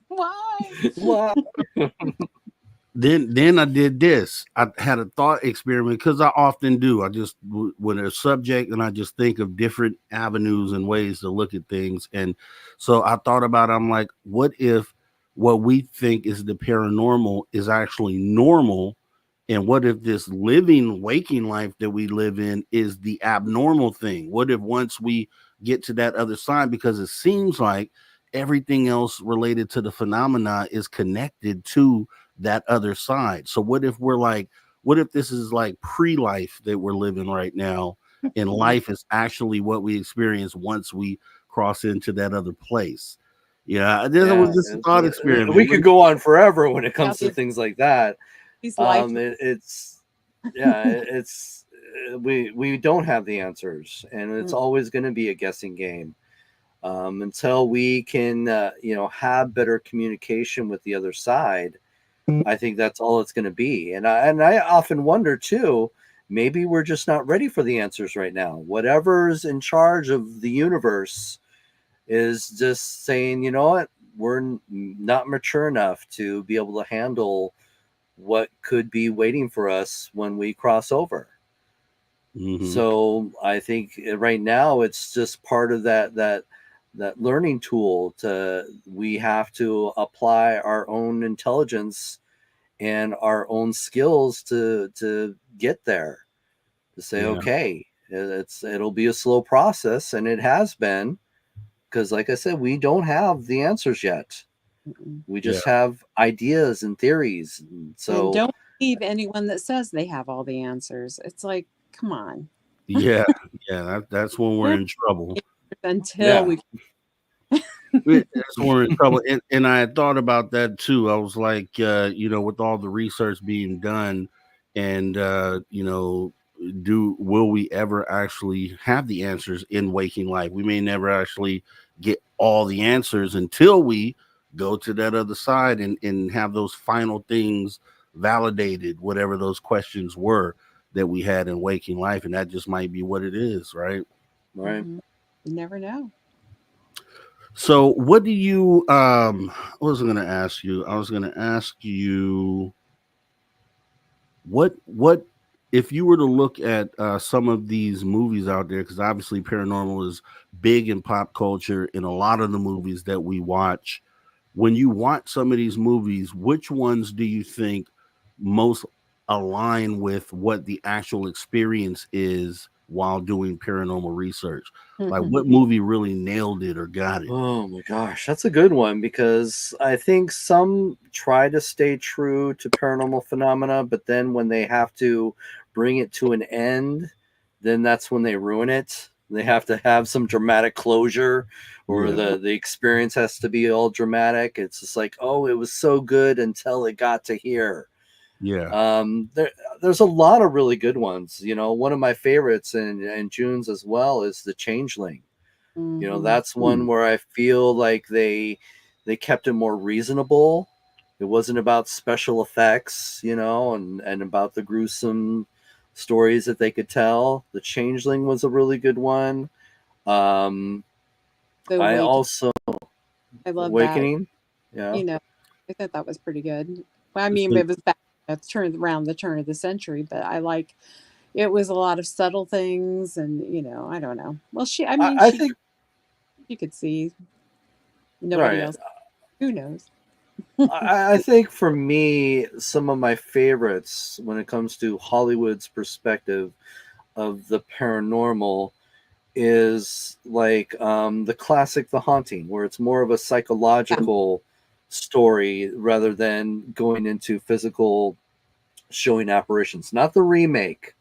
Then I did this. I had a thought experiment, because I often do. I just, when a subject, and I just think of different avenues and ways to look at things. And so I thought about, I'm like, what if what we think is the paranormal is actually normal? And what if this living, waking life that we live in is the abnormal thing? What if once we get to that other side, because it seems like everything else related to the phenomena is connected to that other side. So what if this is like pre-life that we're living right now, and life is actually what we experience once we cross into that other place? This was just a thought experiment.
We could go on forever when it comes to things like that. We don't have the answers, and it's always going to be a guessing game until we can have better communication with the other side. I think that's all it's going to be. And I often wonder too, maybe we're just not ready for the answers right now. Whatever's in charge of the universe is just saying, you know what, we're not mature enough to be able to handle what could be waiting for us when we cross over. So I think right now it's just part of that learning tool. We have to apply our own intelligence and our own skills to get there, to say, okay, it'll be a slow process, and it has been, because like I said, we don't have the answers yet. We just have ideas and theories. So
and don't believe anyone that says they have all the answers. It's like, come on.
That's when we're in trouble.
Until we
that's when we're in trouble. And I had thought about that too. I was like, with all the research being done, and will we ever actually have the answers in waking life? We may never actually get all the answers until we go to that other side and have those final things validated, whatever those questions were that we had in waking life. And that just might be what it is, right?
You never know.
So what do you what was I going to ask you? I was going to ask you what if you were to look at some of these movies out there, because obviously paranormal is big in pop culture in a lot of the movies that we watch. When you watch some of these movies, which ones do you think most align with what the actual experience is while doing paranormal research? Like, what movie really nailed it or got it?
Oh my gosh, that's a good one, because I think some try to stay true to paranormal phenomena, but then when they have to bring it to an end, then that's when they ruin it. They have to have some dramatic closure, or the experience has to be all dramatic. It's just like, oh, it was so good until it got to here.
Yeah.
There's a lot of really good ones. You know, one of my favorites and June's as well is The Changeling. You know, that's one where I feel like they kept it more reasonable. It wasn't about special effects, you know, and about the gruesome stories that they could tell. The Changeling was a really good one.
The
I also
I love
Awakening.
that.
Yeah.
You know, I thought that was pretty good. Well, I mean, it was back at around the turn of the century, but it was a lot of subtle things, and I don't know. Well,
I think
she could see. Nobody
right.
else. Who knows?
I think for me, some of my favorites when it comes to Hollywood's perspective of the paranormal is like the classic The Haunting, where it's more of a psychological story rather than going into physical showing apparitions. Not the remake.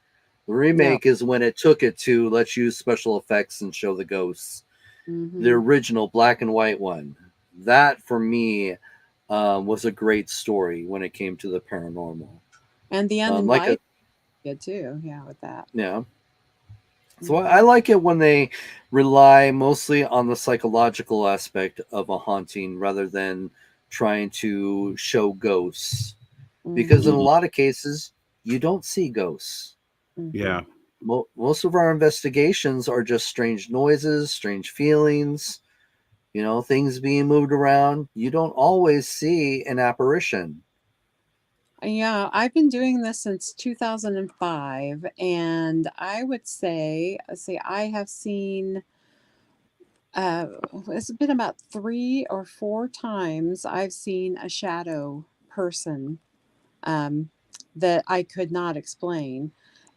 The remake is when it took it to let's use special effects and show the ghosts. The original black and white one. That for me was a great story when it came to the paranormal.
And the uninvited good too. Yeah, with that.
Yeah. So I like it when they rely mostly on the psychological aspect of a haunting rather than trying to show ghosts. Because in a lot of cases, you don't see ghosts.
Yeah.
Most of our investigations are just strange noises, strange feelings, things being moved around. You don't always see an apparition.
Yeah, I've been doing this since 2005, and I would say, I have seen, it's been about 3 or 4 times I've seen a shadow person that I could not explain.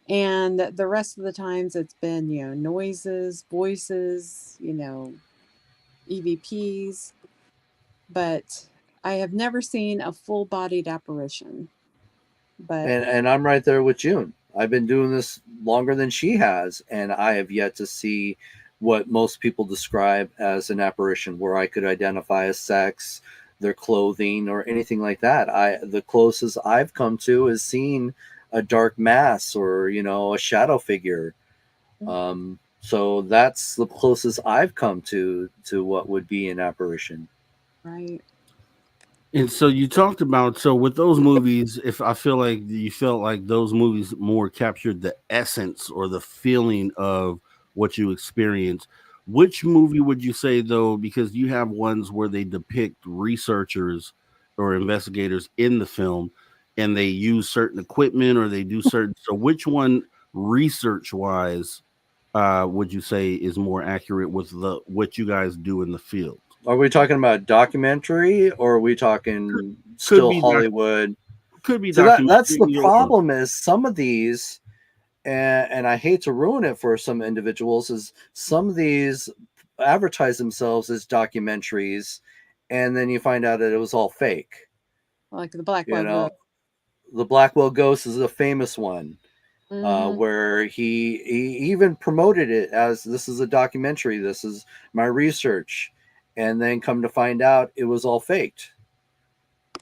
And the rest of the times it's been, noises, voices, EVPs, but I have never seen a full-bodied apparition. But
and I'm right there with June. I've been doing this longer than she has, and I have yet to see what most people describe as an apparition, where I could identify a sex, their clothing, or anything like that. The closest I've come to is seeing a dark mass or a shadow figure. So that's the closest I've come to what would be an apparition.
Right.
And so you talked about, with those movies, if I feel like you felt like those movies more captured the essence or the feeling of what you experienced, which movie would you say though, because you have ones where they depict researchers or investigators in the film and they use certain equipment or they do certain, so which one research wise would you say is more accurate with what you guys do in the field?
Are we talking about documentary or are we talking still Hollywood?
Could be
so that's the problem is some of these, and I hate to ruin it for some individuals, is some of these advertise themselves as documentaries and then you find out that it was all fake.
Like the Blackwell Ghost.
The Blackwell Ghost is a famous one. Where he even promoted it as this is a documentary, this is my research. And then come to find out it was all faked.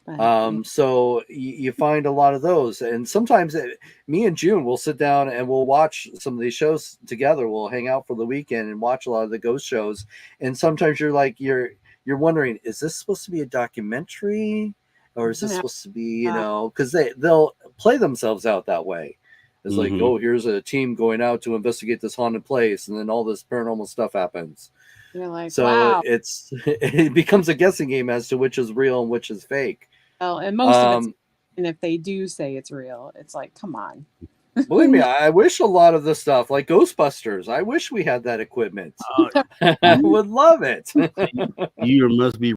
So you find a lot of those. And sometimes me and June will sit down and we'll watch some of these shows together. We'll hang out for the weekend and watch a lot of the ghost shows. And sometimes you're wondering, is this supposed to be a documentary? Or is this supposed to be, because they'll play themselves out that way. It's like, oh, here's a team going out to investigate this haunted place. And then all this paranormal stuff happens.
You're like,
so
wow.
it becomes a guessing game as to which is real and which is fake.
Well, and most of it's, and if they do say it's real, it's like, come on.
Believe me, I wish a lot of the stuff like Ghostbusters, I wish we had that equipment. I would love it.
You must be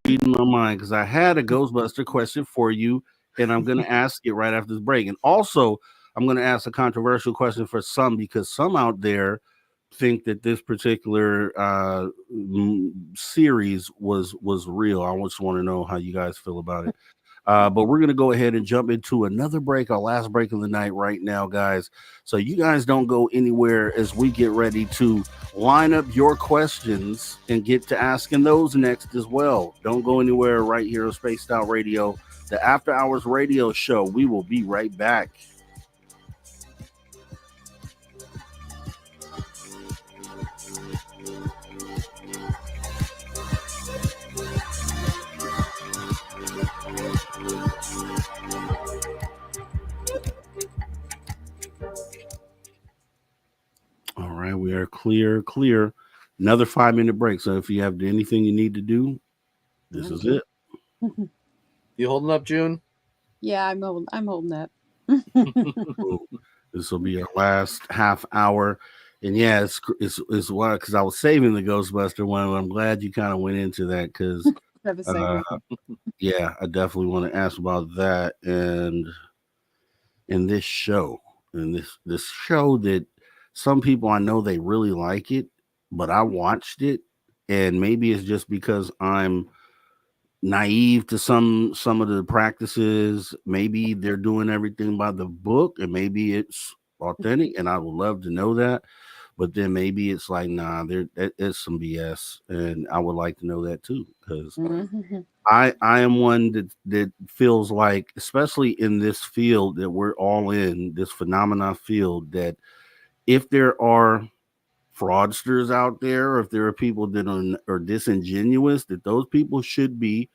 reading my mind because I had a Ghostbuster question for you, and I'm going to ask it right after this break. And also, I'm going to ask a controversial question for some, because some out there think that this particular series was real. I just want to know how you guys feel about it. But we're going to go ahead and jump into another break, our last break of the night right now, guys. So you guys don't go anywhere as we get ready to line up your questions and get to asking those next as well. Don't go anywhere right here on Spaced Out Radio. the After Hours Radio Show. We will be right back. All right, we are clear. Another 5-minute break. So if you have anything you need to do, this is it.
You holding up, June?
Yeah, I'm holding up.
This will be our last half hour. And yeah, it's why, because I was saving the Ghostbuster one. I'm glad you kind of went into that because yeah, I definitely want to ask about that and in this show. And this show that some people I know they really like it, but I watched it, and maybe it's just because I'm naive to some of the practices. Maybe they're doing everything by the book, and maybe it's authentic, and I would love to know that. But then maybe it's like, nah, it's some BS, and I would like to know that too, because I am one that feels like, especially in this field that we're all in, this phenomena field, that if there are fraudsters out there, or if there are people that are disingenuous, that those people should be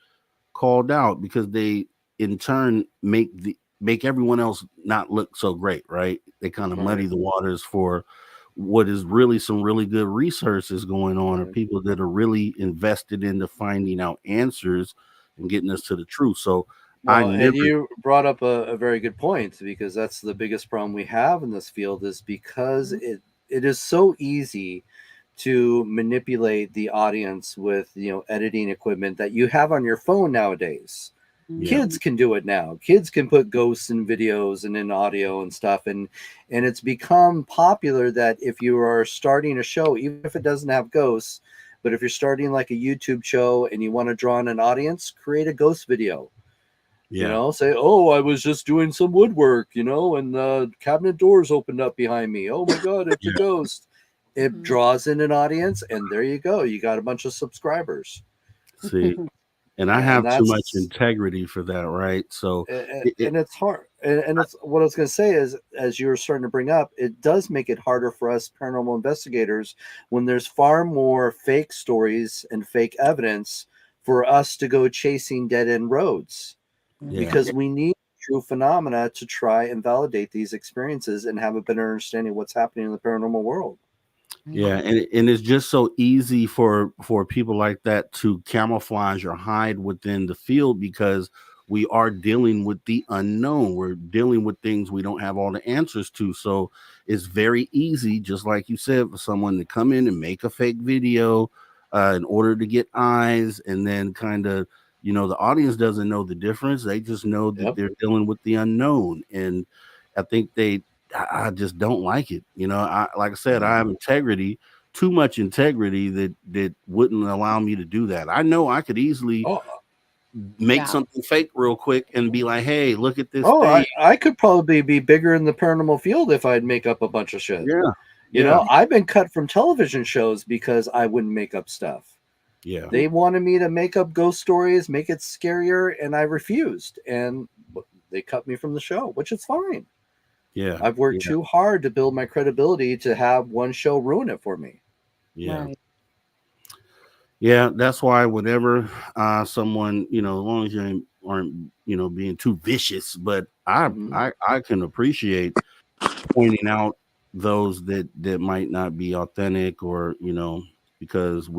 called out, because they in turn make everyone else not look so great, right? They kind of muddy the waters for what is really some really good research is going on, or people that are really invested into finding out answers and getting us to the truth. So
and you brought up a very good point, because that's the biggest problem we have in this field, is because it is so easy to manipulate the audience with editing equipment that you have on your phone nowadays. Kids can do it now. Kids can put ghosts in videos and in audio and stuff, and it's become popular that if you are starting a show, even if it doesn't have ghosts, but if you're starting like a YouTube show and you want to draw in an audience, create a ghost video. Say, oh, I was just doing some woodwork, and the cabinet doors opened up behind me. Oh my God, it's a ghost. It draws in an audience, and there you go. You got a bunch of subscribers.
See, and I have too much integrity for that, right? So,
and it's hard. And it's what I was going to say is, as you were starting to bring up, it does make it harder for us paranormal investigators when there's far more fake stories and fake evidence for us to go chasing dead end roads, because we need true phenomena to try and validate these experiences and have a better understanding of what's happening in the paranormal world.
Yeah, and it's just so easy for people like that to camouflage or hide within the field, because we are dealing with the unknown. We're dealing with things we don't have all the answers to. So it's very easy, just like you said, for someone to come in and make a fake video in order to get eyes, and then kind of, the audience doesn't know the difference. They just know that they're dealing with the unknown, and I think I just don't like it. Like I said, I have integrity, too much integrity that wouldn't allow me to do that. I know I could easily make something fake real quick and be like, hey, look at this thing.
I could probably be bigger in the paranormal field if I'd make up a bunch of shit.
You
know, I've been cut from television shows because I wouldn't make up stuff.
Yeah.
They wanted me to make up ghost stories, make it scarier, and I refused. And they cut me from the show, which is fine.
Yeah.
I've worked too hard to build my credibility to have one show ruin it for me.
Yeah. Right. Yeah, that's why whenever someone, as long as you aren't, being too vicious, but I can appreciate pointing out those that might not be authentic, or, because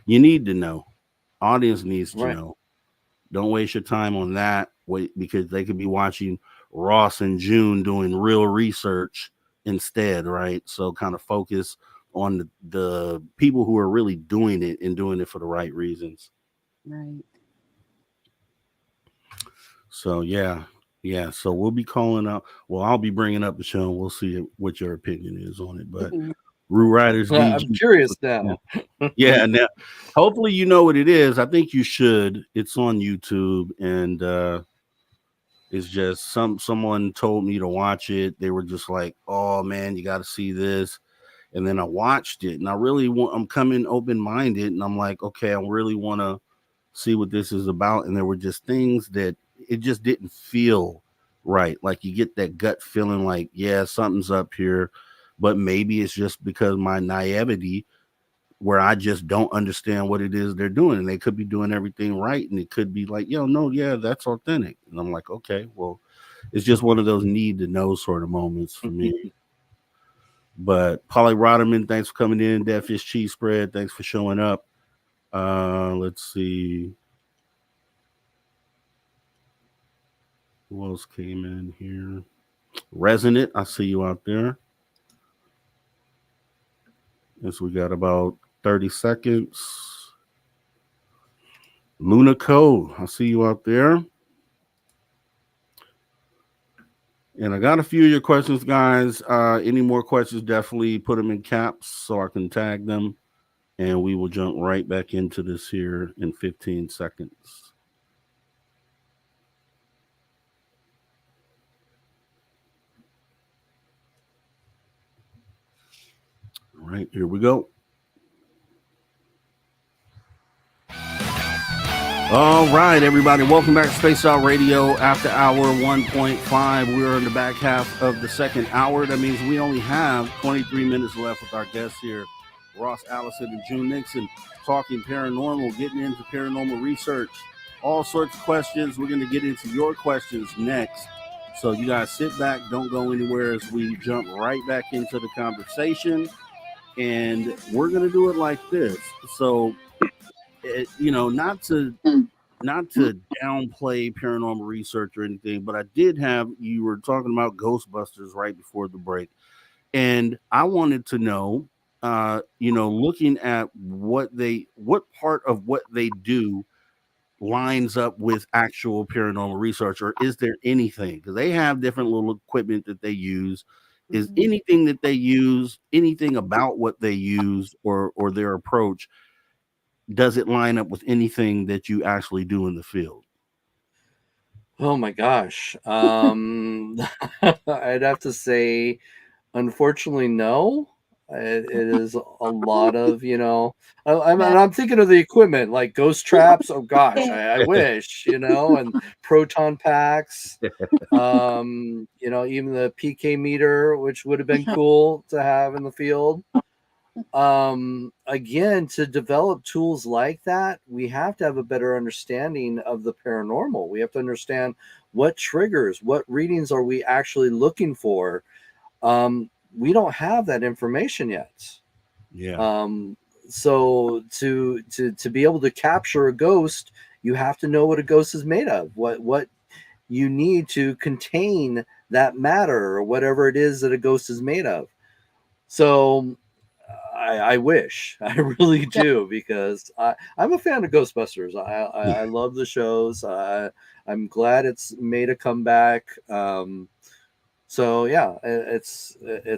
you need to know. Audience needs to know. Don't waste your time on that. Wait, because they could be watching Ross and June doing real research instead, right? So kind of focus on the people who are really doing it and doing it for the right reasons.
Right.
So yeah. So we'll be calling out. Well, I'll be bringing up the show, and we'll see what your opinion is on it. But Rue Riders,
I'm curious now.
Yeah, now hopefully you know what it is. I think you should. It's on YouTube, and it's just someone told me to watch it. They were just like, "Oh man, you got to see this." And then I watched it, and I'm coming open-minded, and I'm like, okay, I really want to see what this is about. And there were just things that it just didn't feel right. Like you get that gut feeling like, yeah, something's up here, but maybe it's just because my naivety where I just don't understand what it is they're doing. And they could be doing everything right. And it could be like, yo, no, yeah, that's authentic. And I'm like, okay, well, it's just one of those need to know sort of moments for me. But Polly Rodderman, thanks for coming in. Dead Fish Cheese Spread, thanks for showing up. Let's see. Who else came in here? Resonant, I see you out there. Yes, we got about 30 seconds. Luna Code, I see you out there. And I got a few of your questions, guys. Any more questions, definitely put them in caps so I can tag them. And we will jump right back into this here in 15 seconds. All right, here we go. All right, everybody, welcome back to Space Out Radio after hour 1.5. We're in the back half of the second hour. That means we only have 23 minutes left with our guests here, Ross Allison and June Nixon, talking paranormal, getting into paranormal research, all sorts of questions. We're going to get into your questions next. So you guys sit back, don't go anywhere as we jump right back into the conversation. And we're going to do it like this. So, not to downplay paranormal research or anything, but I did have, you were talking about Ghostbusters right before the break. And I wanted to know, looking at what part of what they do lines up with actual paranormal research, or is there anything? Because they have different little equipment that they use. Is anything that they use, anything about what they use or their approach, does it line up with anything that you actually do in the field?
Oh my gosh. I'd have to say, unfortunately, no. It is a lot of, I'm thinking of the equipment like ghost traps. Oh gosh, I wish, and proton packs, even the PK meter, which would have been cool to have in the field. Again, to develop tools like that, we have to have a better understanding of the paranormal. We have to understand what triggers, what readings are we actually looking for. We don't have that information yet.
Yeah.
So to be able to capture a ghost, you have to know what a ghost is made of, what you need to contain that matter or whatever it is that a ghost is made of. So I wish, I really do, because I'm a fan of Ghostbusters. I love the shows. I'm glad it's made a comeback. So yeah, it's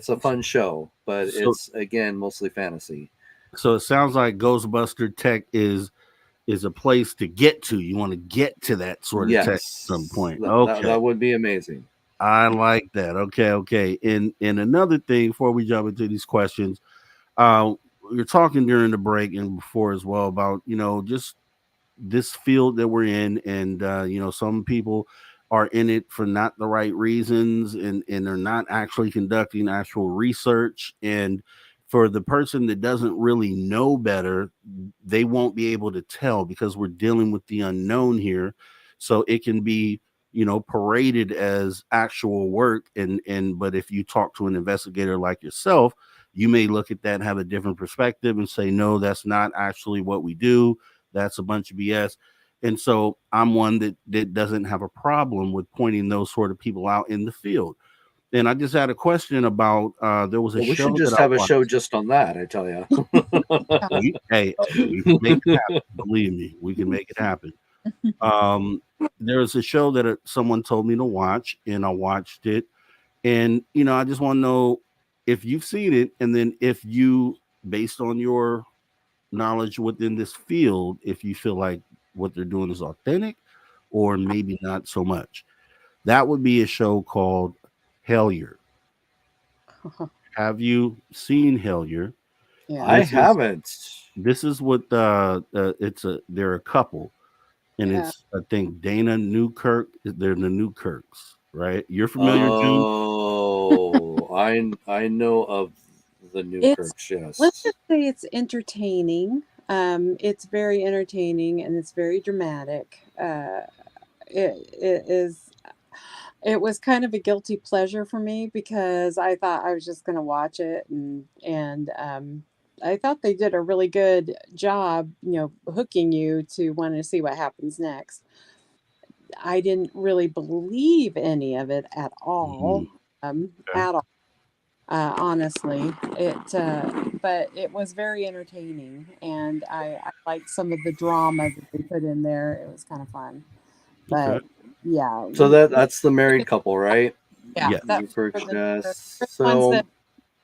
a fun show, but it's again mostly fantasy.
So it sounds like Ghostbuster tech is a place to get to. You want to get to that sort of tech at some point.
That would be amazing.
I like that. Okay. And another thing before we jump into these questions, you're talking during the break and before as well about, just this field that we're in. And, some people are in it for not the right reasons and they're not actually conducting actual research. And for the person that doesn't really know better, they won't be able to tell because we're dealing with the unknown here. So it can be, paraded as actual work. But if you talk to an investigator like yourself, you may look at that and have a different perspective and say, no, that's not actually what we do. That's a bunch of BS. And so I'm one that doesn't have a problem with pointing those sort of people out in the field. And I just had a question about there was a show.
We should just have a show just on that, I tell you.
we can make it happen. Believe me, we can make it happen. There's a show that someone told me to watch, and I watched it. And, I just want to know if you've seen it, and then if you, based on your knowledge within this field, if you feel like what they're doing is authentic or maybe not so much. That would be a show called Hellier. Have you seen Hellier?
Yeah. I haven't.
This is what they're a couple, and
Yeah.
it's I think Dana Newkirk. They're the Newkirks, right? You're familiar, June?
Oh, I know of the
It's
Newkirks,
let's
yes.
just say it's entertaining. It's very entertaining and it's very dramatic. It is. It was kind of a guilty pleasure for me because I thought I was just going to watch it, and I thought they did a really good job, hooking you to want to see what happens next. I didn't really believe any of it at
Mhm.
all,
Okay.
at all. Honestly, but it was very entertaining, and I liked some of the drama that they put in there. It was kind of fun,
Okay.
but yeah,
So that's the married couple, right?
yeah,
Yes.
that's
Newkirk,
for the
yes.
ones that
So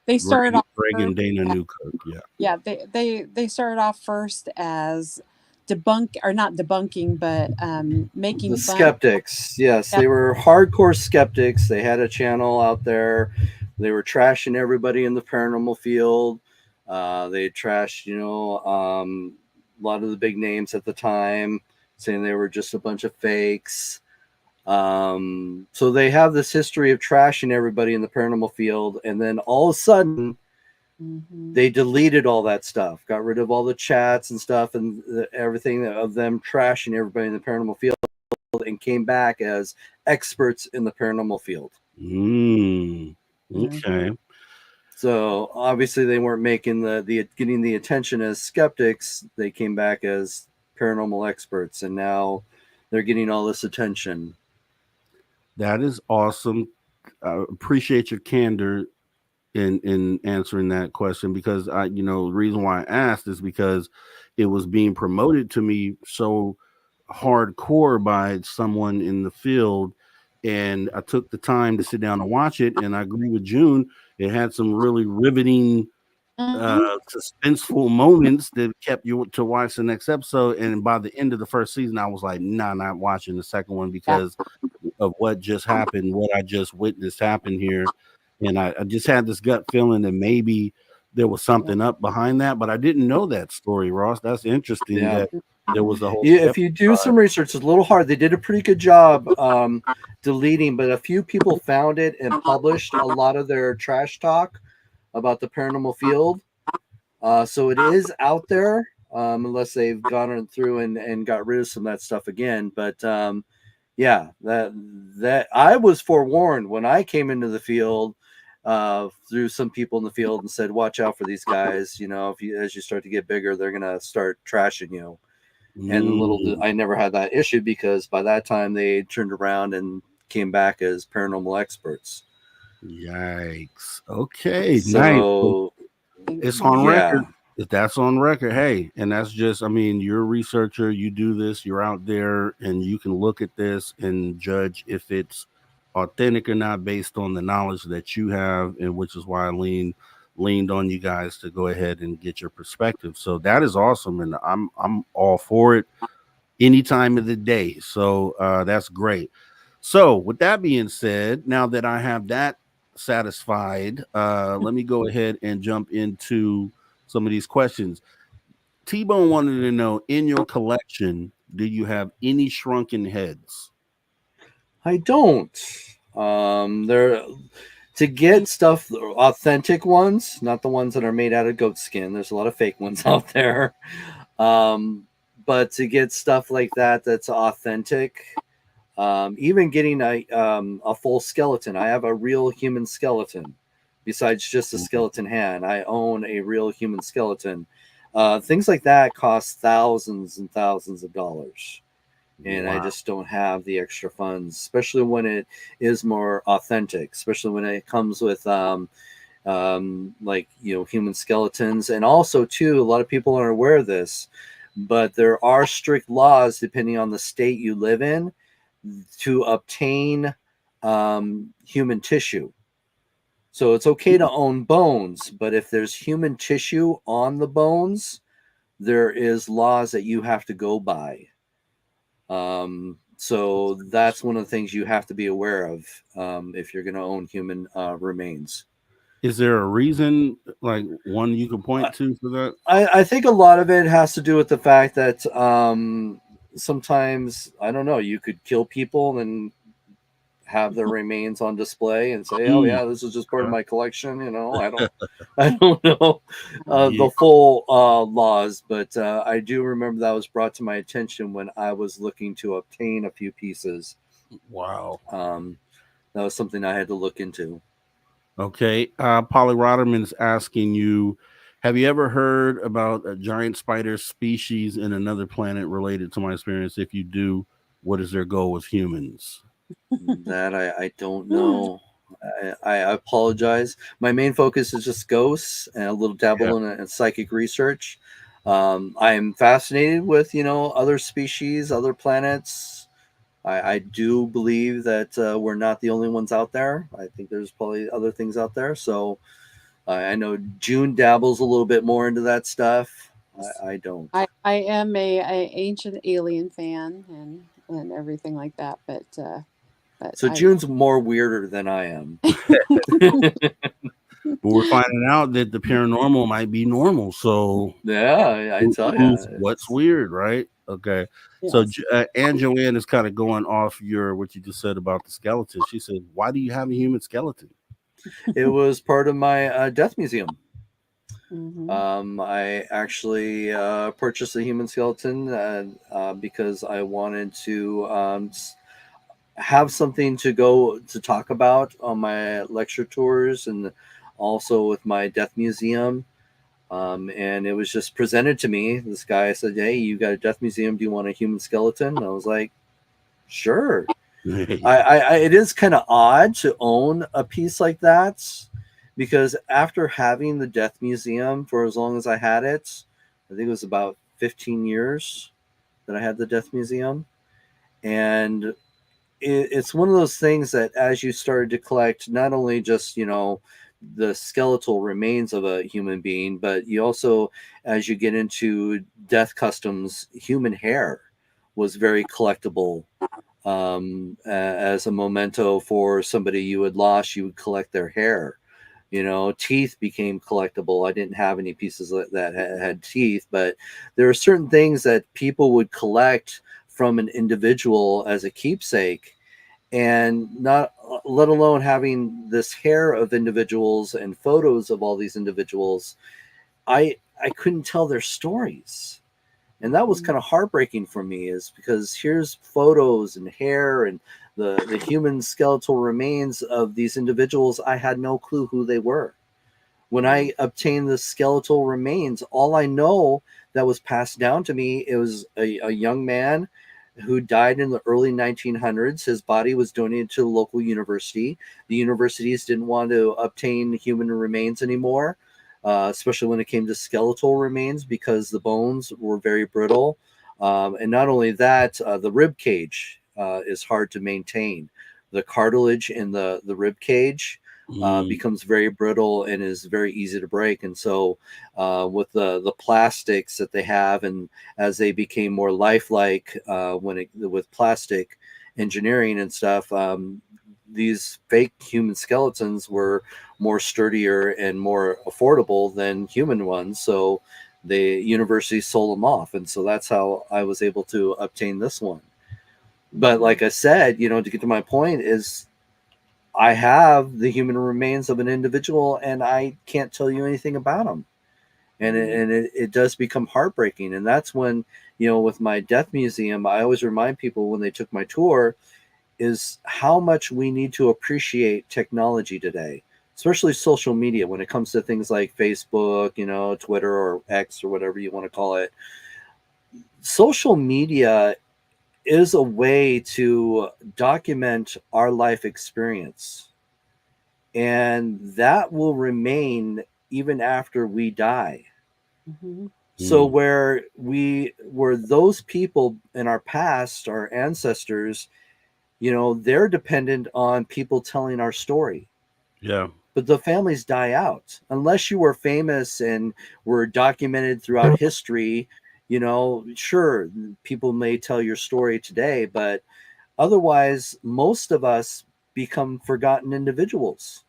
they started off
Greg
first.
and Dana Newkirk. Yeah.
Yeah, they started off first as debunk or not debunking, but making
the
fun.
skeptics, yes,
Yeah,
they were hardcore skeptics. They had a channel out there. They were trashing everybody in the paranormal field. They trashed, a lot of the big names at the time, saying they were just a bunch of fakes. So they have this history of trashing everybody in the paranormal field, and then all of a sudden
hmm
they deleted all that stuff, got rid of all the chats and stuff, and everything of them trashing everybody in the paranormal field, and came back as experts in the paranormal field.
Mm.
hmm
Okay.
So obviously they weren't making the getting the attention as skeptics. They came back as paranormal experts, and now they're getting all this attention.
That is awesome. I appreciate your candor in answering that question, because the reason why I asked is because it was being promoted to me so hardcore by someone in the field, and I took the time to sit down and watch it, and I agree with June. It had some really riveting,
hmm
suspenseful moments that kept you to watch the next episode. And by the end of the first season, I was like, nah, not watching the second one
Yeah.
because of what just happened, what I just witnessed happen here. And I just had this gut feeling that maybe there was
Yeah.
something up behind that, but I didn't know that story, Ross. That's interesting
Yeah.
that there was a whole
Yeah, if
skeptic
you do
side.
some research, it's a little hard. They did a pretty good job deleting, but a few people found it and published a lot of their trash talk about the paranormal field. So it is out there, unless they've gone through and got rid of some of that stuff again. But yeah, that I was forewarned when I came into the field through some people in the field and said, "Watch out for these guys. If you as you start to get bigger, they're gonna start trashing you." And
Mm,
I never had that issue because by that time they turned around and came back as paranormal experts.
yikes. Okay, nice.
So
It's on record.
yeah,
If that's on record, hey, and that's just, I mean, you're a researcher, you do this, you're out there, and you can look at this and judge if it's authentic or not based on the knowledge that you have, and which is why I leaned on you guys to go ahead and get your perspective. So that is awesome, and I'm all for it any time of the day. So that's great. So with that being said, now that I have that satisfied, let me go ahead and jump into some of these questions. T-Bone wanted to know, in your collection, do you have any shrunken heads?
I don't. There to get stuff, authentic ones, not the ones that are made out of goat skin. There's a lot of fake ones out there. Um, but to get stuff like that that's authentic, even getting a full skeleton. I have a real human skeleton. Besides just a skeleton hand, I own a real human skeleton. Things like that cost thousands and thousands of dollars. And I
Wow.
just don't have the extra funds, especially when it is more authentic, especially when it comes with like human skeletons. And also too, a lot of people aren't aware of this, but there are strict laws depending on the state you live in to obtain human tissue. So it's okay to own bones, but if there's human tissue on the bones, there is laws that you have to go by. So that's one of the things you have to be aware of if you're going to own human remains.
Is there a reason, like one you can point to for that?
I think a lot of it has to do with the fact that sometimes, I don't know, you could kill people and have their remains on display and say, "Oh yeah, this is just part of my collection." I don't know
Yeah.
the full laws, but I do remember that was brought to my attention when I was looking to obtain a few pieces.
Wow.
That was something I had to look into.
Okay. Polly Rotterman is asking you, have you ever heard about a giant spider species in another planet related to my experience? If you do, what is their goal with humans?
That I don't know. I apologize. My main focus is just ghosts and a little dabble in psychic research. I am fascinated with other species, other planets. I do believe that we're not the only ones out there. I think there's probably other things out there. So I know June dabbles a little bit more into that stuff. I don't.
I am a ancient alien fan and everything like that, but
So June's more weirder than I am.
But we're finding out that the paranormal might be normal. So
yeah, I tell you,
what's weird, right? Okay.
Yes.
So Anne Joanne is kind of going off what you just said about the skeleton. She said, "Why do you have a human skeleton?"
It was part of my death museum.
Mm-hmm.
I actually purchased a human skeleton because I wanted to have something to go to talk about on my lecture tours and also with my death museum. And it was just presented to me. This guy said, "Hey, you got a death museum. Do you want a human skeleton?" And I was like, "Sure." It is kind of odd to own a piece like that because after having the death museum for as long as I had it, I think it was about 15 years that I had the death museum. And it's one of those things that as you started to collect not only just the skeletal remains of a human being, but you also, as you get into death customs, human hair was very collectible. As a memento for somebody you had lost, you would collect their hair. Teeth became collectible. I didn't have any pieces that had teeth, but there are certain things that people would collect from an individual as a keepsake, and not let alone having this hair of individuals and photos of all these individuals. I couldn't tell their stories. And that was kind of heartbreaking for me, is because here's photos and hair and the human skeletal remains of these individuals. I had no clue who they were. When I obtained the skeletal remains, all I know that was passed down to me, it was a young man who died in the early 1900s. His body was donated to the local university. The universities didn't want to obtain human remains anymore. Especially when it came to skeletal remains, because the bones were very brittle. And not only that, the rib cage is hard to maintain. The cartilage in the rib cage becomes very brittle and is very easy to break. And so with the plastics that they have, and as they became more lifelike with plastic engineering and stuff, these fake human skeletons were more sturdier and more affordable than human ones. So the university sold them off. And so that's how I was able to obtain this one. But like I said, to get to my point is I have the human remains of an individual and I can't tell you anything about them. And it does become heartbreaking. And that's when, with my death museum, I always remind people when they took my tour, is how much we need to appreciate technology today, especially social media, when it comes to things like Facebook, Twitter or X or whatever you want to call it. Social media is a way to document our life experience, and that will remain even after we die.
Mm-hmm.
So where those people in our past, our ancestors, they're dependent on people telling our story.
Yeah.
But the families die out unless you were famous and were documented throughout history. Sure, people may tell your story today, but otherwise, most of us become forgotten individuals.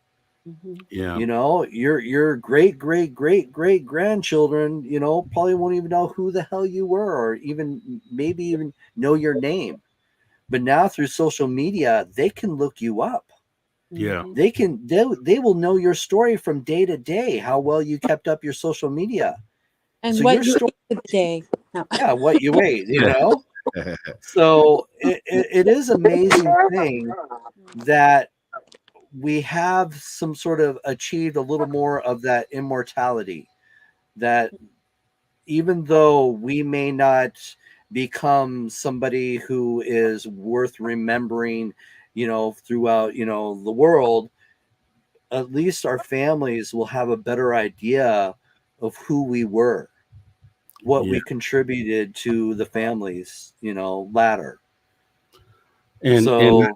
Yeah.
You know, your great great great great grandchildren, you know, probably won't even know who the hell you were, or even maybe even know your name. But now through social media, they can look you up.
Yeah.
They will know your story from day to day, how well you kept up your social media.
And
So
what
your
you
story,
ate today. No.
yeah, what you ate, you know. So it is amazing thing that we have some sort of achieved a little more of that immortality, that even though we may not become somebody who is worth remembering, you know, throughout, you know, the world, at least our families will have a better idea of who we were, what
Yeah.
we contributed to the families, you know, ladder.
And
So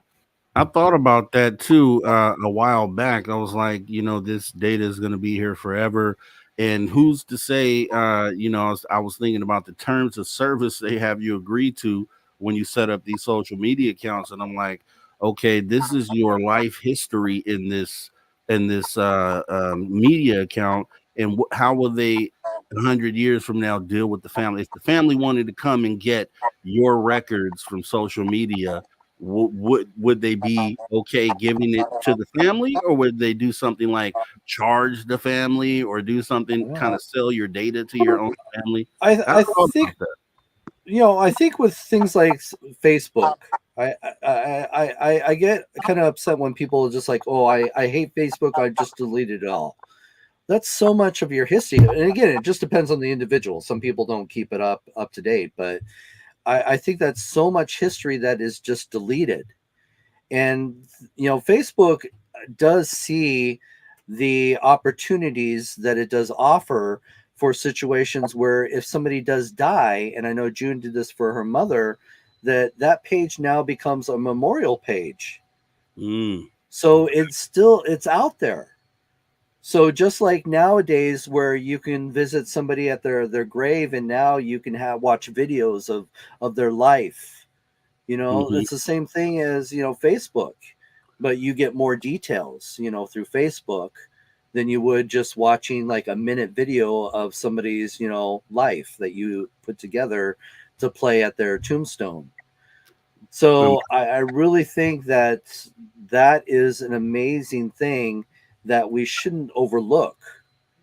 I thought about that too a while back. I was like, this data is going to be here forever. And who's to say, I was thinking about the terms of service they have you agree to when you set up these social media accounts. And I'm like, okay, this is your life history in this media account. And how will they 100 years from now deal with the family? If the family wanted to come and get your records from social media, would they be okay giving it to the family, or would they do something like charge the family, or do something kind of sell your data to your own family? I
I
thought
think,
about that.
you know, I think with things like Facebook, I get kind of upset when people are just like, oh, I hate Facebook, I just deleted it all. That's so much of your history. And again, it just depends on the individual. Some people don't keep it up to date, but I think that's so much history that is just deleted. And you know, Facebook does see the opportunities that it does offer for situations where if somebody does die, and I know June did this for her mother, that page now becomes a memorial page.
Mm,
So it's out there. So just like nowadays where you can visit somebody at their grave, and now you can watch videos of their life. You know,
mhm.
it's the same thing as, you know, Facebook, but you get more details, you know, through Facebook than you would just watching like a minute video of somebody's, you know, life that you put together to play at their tombstone.
Um,
So I really think that that is an amazing thing that we shouldn't overlook.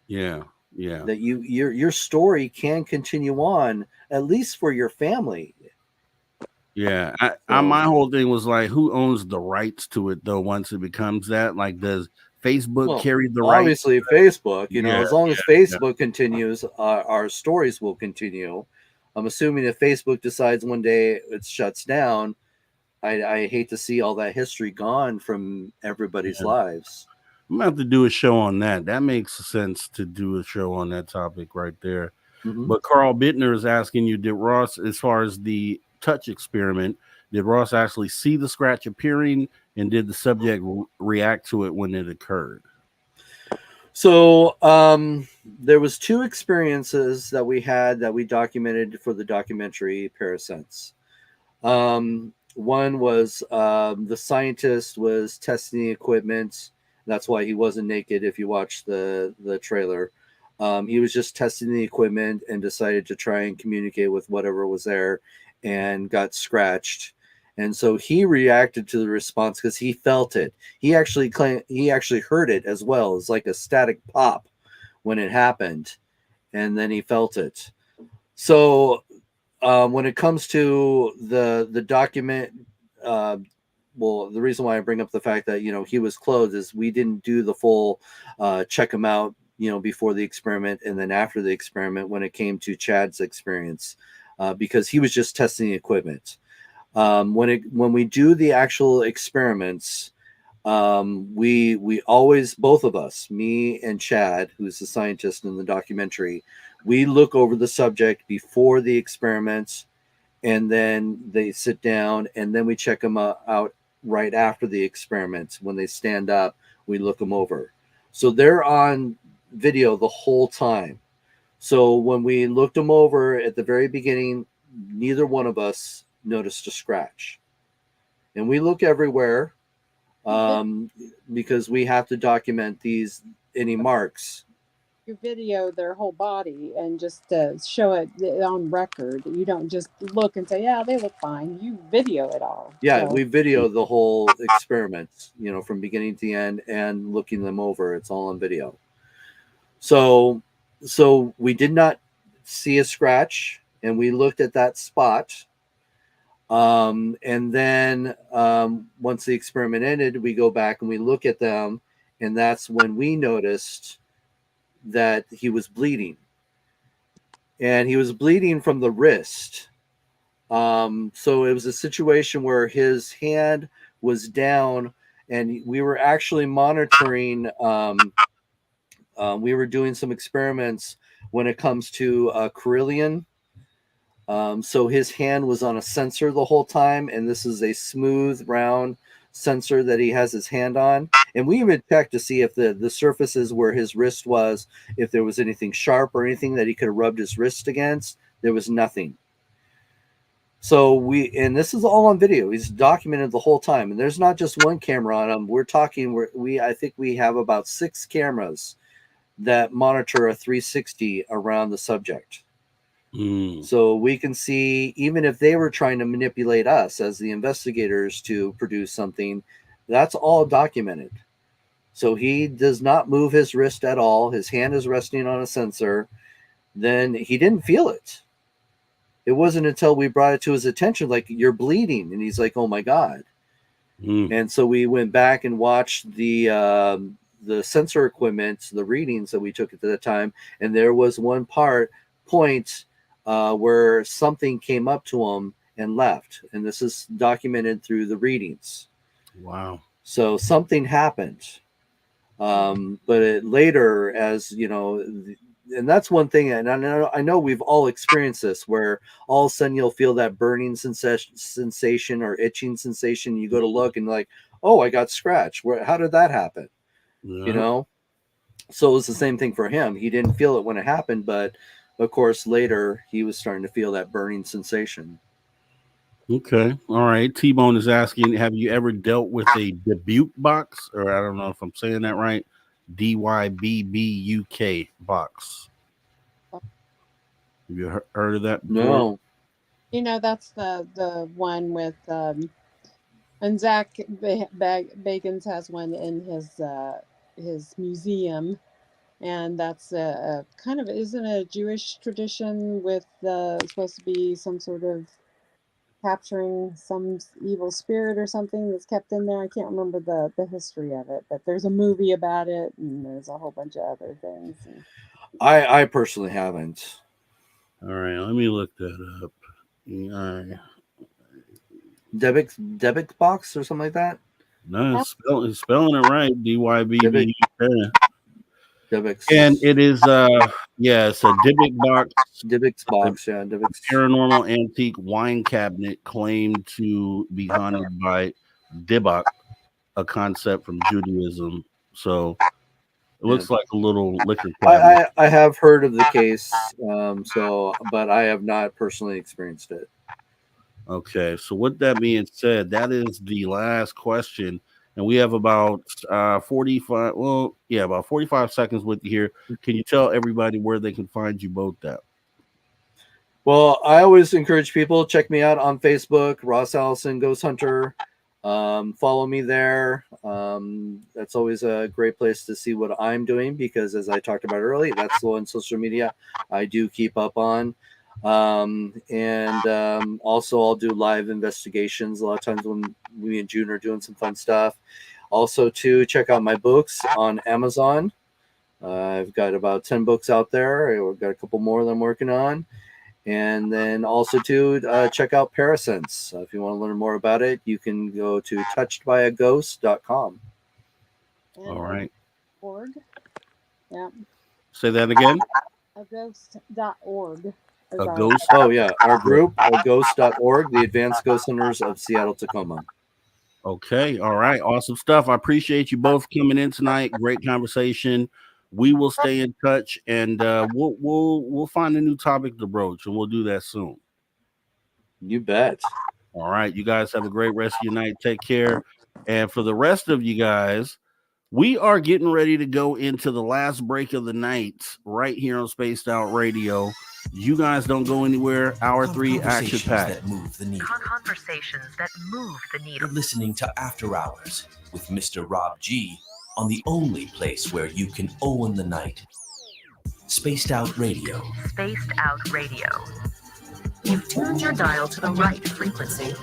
yeah, yeah,
That your story can continue on, at least for your family.
yeah.
So
My whole thing was like, who owns the rights to it though? Once it becomes that, like, does Facebook
well,
carry the rights?
obviously Facebook, you know,
Yeah,
as long as
yeah,
Facebook continues, our stories will continue. I'm assuming if Facebook decides one day it shuts down, I hate to see all that history gone from everybody's
yeah.
lives.
I'm gonna have to do a show on that. That makes sense to do a show on that topic right there.
Hmm.
But Carl Bittner is asking you, did Ross, as far as the touch experiment, did Ross actually see the scratch appearing, and did the subject react to it when it occurred?
So there was two experiences that we had that we documented for the documentary Parasense. One was the scientist was testing the equipment. That's why he wasn't naked. If you watch the trailer, he was just testing the equipment and decided to try and communicate with whatever was there, and got scratched. And so he reacted to the response because he felt it. He actually heard it as well. It's like a static pop when it happened, and then he felt it. So when it comes to the document, uh, well, the reason why I bring up the fact that, you know, he was clothed is we didn't do the full check him out, you know, before the experiment and then after the experiment when it came to Chad's experience, because he was just testing the equipment. When we do the actual experiments, we always, both of us, me and Chad, who's the scientist in the documentary, we look over the subject before the experiments, and then they sit down, and then we check them out right after the experiments. When they stand up, we look them over. So they're on video the whole time. So when we looked them over at the very beginning, neither one of us noticed a scratch. And we look everywhere. because we have to document any marks.
You video their whole body and just show it on record. You don't just look and say, yeah, they look fine. You video it all.
Yeah,
So,
we video the whole experiment, from beginning to the end, and looking them over. It's all on video. So we did not see a scratch, and we looked at that spot. And then once the experiment ended, we go back and we look at them, and that's when we noticed that he was bleeding. And he was bleeding from the wrist. So it was a situation where his hand was down, and we were actually monitoring. We were doing some experiments when it comes to Carillion. So his hand was on a sensor the whole time, and this is a smooth, round sensor that he has his hand on. And we even checked to see if the surfaces where his wrist was, if there was anything sharp or anything that he could have rubbed his wrist against. There was nothing. So and this is all on video. He's documented the whole time, and there's not just one camera on him. We're talking. I think we have about 6 cameras that monitor a 360 around the subject. So we can see, even if they were trying to manipulate us as the investigators to produce something, that's all documented. So he does not move his wrist at all. His hand is resting on a sensor. Then he didn't feel it. It wasn't until we brought it to his attention, like, you're bleeding. And he's like, oh my God. And so we went back and watched the sensor equipment, the readings that we took at the time. And there was one point where something came up to him and left. And this is documented through the readings.
Wow.
So something happened. But later, as you know, and that's one thing, and I know we've all experienced this, where all of a sudden you'll feel that burning sensation or itching sensation. You go to look and like, oh, I got scratched. How did that happen?
Yeah.
So it was the same thing for him. He didn't feel it when it happened, but of course later he was starting to feel that burning sensation.
Okay. All right. T-Bone is asking, have you ever dealt with a debut box? Or I don't know if I'm saying that right. DYBBUK box. Have you heard of that before?
No.
That's the one with and Zach Bagans has one in his museum, and that's a kind of, isn't a Jewish tradition with supposed to be some sort of capturing some evil spirit or something that's kept in there. I can't remember the history of it, but there's a movie about it, and there's a whole bunch of other things.
I personally haven't.
All right, let me look that up.
Debix box or something like that?
No, it's spelling it right. DYBB.
Debix.
And it is it's a Dybbuk box.
Dybbuk's box, yeah. Dybbuk's
paranormal antique wine cabinet claimed to be haunted by Dybbuk, a concept from Judaism. So it looks like a little liquor cabinet.
I have heard of the case, but I have not personally experienced it.
Okay, so with that being said, that is the last question. And we have about 45 seconds with you here. Can you tell everybody where they can find you both at?
Well, I always encourage people, check me out on Facebook, Ross Allison Ghost Hunter. Follow me there. That's always a great place to see what I'm doing, because as I talked about earlier, that's the one social media I do keep up on. Also I'll do live investigations a lot of times when me and June are doing some fun stuff. Also, to check out my books on Amazon. I've got about 10 books out there. I've got a couple more that I'm working on. And then also to check out Parasense. If you want to learn more about it, you can go to touchedbyaghost.com.
All right.
Org. Yeah.
Say that again.
Aghost.org.
A ghost.
Oh yeah, our group, aghost.org, the Advanced Ghost Hunters of Seattle, Tacoma.
Okay, all right, awesome stuff. I appreciate you both coming in tonight. Great conversation. We will stay in touch, and we'll find a new topic to broach, and we'll do that soon.
You bet.
All right. You guys have a great rest of your night. Take care. And for the rest of you guys, we are getting ready to go into the last break of the night right here on Spaced Out Radio. You guys don't go anywhere. Hour 3 action packed.
That move the needle.
Conversations that move the needle.
You're listening to After Hours with Mr. Rob G on the only place where you can own the night. Spaced Out Radio.
Spaced Out Radio. You've tuned your dial to the right frequency.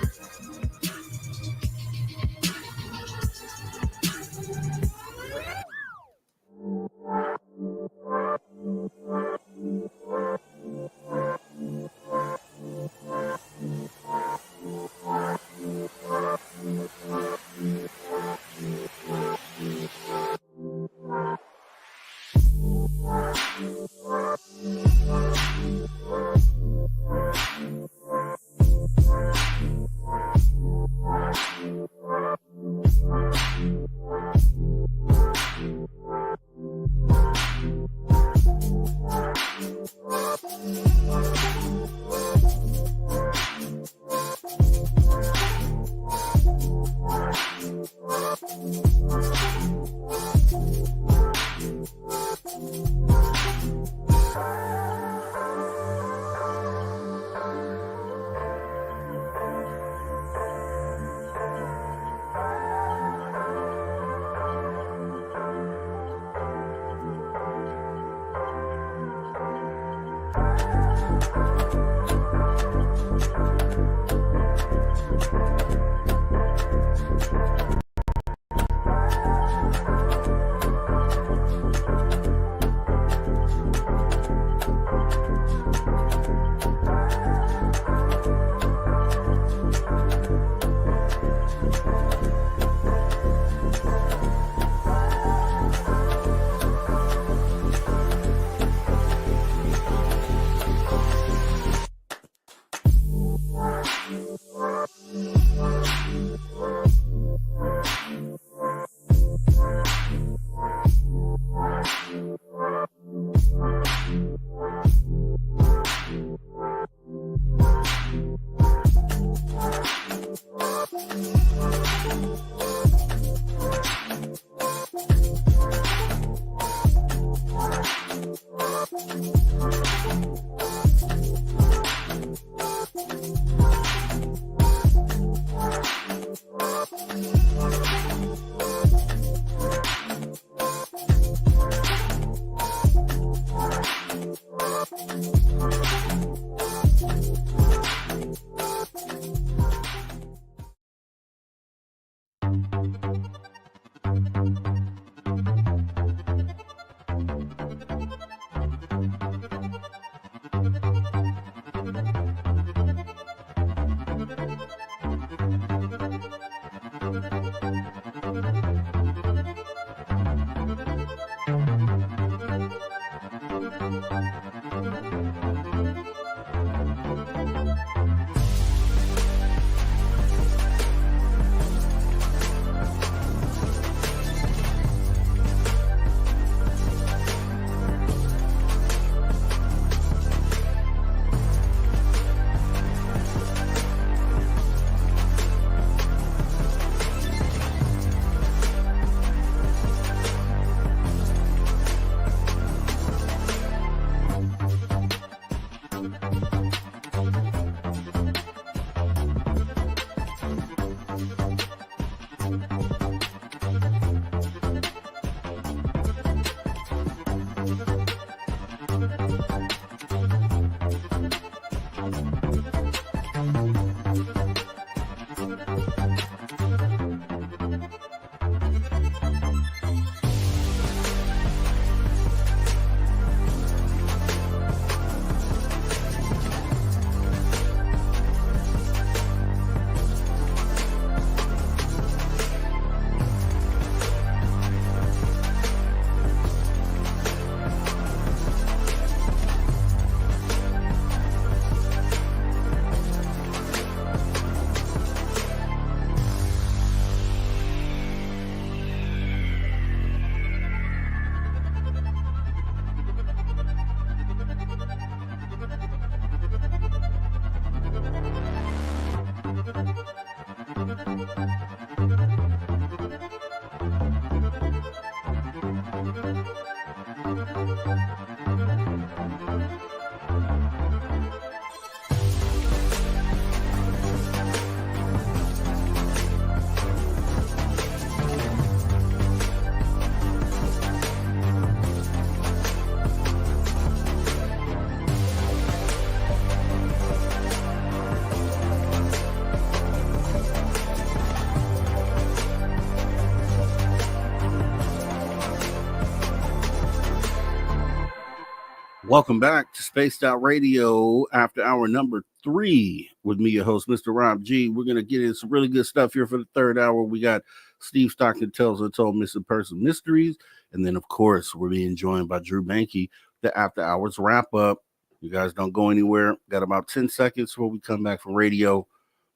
Welcome back to Spaced Out Radio after hour number 3 with me, your host, Mr. Rob G. We're going to get in some really good stuff here for the third hour. We got Steve Stockton Tales Untold Missing Person Mysteries. And then, of course, we're being joined by Drew Banky, the After Hours Wrap Up. You guys don't go anywhere. Got about 10 seconds before we come back from radio.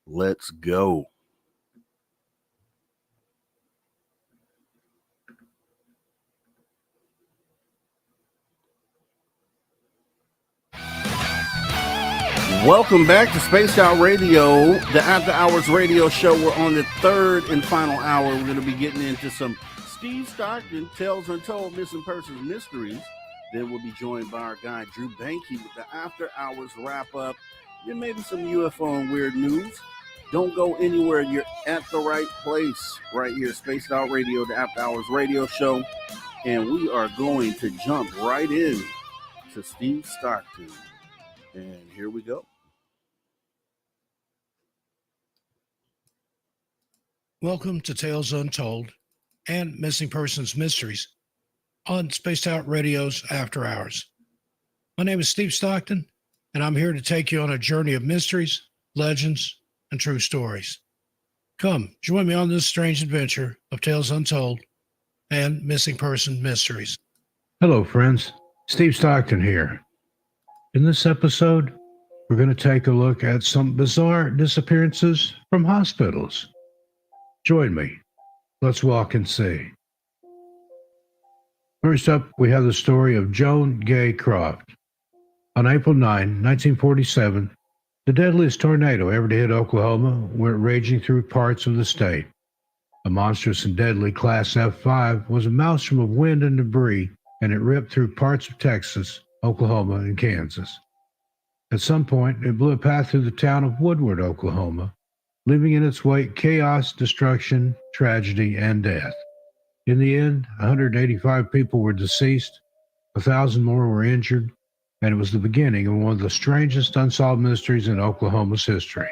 Let's go. Welcome back to Spaced Out Radio, the After Hours radio show. We're on the third and final hour. We're going to be getting into some Steve Stockton Tales Untold Missing Persons Mysteries. Then we'll be joined by our guy, Drew Banky, with the After Hours Wrap-Up. Then maybe some UFO and weird news. Don't go anywhere. You're at the right place right here, Spaced Out Radio, the After Hours radio show. And we are going to jump right in to Steve Stockton. And here we go.
Welcome to Tales Untold and Missing Persons Mysteries on Spaced Out Radio's After Hours. My name is Steve Stockton, and I'm here to take you on a journey of mysteries, legends, and true stories. Come, join me on this strange adventure of Tales Untold and Missing Person Mysteries.
Hello, friends. Steve Stockton here. In this episode, we're going to take a look at some bizarre disappearances from hospitals. Join me. Let's walk and see. First up, we have the story of Joan Gay Croft. On April 9, 1947, the deadliest tornado ever to hit Oklahoma went raging through parts of the state. A monstrous and deadly Class F5 was a maelstrom of wind and debris, and it ripped through parts of Texas, Oklahoma, and Kansas. At some point, it blew a path through the town of Woodward, Oklahoma, leaving in its wake chaos, destruction, tragedy, and death. In the end, 185 people were deceased, 1,000 more were injured, and it was the beginning of one of the strangest unsolved mysteries in Oklahoma's history.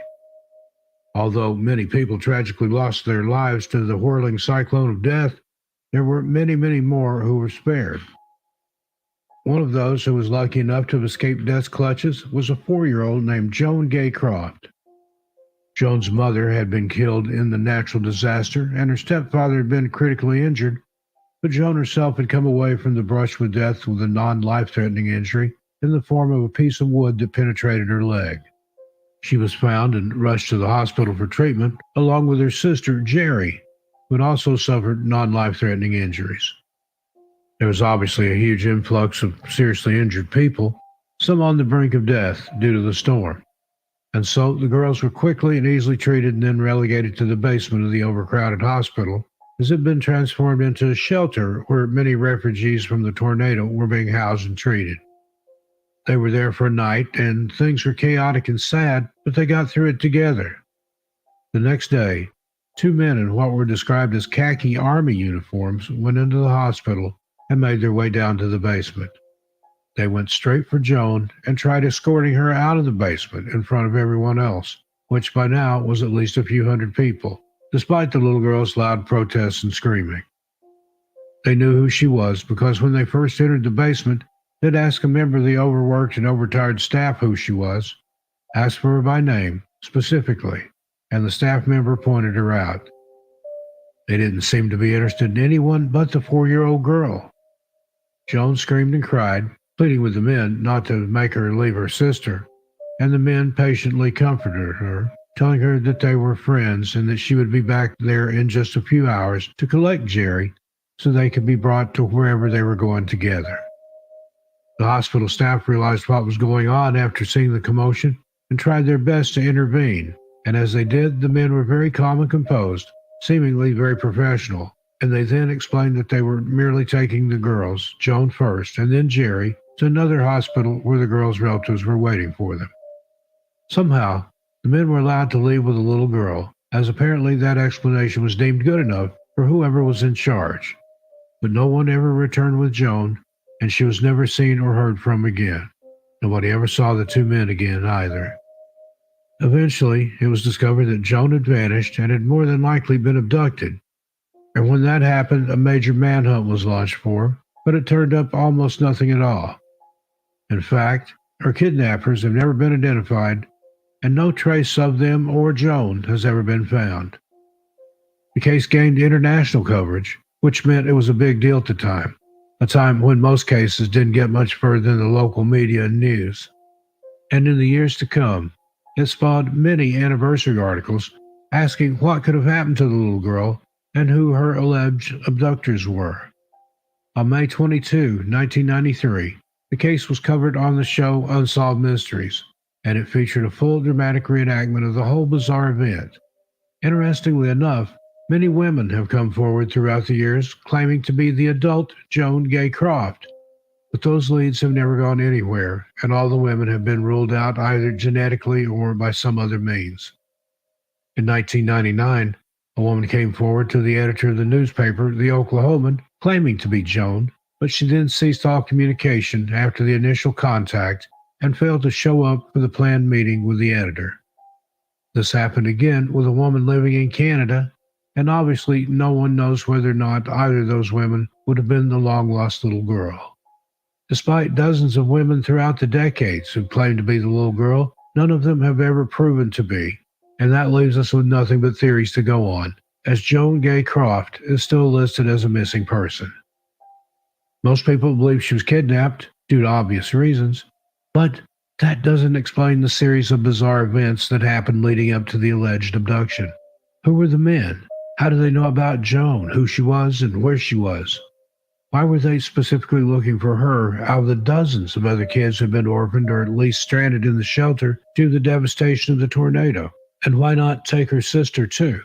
Although many people tragically lost their lives to the whirling cyclone of death, there were many, many more who were spared. One of those who was lucky enough to have escaped death's clutches was a 4-year-old named Joan Gay Croft. Joan's mother had been killed in the natural disaster, and her stepfather had been critically injured, but Joan herself had come away from the brush with death with a non-life-threatening injury in the form of a piece of wood that penetrated her leg. She was found and rushed to the hospital for treatment, along with her sister, Jerry, who had also suffered non-life-threatening injuries. There was obviously a huge influx of seriously injured people, some on the brink of death due to the storm. And so the girls were quickly and easily treated and then relegated to the basement of the overcrowded hospital, as it had been transformed into a shelter where many refugees from the tornado were being housed and treated. They were there for a night, and things were chaotic and sad, but they got through it together. The next day, 2 men in what were described as khaki army uniforms went into the hospital and made their way down to the basement. They went straight for Joan and tried escorting her out of the basement in front of everyone else, which by now was at least a few hundred people, despite the little girl's loud protests and screaming. They knew who she was because when they first entered the basement, they'd ask a member of the overworked and overtired staff who she was, asked for her by name, specifically, and the staff member pointed her out. They didn't seem to be interested in anyone but the 4-year-old girl. Joan screamed and cried, pleading with the men not to make her leave her sister, and the men patiently comforted her, telling her that they were friends and that she would be back there in just a few hours to collect Jerry so they could be brought to wherever they were going together. The hospital staff realized what was going on after seeing the commotion and tried their best to intervene, and as they did, the men were very calm and composed, seemingly very professional, and they then explained that they were merely taking the girls, Joan first, and then Jerry, to another hospital where the girls' relatives were waiting for them. Somehow, the men were allowed to leave with the little girl, as apparently that explanation was deemed good enough for whoever was in charge. But no one ever returned with Joan, and she was never seen or heard from again. Nobody ever saw the two men again either. Eventually, it was discovered that Joan had vanished and had more than likely been abducted. And when that happened, a major manhunt was launched for her, but it turned up almost nothing at all. In fact, her kidnappers have never been identified, and no trace of them or Joan has ever been found. The case gained international coverage, which meant it was a big deal at the time, a time when most cases didn't get much further than the local media and news. And in the years to come, it spawned many anniversary articles asking what could have happened to the little girl and who her alleged abductors were. On May 22, 1993, the case was covered on the show Unsolved Mysteries, and it featured a full dramatic reenactment of the whole bizarre event. Interestingly enough, many women have come forward throughout the years claiming to be the adult Joan Gay Croft, but those leads have never gone anywhere, and all the women have been ruled out either genetically or by some other means. In 1999, a woman came forward to the editor of the newspaper, The Oklahoman, claiming to be Joan, but she then ceased all communication after the initial contact and failed to show up for the planned meeting with the editor. This happened again with a woman living in Canada, and obviously no one knows whether or not either of those women would have been the long-lost little girl. Despite dozens of women throughout the decades who claimed to be the little girl, none of them have ever proven to be, and that leaves us with nothing but theories to go on, as Joan Gay Croft is still listed as a missing person. Most people believe she was kidnapped due to obvious reasons, but that doesn't explain the series of bizarre events that happened leading up to the alleged abduction. Who were the men? How did they know about Joan, who she was, and where she was? Why were they specifically looking for her out of the dozens of other kids who had been orphaned or at least stranded in the shelter due to the devastation of the tornado? And why not take her sister too?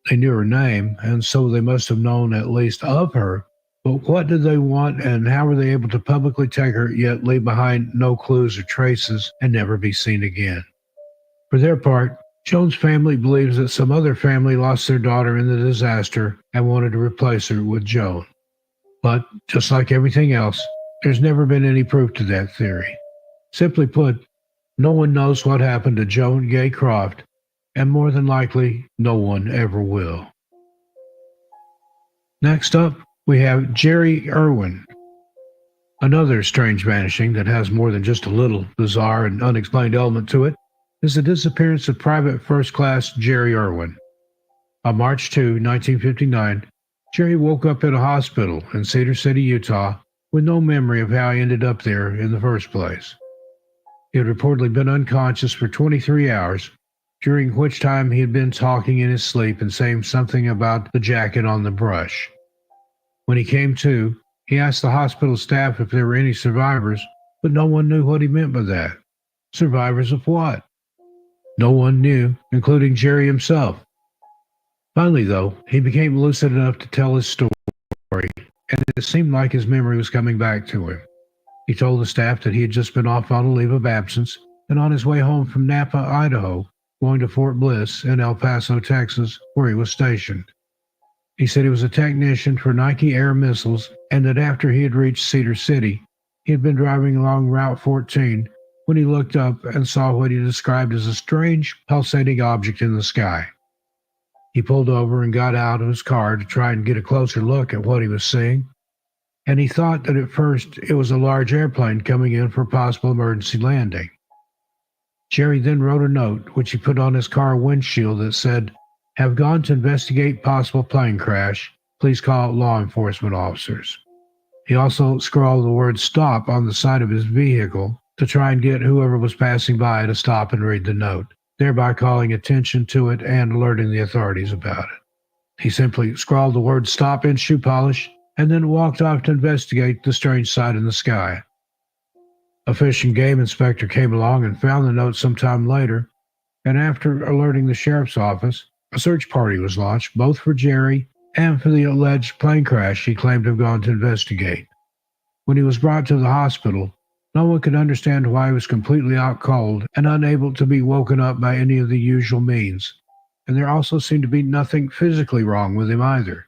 They knew her name, and so they must have known at least of her, but what did they want, and how were they able to publicly take her yet leave behind no clues or traces and never be seen again? For their part, Joan's family believes that some other family lost their daughter in the disaster and wanted to replace her with Joan. But, just like everything else, there's never been any proof to that theory. Simply put, no one knows what happened to Joan Gay Croft, and more than likely, no one ever will. Next up, we have Jerry Irwin. Another strange vanishing that has more than just a little bizarre and unexplained element to it is the disappearance of Private First Class Jerry Irwin. On March 2, 1959, Jerry woke up at a hospital in Cedar City, Utah, with no memory of how he ended up there in the first place. He had reportedly been unconscious for 23 hours, during which time he had been talking in his sleep and saying something about the jacket on the brush. When he came to, he asked the hospital staff if there were any survivors, but no one knew what he meant by that. Survivors of what? No one knew, including Jerry himself. Finally, though, he became lucid enough to tell his story, and it seemed like his memory was coming back to him. He told the staff that he had just been off on a leave of absence and on his way home from Napa, Idaho, going to Fort Bliss in El Paso, Texas, where he was stationed. He said he was a technician for Nike Air Missiles, and that after he had reached Cedar City, he had been driving along Route 14 when he looked up and saw what he described as a strange, pulsating object in the sky. He pulled over and got out of his car to try and get a closer look at what he was seeing, and he thought that at first it was a large airplane coming in for a possible emergency landing. Jerry then wrote a note which he put on his car windshield that said, "Have gone to investigate possible plane crash. Please call law enforcement officers." He also scrawled the word "stop" on the side of his vehicle to try and get whoever was passing by to stop and read the note, thereby calling attention to it and alerting the authorities about it. He simply scrawled the word "stop" in shoe polish and then walked off to investigate the strange sight in the sky. A fish and game inspector came along and found the note sometime later, and after alerting the sheriff's office, a search party was launched both for Jerry and for the alleged plane crash he claimed to have gone to investigate. When he was brought to the hospital, no one could understand why he was completely out cold and unable to be woken up by any of the usual means, and there also seemed to be nothing physically wrong with him either.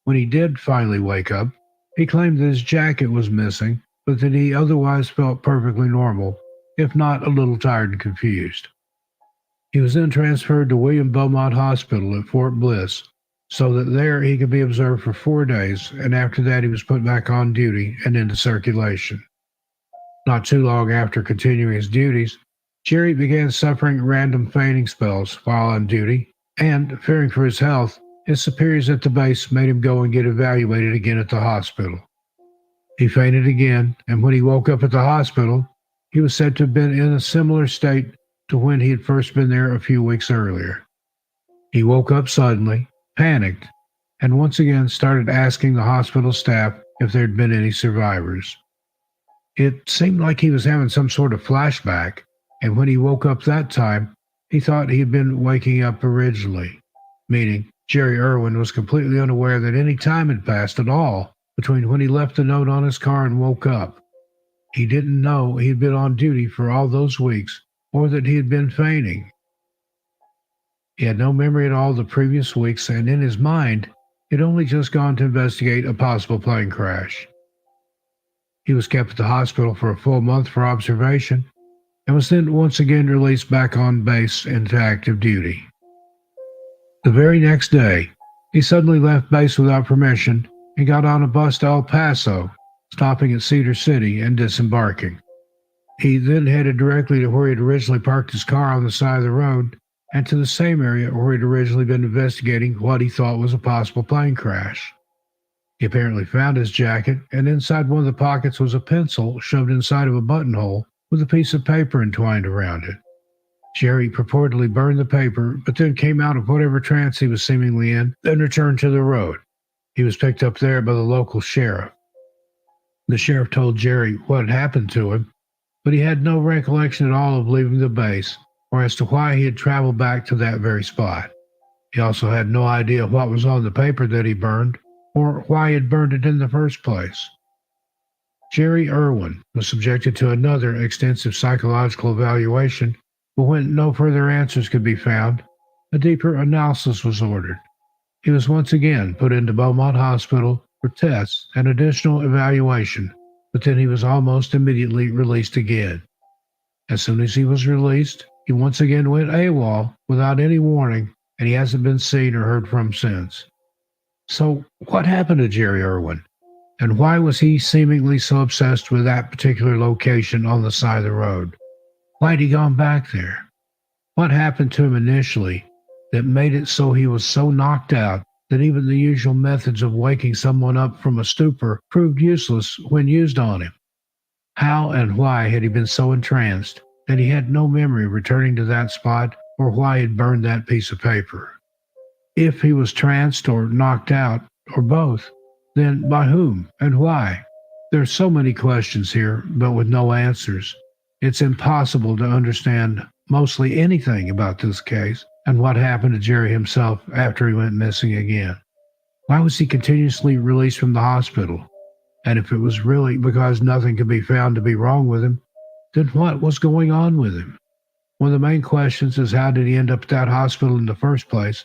When he did finally wake up, he claimed that his jacket was missing, but that he otherwise felt perfectly normal, if not a little tired and confused. He was then transferred to William Beaumont Hospital at Fort Bliss, so that there he could be observed for 4 days, and after that he was put back on duty and into circulation. Not too long after continuing his duties, Jerry began suffering random fainting spells while on duty, and, fearing for his health, his superiors at the base made him go and get evaluated again at the hospital. He fainted again, and when he woke up at the hospital, he was said to have been in a similar state to when he had first been there a few weeks earlier. He woke up suddenly, panicked, and once again started asking the hospital staff if there had been any survivors. It seemed like he was having some sort of flashback, and when he woke up that time, he thought he had been waking up originally, meaning Jerry Irwin was completely unaware that any time had passed at all between when he left the note on his car and woke up. He didn't know he had been on duty for all those weeks, or that he had been fainting. He had no memory at all of the previous weeks, and in his mind, he had only just gone to investigate a possible plane crash. He was kept at the hospital for a full month for observation, and was then once again released back on base into active duty. The very next day, he suddenly left base without permission and got on a bus to El Paso, stopping at Cedar City and disembarking. He then headed directly to where he had originally parked his car on the side of the road, and to the same area where he had originally been investigating what he thought was a possible plane crash. He apparently found his jacket, and inside one of the pockets was a pencil shoved inside of a buttonhole with a piece of paper entwined around it. Jerry purportedly burned the paper, but then came out of whatever trance he was seemingly in, then returned to the road. He was picked up there by the local sheriff. The sheriff told Jerry what had happened to him, but he had no recollection at all of leaving the base, or as to why he had traveled back to that very spot. He also had no idea what was on the paper that he burned, or why he had burned it in the first place. Jerry Irwin was subjected to another extensive psychological evaluation, but when no further answers could be found, a deeper analysis was ordered. He was once again put into Beaumont Hospital for tests and additional evaluation, but then he was almost immediately released again. As soon as he was released, he once again went AWOL without any warning, and he hasn't been seen or heard from since. So, what happened to Jerry Irwin? And why was he seemingly so obsessed with that particular location on the side of the road? Why had he gone back there? What happened to him initially that made it so he was so knocked out that even the usual methods of waking someone up from a stupor proved useless when used on him? How and why had he been so entranced that he had no memory of returning to that spot, or why he had burned that piece of paper? If he was tranced or knocked out, or both, then by whom and why? There are so many questions here, but with no answers. It's impossible to understand mostly anything about this case and what happened to Jerry himself after he went missing again. Why was he continuously released from the hospital? And if it was really because nothing could be found to be wrong with him, then what was going on with him? One of the main questions is, how did he end up at that hospital in the first place?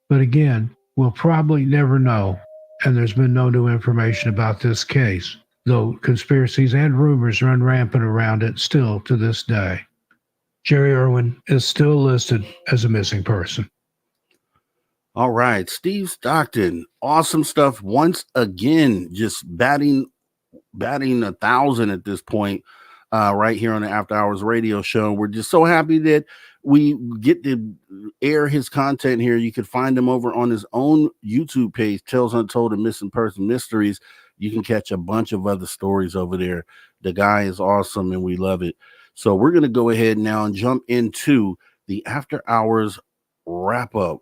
But again, we'll probably never know, and there's been no new information about this case, though conspiracies and rumors run rampant around it still to this day. Jerry Irwin is still listed as a missing person.
All right, Steve Stockton, awesome stuff once again, just batting 1,000 at this point, right here on the After Hours Radio Show. We're just so happy that we get to air his content here. You can find him over on his own YouTube page, Tales Untold and Missing Person Mysteries. You can catch a bunch of other stories over there. The guy is awesome and we love it. So we're going to go ahead now and jump into the After Hours wrap up.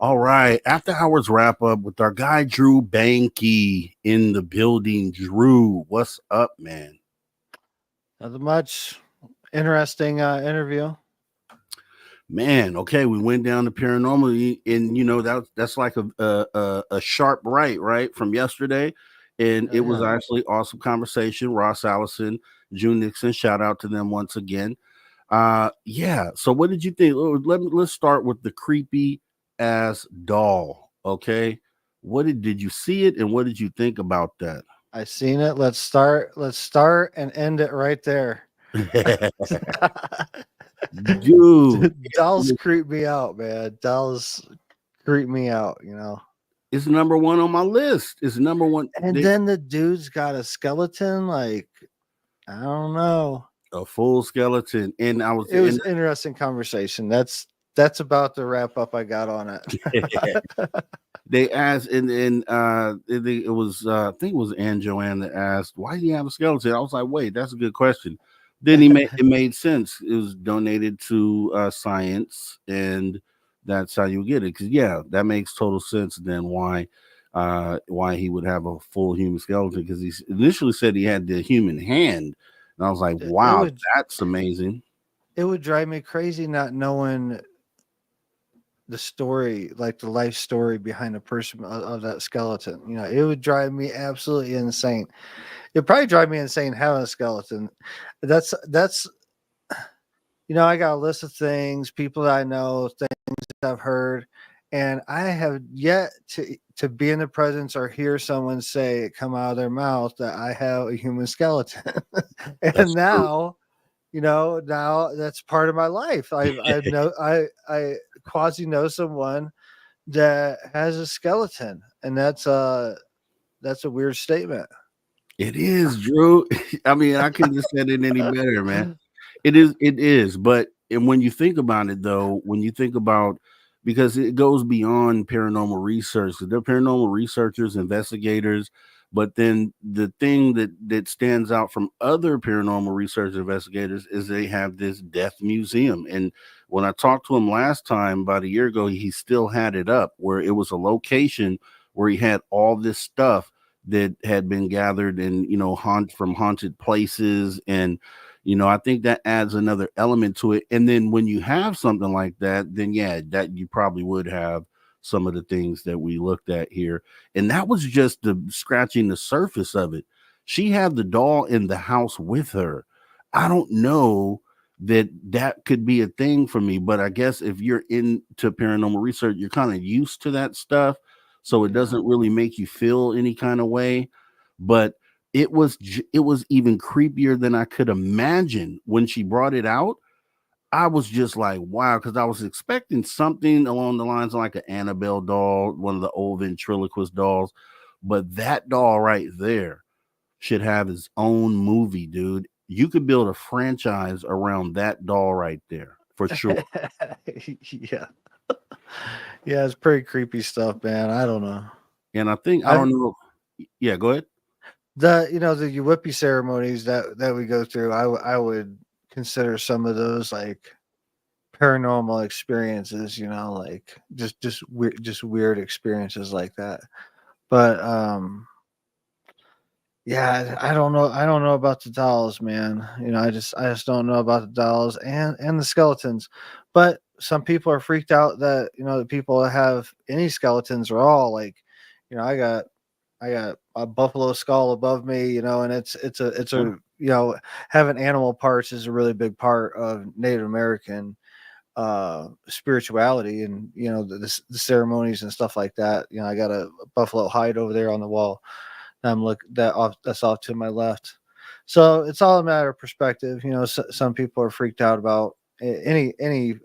All right. After hours wrap up with our guy Drew Banky in the building. Drew, what's up, man?
Nothing much. Interesting interview.
Man, okay, we went down to paranormal, and you know that's like a sharp right from yesterday, and it was actually awesome conversation. Ross Allison, June Nixon, shout out to them once again. Yeah. So what did you think? Let's start with the creepy ass doll. Okay, did you see it, and what did you think about that?
I seen it. Let's start and end it right there.
Dude,
dolls creep me out, man. Dolls creep me out, you know.
It's number one on my list. It's number one.
And then the dude's got a skeleton, like, I don't know.
A full skeleton. And it was
an interesting conversation. That's about the wrap up I got on it.
They asked, and it was I think it was Ann Joanne that asked, why do you have a skeleton? I was like, wait, that's a good question. Then it made sense. It was donated to science, and that's how you get it. Because that makes total sense. Then why he would have a full human skeleton? Because he initially said he had the human hand, and I was like, wow, that's amazing.
It would drive me crazy not knowing the story, like the life story behind a person of that skeleton. You know, it would drive me absolutely insane. It'd probably drive me insane having a skeleton. That's you know, I got a list of things, people that I know, things that I've heard, and I have yet to be in the presence or hear someone say it come out of their mouth that I have a human skeleton. And now, you know, now that's part of my life. I quasi know someone that has a skeleton, and that's a weird statement.
It is, Drew. I mean, I couldn't have said it any better, man. It is. But when you think about it, though, because it goes beyond paranormal research. They're paranormal researchers, investigators, but then the thing that stands out from other paranormal research investigators is they have this death museum. And when I talked to him last time, about a year ago, he still had it up, where it was a location where he had all this stuff that had been gathered and, you know, from haunted places. And, you know, I think that adds another element to it. And then when you have something like that, then that you probably would have some of the things that we looked at here. And that was just the scratching the surface of it. She had the doll in the house with her. I don't know that could be a thing for me, but I guess if you're into paranormal research, you're kind of used to that stuff. So it doesn't really make you feel any kind of way. But it was even creepier than I could imagine when she brought it out. I was just like, wow, because I was expecting something along the lines of like an Annabelle doll, one of the old ventriloquist dolls. But that doll right there should have its own movie, dude. You could build a franchise around that doll right there for sure.
Yeah. Yeah, it's pretty creepy stuff, man. I don't know.
And I don't know. Yeah, go ahead.
The Whippy ceremonies that we go through, I would consider some of those like paranormal experiences, you know, like just weird experiences like that. But yeah, I don't know about the dolls, man. You know, I just don't know about the dolls and the skeletons. But some people are freaked out that, you know, the people that have any skeletons are all like, you know, I got a buffalo skull above me, you know, and it's a you know, having animal parts is a really big part of Native American spirituality, and, you know, the ceremonies and stuff like that. You know, I got a buffalo hide over there on the wall. That's off to my left. So it's all a matter of perspective. You know, some people are freaked out about any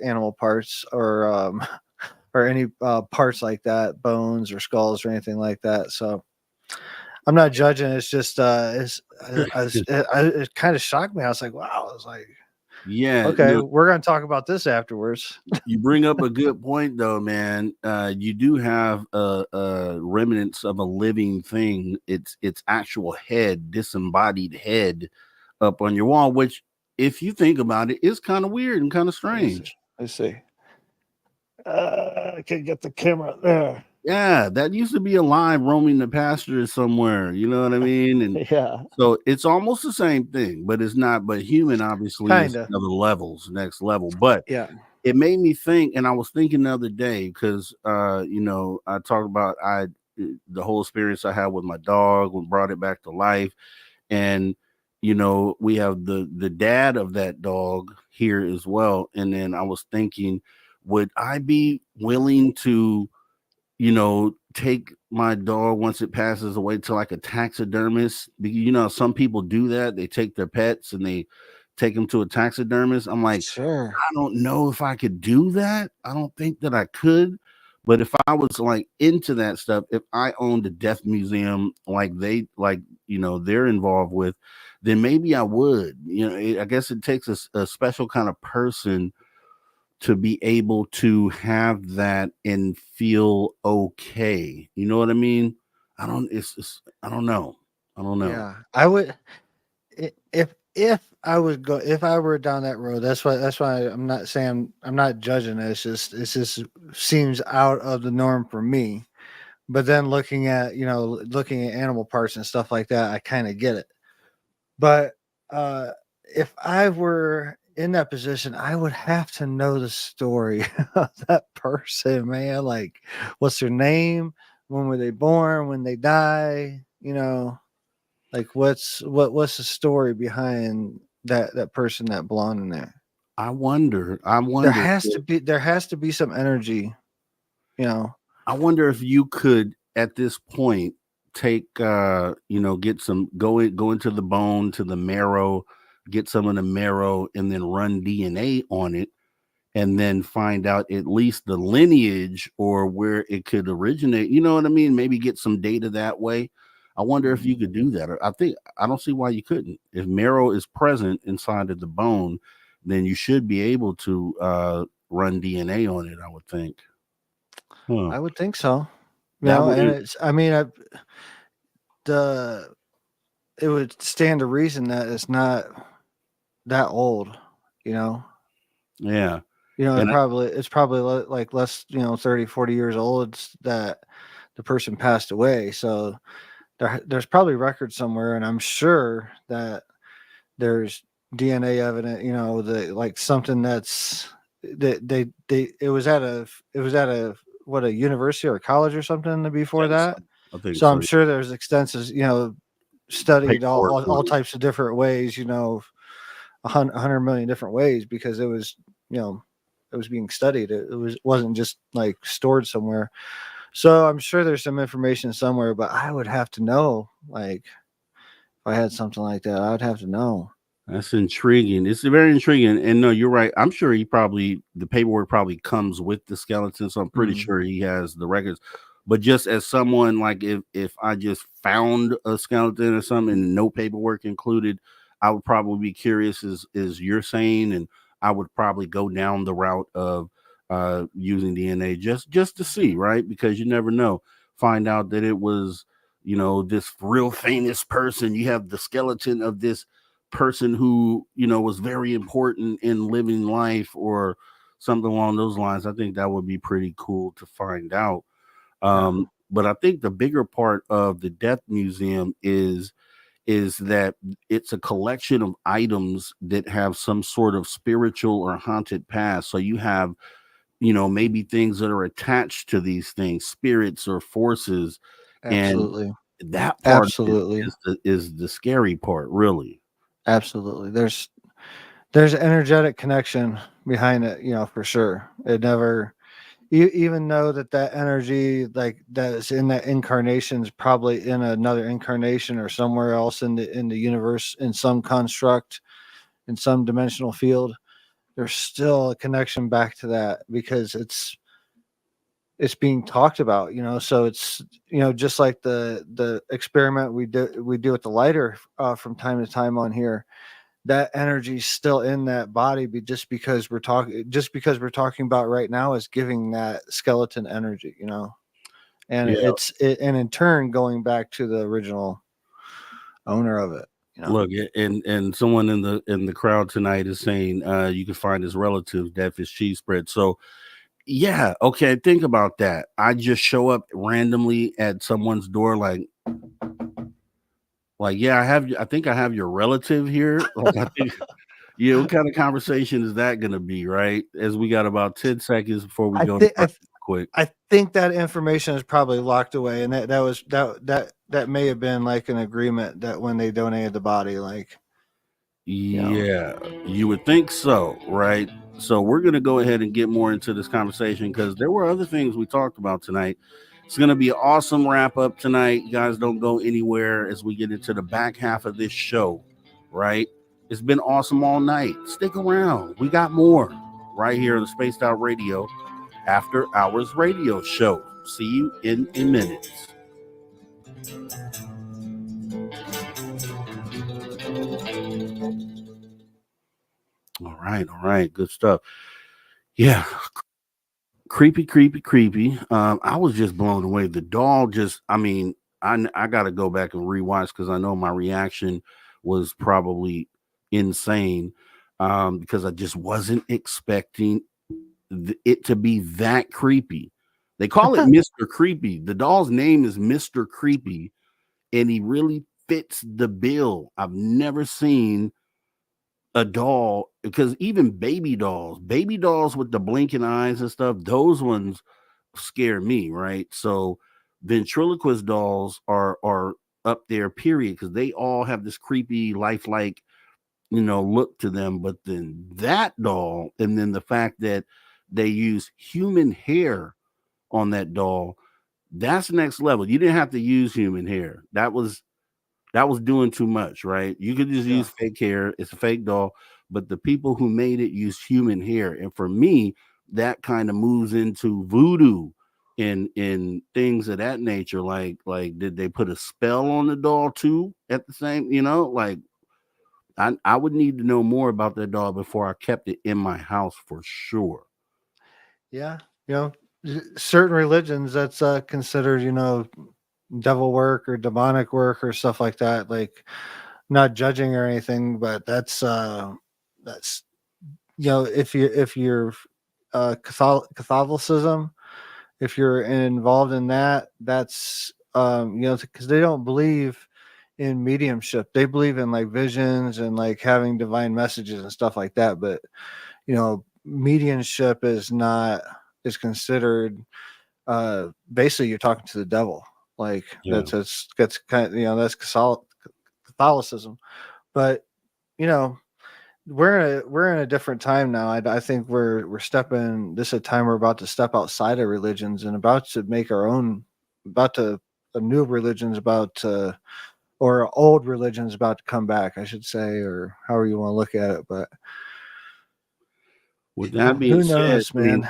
animal parts or any parts like that, bones or skulls or anything like that. So I'm not judging. It's just it kind of shocked me. I was like, wow. I was like,
yeah,
okay, we're going to talk about this afterwards.
You bring up a good point, though, man. You do have remnants of a living thing. It's actual head, disembodied head, up on your wall. Which, if you think about it, is kind of weird and kind of strange.
I see.
I can get the camera there.
Yeah, that used to be a live roaming the pastures somewhere. You know what I mean? And
Yeah,
so it's almost the same thing, but it's not. But human obviously is
kinda.
another levels, next level. But
Yeah.
it made me think, and I was thinking the other day because I talked about the whole experience I had with my dog when brought it back to life, and we have the dad of that dog here as well. And then I was thinking, would I be willing to take my dog once it passes away to like a taxidermist? Some people do that. They take their pets and they take them to a taxidermist. I'm like,
Sure.
I don't know if I could do that. I don't think that I could. But if I was like into that stuff, if I owned a death museum they're involved with, then maybe I would. I guess it takes a special kind of person to be able to have that and feel okay. You know what I mean? I don't know. I don't know.
Yeah. I would if I were down that road, that's why I'm not saying I'm not judging it. It's just seems out of the norm for me. But then looking at animal parts and stuff like that, I kind of get it. But if I were in that position, I would have to know the story of that person, man. Like, what's their name? When were they born? When they die? Like what's the story behind that person that belonged in there?
I wonder.
There has to be some energy,
I wonder if you could at this point take get some go into the bone, to the marrow, get some of the marrow and then run DNA on it and then find out at least the lineage or where it could originate. You know what I mean? Maybe get some data that way. I wonder if you could do that. I don't see why you couldn't. If marrow is present inside of the bone, then you should be able to run DNA on it, I would think. Huh.
I would think so.
That would
And it would stand to reason that it's not that old,
yeah.
And it's probably like less, 30, 40 years old that the person passed away. So there's probably records somewhere, and I'm sure that there's DNA evidence, like something that's that it was at a what, a university or a college or something before that.
I think
So I'm sure there's extensive, studied all
Paperwork.
types of different ways, 100 million different ways, because it was, it was being studied. It wasn't just like stored somewhere. So I'm sure there's some information somewhere, but I would have to know, like, if I had something like that, I would have to know.
That's intriguing. It's very intriguing. And no, you're right. I'm sure the paperwork probably comes with the skeleton. So I'm pretty sure he has the records. But just as someone, like, if I just found a skeleton or something and no paperwork included, I would probably be curious as you're saying, and I would probably go down the route of using DNA just to see, right? Because you never know. Find out that it was, this real famous person. You have the skeleton of this person who was very important in living life or something along those lines. I think that would be pretty cool to find out. But I think the bigger part of the Death Museum is that it's a collection of items that have some sort of spiritual or haunted past. So you have, maybe things that are attached to these things, spirits or forces.
Absolutely.
And that part
Absolutely.
is the scary part, really.
Absolutely. There's energetic connection behind it, for sure. It never, you even know that energy, like, that is in that incarnation is probably in another incarnation or somewhere else in the universe, in some construct, in some dimensional field. There's still a connection back to that because it's being talked about, so it's, just like the experiment we do with the lighter from time to time on here. That energy is still in that body, but just because we're talking about right now is giving that skeleton energy, and and in turn going back to the original owner of it.
Look, and someone in the crowd tonight is saying you can find his relatives death is cheese spread. So Yeah. Okay. Think about that. I just show up randomly at someone's door, yeah, I think I have your relative here. Like, I think, yeah, what kind of conversation is that going to be, right? As we got about 10 seconds before we
I
go to
think
break quick.
I think that information is probably locked away, and that may have been like an agreement that when they donated the body, like,
Yeah, you would think so, right? So we're going to go ahead and get more into this conversation because there were other things we talked about tonight. It's going to be an awesome wrap up tonight. You guys don't go anywhere as we get into the back half of this show, right? It's been awesome all night. Stick around. We got more right here on the Spaced Out Radio After Hours Radio Show. See you in a minute. All right, good stuff. Yeah, creepy. I was just blown away. The doll I got to go back and rewatch because I know my reaction was probably insane because I just wasn't expecting it to be that creepy. They call it Mr. Creepy. The doll's name is Mr. Creepy, and he really fits the bill. I've never seen a doll, because even baby dolls with the blinking eyes and stuff, those ones scare me, right? So ventriloquist dolls are up there, period, because they all have this creepy, lifelike, look to them. But then that doll, and then the fact that they use human hair on that doll, that's next level. You didn't have to use human hair. That was doing too much, right? You could just use fake hair. It's a fake doll, but the people who made it used human hair. And for me, that kind of moves into voodoo in things of that nature. Like did they put a spell on the doll too at the same, like I would need to know more about that doll before I kept it in my house for sure.
Yeah, certain religions that's considered, devil work or demonic work or stuff like that. Like, not judging or anything, but that's if you're Catholicism, if you're involved in that, that's because they don't believe in mediumship. They believe in like visions and like having divine messages and stuff like that. But mediumship is considered basically you're talking to the devil. Like that's kind of that's Catholicism. But we're in a different time now. I think we're stepping. This is a time we're about to step outside of religions and about to make our own. A new religion's about to, or old religion's about to come back, I should say, or however you want to look at it. But
with that being
who knows,
said,
man?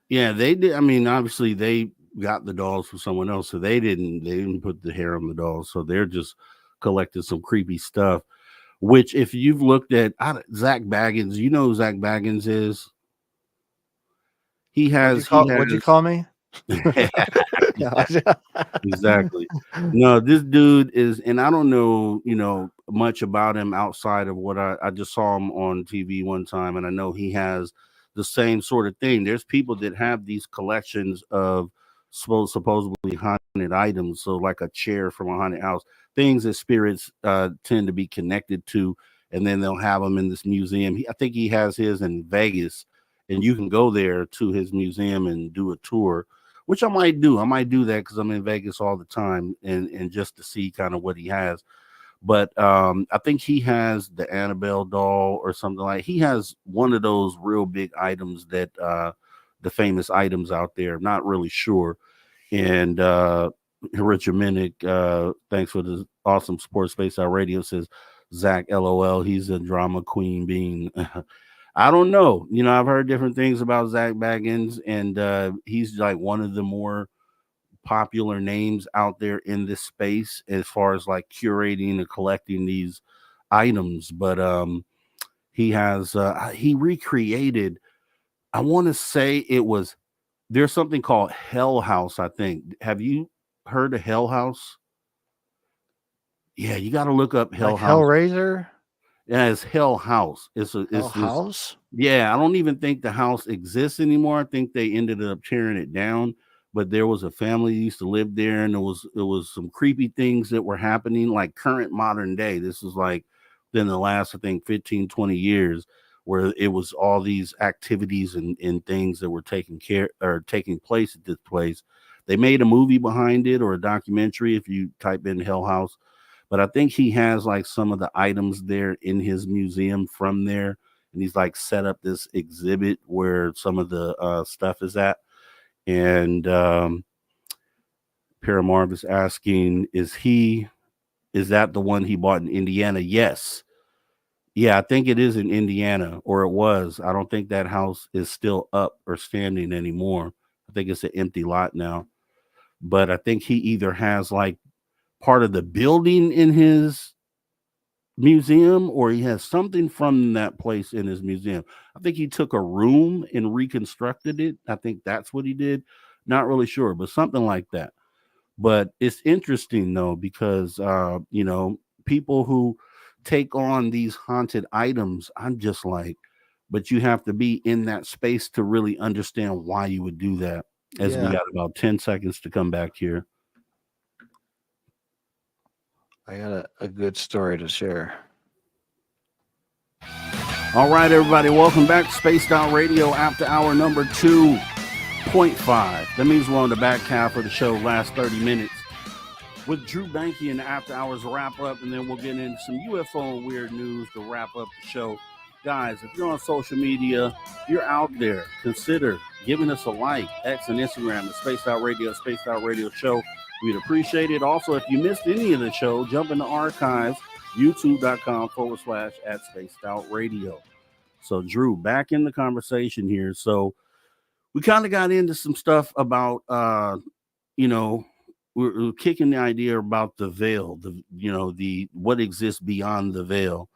Yeah, they did. I mean, obviously they got the dolls from someone else, so they didn't put the hair on the dolls, so they're just collecting some creepy stuff. Which, if you've looked at Zach Baggins, you know who Zach Baggins is.
What'd you call me?
Exactly. No, this dude is, and I don't know, much about him outside of what I just saw him on TV one time, and I know he has the same sort of thing. There's people that have these collections of supposedly haunted items, so like a chair from a haunted house, things that spirits tend to be connected to, and then they'll have them in this museum. I think he has his in Vegas, and you can go there to his museum and do a tour, which I might do. I might do that because I'm in Vegas all the time, and just to see kind of what he has. But I think he has the Annabelle doll or something like. He has one of those real big items that the famous items out there. I'm not really sure. And Richard Minnick, thanks for the awesome Sports Space Out Radio, says Zach LOL. He's a drama queen being. I don't know. I've heard different things about Zach Baggins, and he's like one of the more popular names out there in this space as far as like curating and collecting these items. But he has he recreated, I want to say there's something called Hell House, I think. Have you heard of Hell House? Yeah, you got to look up Hell House.
Hellraiser?
Yeah, it's Hell House.
Hell
It's this.
House?
Yeah, I don't even think the house exists anymore. I think they ended up tearing it down. But there was a family that used to live there, and it was some creepy things that were happening, like current modern day. This was like within the last, I think, 15, 20 years, where it was all these activities and things that were taking place at this place. They made a movie behind it or a documentary if you type in Hell House. But I think he has like some of the items there in his museum from there, and he's like set up this exhibit where some of the stuff is at. And Paramarv is asking, is that the one he bought in Indiana? Yes. Yeah, I think it is in Indiana, or it was. I don't think that house is still up or standing anymore. I think it's an empty lot now. But I think he either has like part of the building in his museum or he has something from that place in his museum. I think he took a room and reconstructed it. I think that's what he did. Not really sure, but something like that. But it's interesting though because people who take on these haunted items, I'm just like, but you have to be in that space to really understand why you would do that. As we
Yeah,
got about 10 seconds to come back here.
I got a good story to share.
All right, everybody, welcome back to Spaced Out Radio after hour number 2.5. That means we're on the back half of the show, last 30 minutes, with Drew Banky and the After Hours wrap up, and then we'll get into some UFO and weird news to wrap up the show. Guys, if you're on social media, you're out there, consider giving us a like. X and Instagram, the Spaced Out Radio Show. We'd appreciate it. Also, if you missed any of the show, jump in the archives, youtube.com/@spacedoutradio. So, Drew, back in the conversation here. So, we kind of got into some stuff about, we're kicking the idea about the veil, the what exists beyond the veil.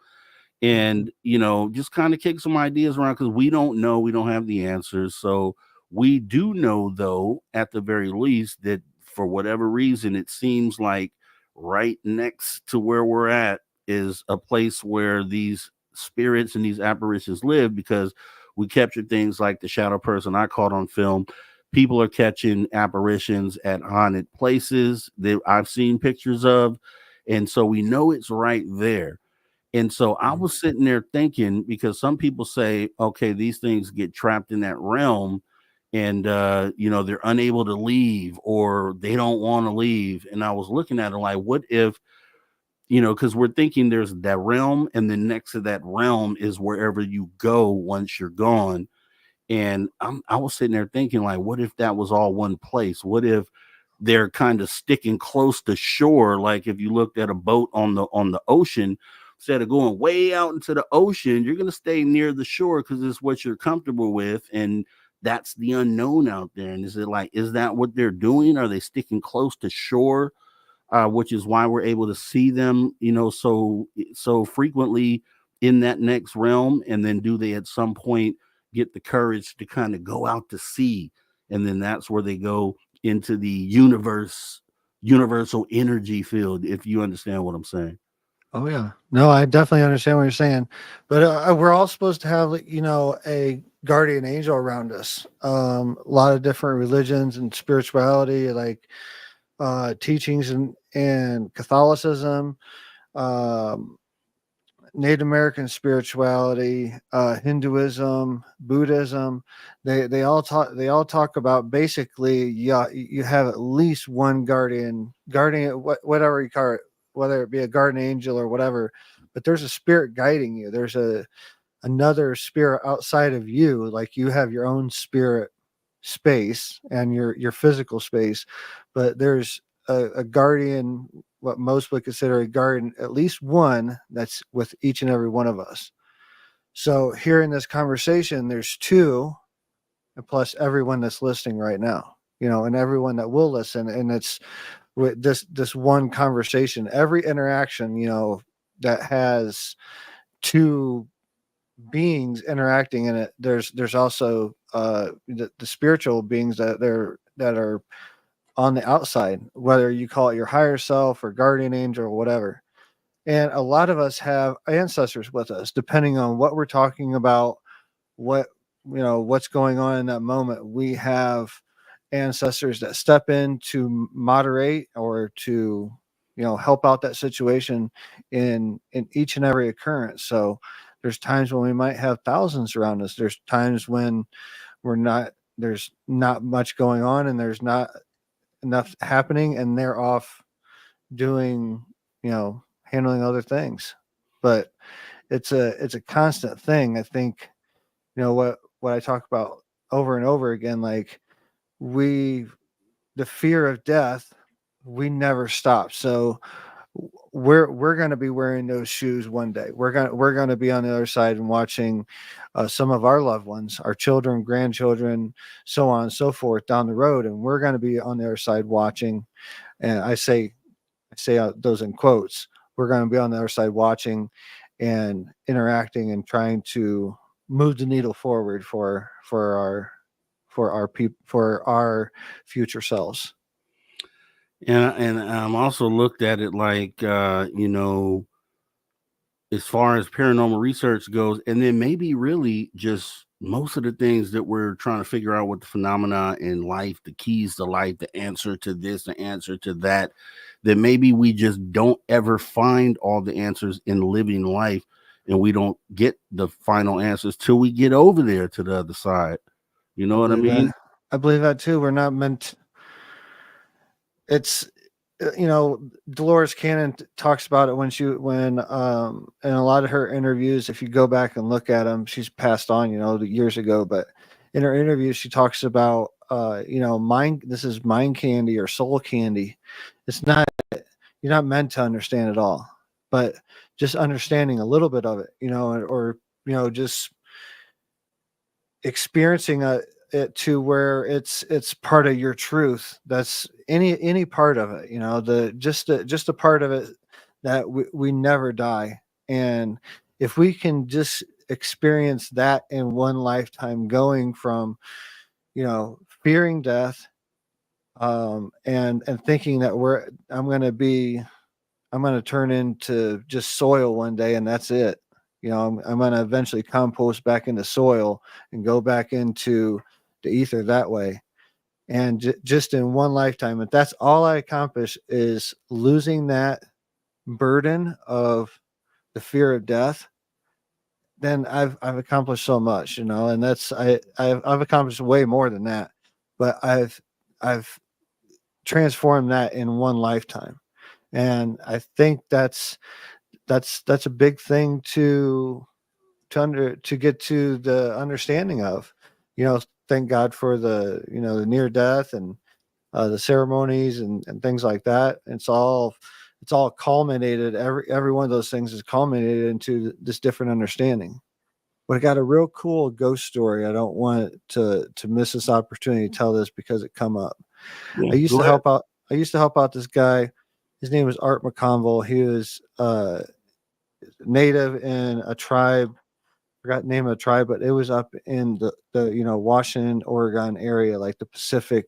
And, just kind of kick some ideas around because we don't know. We don't have the answers. So, we do know, though, at the very least, that for whatever reason, it seems like right next to where we're at is a place where these spirits and these apparitions live because we captured things like the shadow person I caught on film. People are catching apparitions at haunted places that I've seen pictures of. And so we know it's right there. And so I was sitting there thinking, because some people say, okay, these things get trapped in that realm and, they're unable to leave or they don't want to leave. And I was looking at it like, what if, because we're thinking there's that realm and then next to that realm is wherever you go once you're gone. And I was sitting there thinking like, what if that was all one place? What if they're kind of sticking close to shore? Like if you looked at a boat on the ocean, instead of going way out into the ocean, you're going to stay near the shore because it's what you're comfortable with. And that's the unknown out there. And is that what they're doing? Are they sticking close to shore? Which is why we're able to see them, so frequently in that next realm. And then do they at some point get the courage to kind of go out to sea? And then that's where they go into the universal energy field, if you understand what I'm saying.
Oh yeah, no, I definitely understand what you're saying, but we're all supposed to have, a guardian angel around us. A lot of different religions and spirituality, like teachings and Catholicism, Native American spirituality, Hinduism, Buddhism. They all talk about basically, you have at least one guardian, whatever you call it, whether it be a guardian angel or whatever, but there's a spirit guiding you. There's another spirit outside of you. Like you have your own spirit space and your physical space, but there's a guardian, what most would consider a guardian, at least one that's with each and every one of us. So here in this conversation, there's two, and plus everyone that's listening right now, and everyone that will listen. And it's with this one conversation, every interaction, that has two beings interacting in it. There's also the spiritual beings that are on the outside, whether you call it your higher self or guardian angel or whatever. And a lot of us have ancestors with us, depending on what we're talking about, what, what's going on in that moment. We have ancestors that step in to moderate or to, help out that situation in each and every occurrence. So there's times when we might have thousands around us. There's times when there's not much going on and there's not enough happening, and they're off doing, handling other things. But it's a constant thing. I think, what I talk about over and over again, like the fear of death, we never stop. So we're going to be wearing those shoes one day. We're going to be on the other side and watching some of our loved ones, our children, grandchildren, so on and so forth down the road, and we're going to be on the other side watching. And I say those in quotes. We're going to be on the other side watching and interacting and trying to move the needle forward for our future selves.
And also looked at it like, as far as paranormal research goes, and then maybe really just most of the things that we're trying to figure out with the phenomena in life, the keys to life, the answer to this, the answer to that, that maybe we just don't ever find all the answers in living life, and we don't get the final answers till we get over there to the other side. You know what I mean?
I believe that too. We're not meant. It's, Dolores Cannon talks about it when in a lot of her interviews, if you go back and look at them, she's passed on, years ago, but in her interviews, she talks about, this is mind candy or soul candy. It's not, you're not meant to understand it all, but just understanding a little bit of it, or just experiencing it to where it's part of your truth. That's any part of it, just a part of it that we never die. And if we can just experience that in one lifetime, going from fearing death, and thinking that I'm going to turn into just soil one day, and that's it. I'm going to eventually compost back into soil and go back into the ether that way. And just in one lifetime, if that's all I accomplish is losing that burden of the fear of death, then I've accomplished so much, and I've accomplished way more than that, but I've transformed that in one lifetime. And I think that's a big thing to get to the understanding of. Thank God for the the near death and the ceremonies and things like that. It's all culminated. Every one of those things is culminated into this different understanding. But I got a real cool ghost story. I don't want to miss this opportunity to tell this because it come up.
Yeah,
I used to help out this guy. His name was Art McConville. He was native in a tribe. Forgot the name of the tribe, but it was up in the Washington, Oregon area, like the Pacific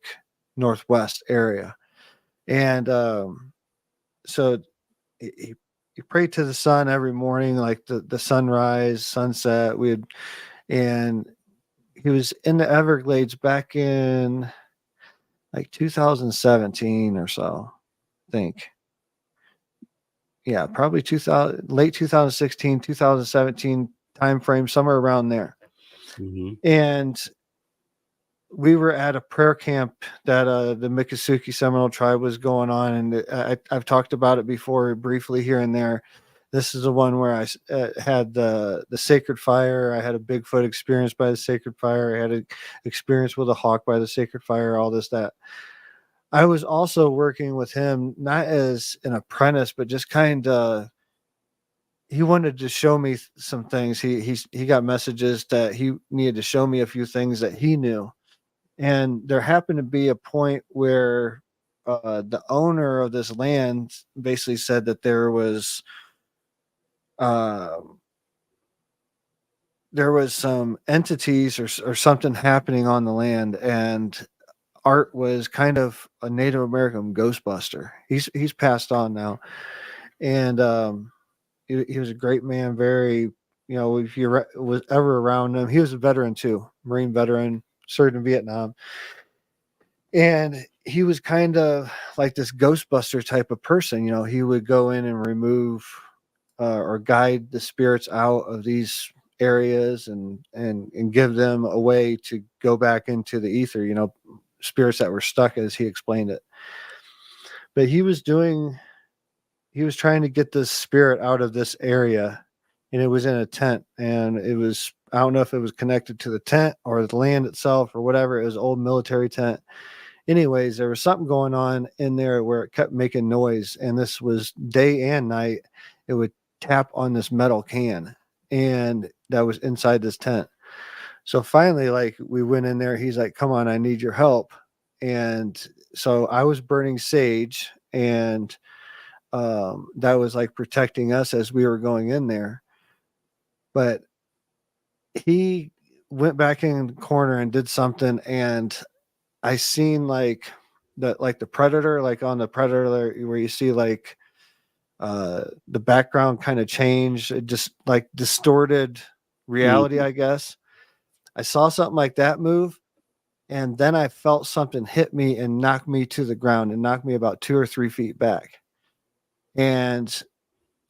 Northwest area. And so he prayed to the sun every morning, like the sunrise, sunset. And he was in the Everglades back in like 2017 or so, I think. Yeah, probably late 2016, 2017 time frame, somewhere around there.
Mm-hmm.
And we were at a prayer camp that the Miccosukee Seminole tribe was going on, and I've talked about it before briefly here and there. This is the one where I had the sacred fire. I had a Bigfoot experience by the sacred fire. I had an experience with a hawk by the sacred fire, all this, that. I was also working with him, not as an apprentice, but just kind of, he wanted to show me some things. He got messages that he needed to show me a few things that he knew. And there happened to be a point where the owner of this land basically said that there was some entities or something happening on the land, and Art was kind of a Native American Ghostbuster. He's passed on now, and he was a great man. Very, if you was ever around him, he was a veteran too, Marine veteran, served in Vietnam. And he was kind of like this Ghostbuster type of person. He would go in and remove or guide the spirits out of these areas and give them a way to go back into the ether, spirits that were stuck, as he explained it. But he was trying to get this spirit out of this area, and it was in a tent, and I don't know if it was connected to the tent or the land itself or whatever. It was an old military tent. Anyways, there was something going on in there where it kept making noise, and this was day and night. It would tap on this metal can, and that was inside this tent. So finally, like, we went in there. He's like, "Come on, I need your help." And so I was burning sage, and that was like protecting us as we were going in there. But he went back in the corner and did something, and I seen like the Predator, like on the Predator where you see like the background kind of changed. It just like distorted reality, I guess. I saw something like that move, and then I felt something hit me and knock me to the ground and knock me about 2 or 3 feet back. And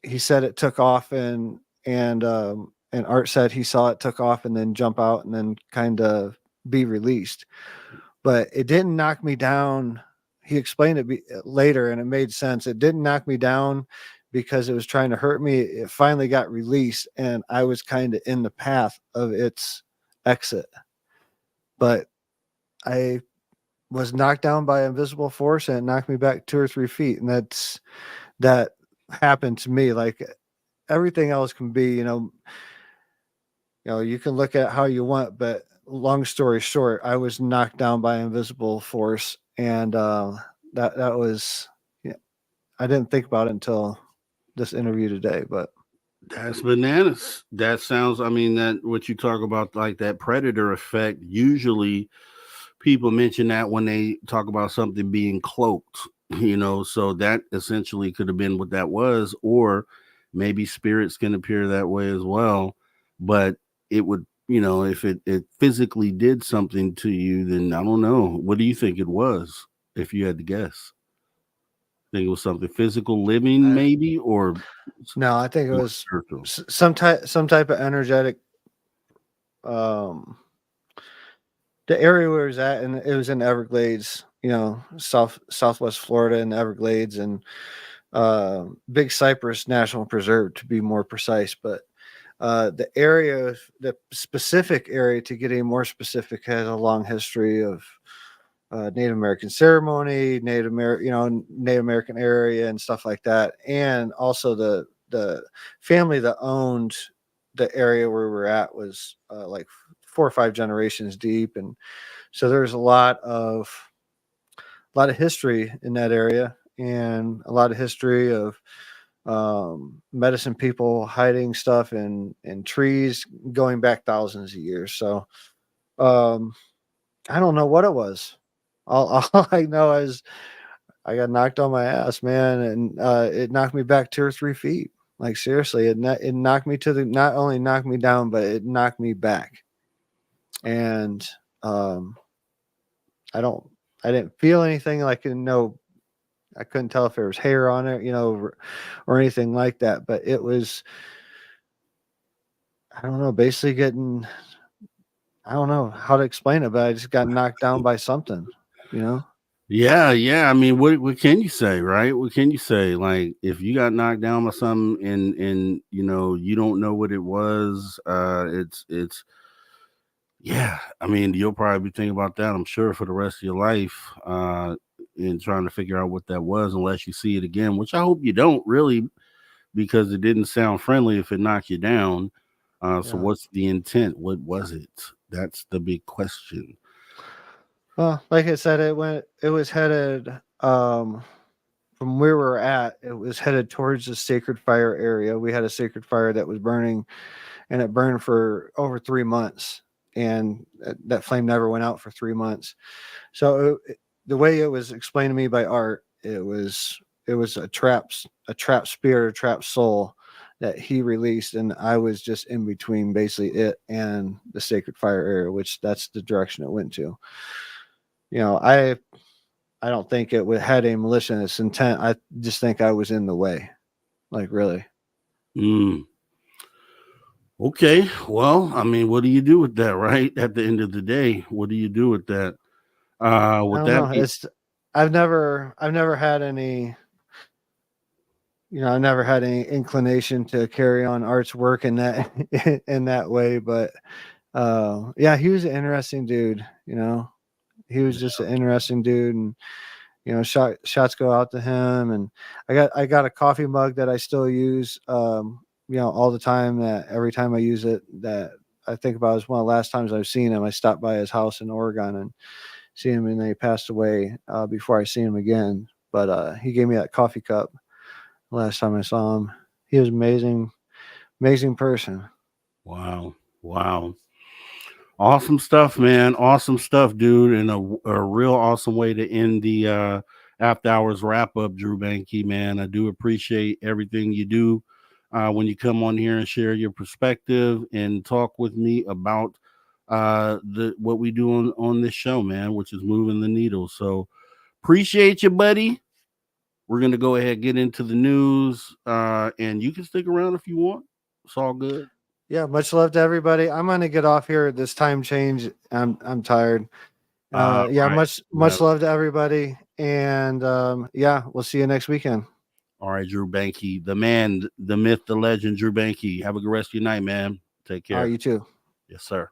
he said it took off, and Art said he saw it took off and then jump out and then kind of be released. But it didn't knock me down. He explained it later, and it made sense. It didn't knock me down because it was trying to hurt me. It finally got released, and I was kind of in the path of its exit. But I was knocked down by invisible force, and it knocked me back 2 or 3 feet. And that happened to me. Like everything else can be, you can look at how you want, but long story short, I was knocked down by invisible force, and that was, I didn't think about it until this interview today. But
that's bananas. That sounds, that what you talk about, like that Predator effect, usually people mention that when they talk about something being cloaked, so that essentially could have been what that was, or maybe spirits can appear that way as well. But it would, if it physically did something to you, then I don't know. What do you think it was, if you had to guess? Think it was something physical, living, maybe, or
no? I think it was some type of energetic. The area where it was at, and it was in Everglades, southwest Florida, in the Everglades, and Big Cypress National Preserve, to be more precise. But the specific area, to get any more specific, has a long history of Native American ceremony, Native American area and stuff like that. And also the family that owned the area where we're at was like 4 or 5 generations deep. And so there's a lot of history in that area, and a lot of history of medicine people hiding stuff in trees going back thousands of years. So I don't know what it was. All I know is I got knocked on my ass, man, and it knocked me back 2 or 3 feet. Like seriously, it knocked me not only knocked me down, but it knocked me back. And I didn't feel anything. Like, I couldn't tell if there was hair on it, or anything like that. But it was, I don't know, basically getting, I don't know how to explain it, but I just got knocked down by something,
Yeah. What can you say, right? What can you say? Like, if you got knocked down by something and you don't know what it was, it's yeah. You'll probably be thinking about that, I'm sure, for the rest of your life, and trying to figure out what that was, unless you see it again, which I hope you don't, really, because it didn't sound friendly if it knocked you down. So what's the intent? What was it? That's the big question.
Well, like I said, it was headed from where we're at. It was headed towards the sacred fire area. We had a sacred fire that was burning, and it burned for over 3 months, and that flame never went out for 3 months. So the way it was explained to me by Art, it was a trap spirit, a trap soul that he released, and I was just in between basically it and the Sacred Fire area, which that's the direction it went to. You know, I don't think it had a malicious intent. I just think I was in the way, like really.
Okay, well, I mean, what do you do with that, right? At the end of the day, what do you do with that?
I
Would
don't
that
know.
be?
I've never had any. You know, I never had any inclination to carry on Art's work in that in that way. But yeah, he was an interesting dude. You know, he was just an interesting dude, and you know, shots go out to him. And I got a coffee mug that I still use. You know, all the time. That every time I use it, that I think about is one of the last times I've seen him. I stopped by his house in Oregon and see him, and then he passed away before I see him again. But he gave me that coffee cup last time I saw him. He was amazing person.
Wow. Awesome stuff, man. Awesome stuff, dude. And a real awesome way to end the after hours wrap up, Drew Banky, man. I do appreciate everything you do when you come on here and share your perspective and talk with me about what we do on this show, man, which is moving the needle. So appreciate you, buddy. We're going to go ahead and get into the news, and you can stick around if you want. It's all good.
Yeah, much love to everybody. I'm going to get off here at this time change. I'm tired. Yeah,
right.
much love to everybody. And yeah, we'll see you next weekend.
All right, Drew Banky, the man, the myth, the legend, Drew Banky. Have a good rest of your night, man. Take care.
All right, you too.
Yes, sir.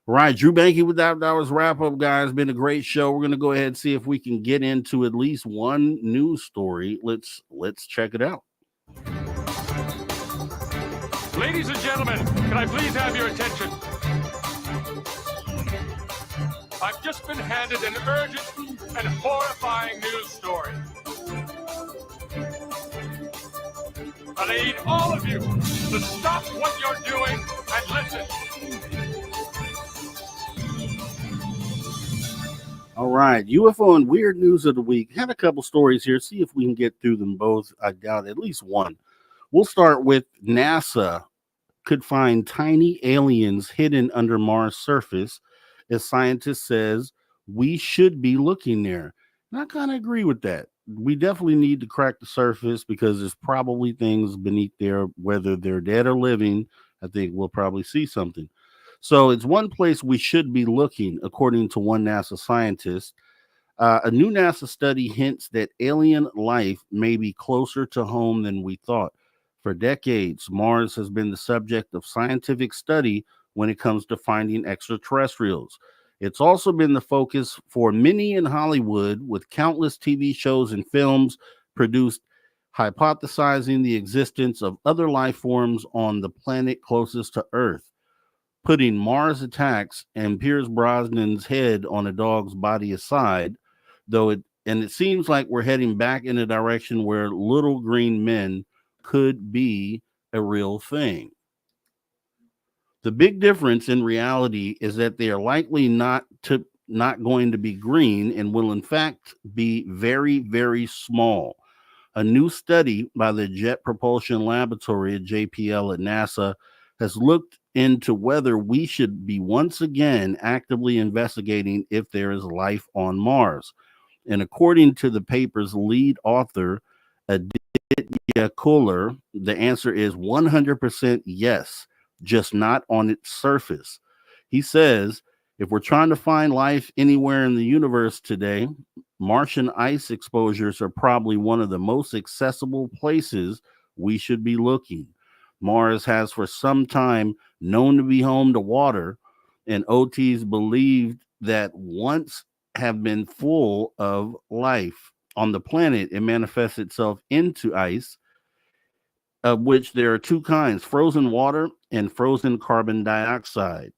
All right, Drew Banky with that was wrap up, guys. Been a great show. We're gonna go ahead and see if we can get into at least one news story. Let's check it out.
Ladies and gentlemen, can I please have your attention? I've just been handed an urgent and horrifying news story. And I need all of you to stop what you're doing and listen.
All right, UFO and weird news of the week. Had a couple stories here. See if we can get through them both. I doubt at least one. We'll start with NASA could find tiny aliens hidden under Mars' surface, as scientists says we should be looking there. And I kind of agree with that. We definitely need to crack the surface because there's probably things beneath there, whether they're dead or living. I think we'll probably see something. So it's one place we should be looking, according to one NASA scientist. A new NASA study hints that alien life may be closer to home than we thought. For decades, Mars has been the subject of scientific study when it comes to finding extraterrestrials. It's also been the focus for many in Hollywood, with countless TV shows and films produced hypothesizing the existence of other life forms on the planet closest to Earth. Putting Mars attacks and Pierce Brosnan's head on a dog's body aside, it seems like we're heading back in a direction where little green men could be a real thing. The big difference in reality is that they are likely not going to be green and will in fact be very, very small. A new study by the Jet Propulsion Laboratory at JPL at NASA has looked into whether we should be once again actively investigating if there is life on Mars. And according to the paper's lead author, Aditya Kohler, the answer is 100% yes, just not on its surface. He says, if we're trying to find life anywhere in the universe today, Martian ice exposures are probably one of the most accessible places we should be looking. Mars has for some time known to be home to water, and OTs believed that once have been full of life on the planet, it manifests itself into ice, of which there are two kinds, frozen water and frozen carbon dioxide.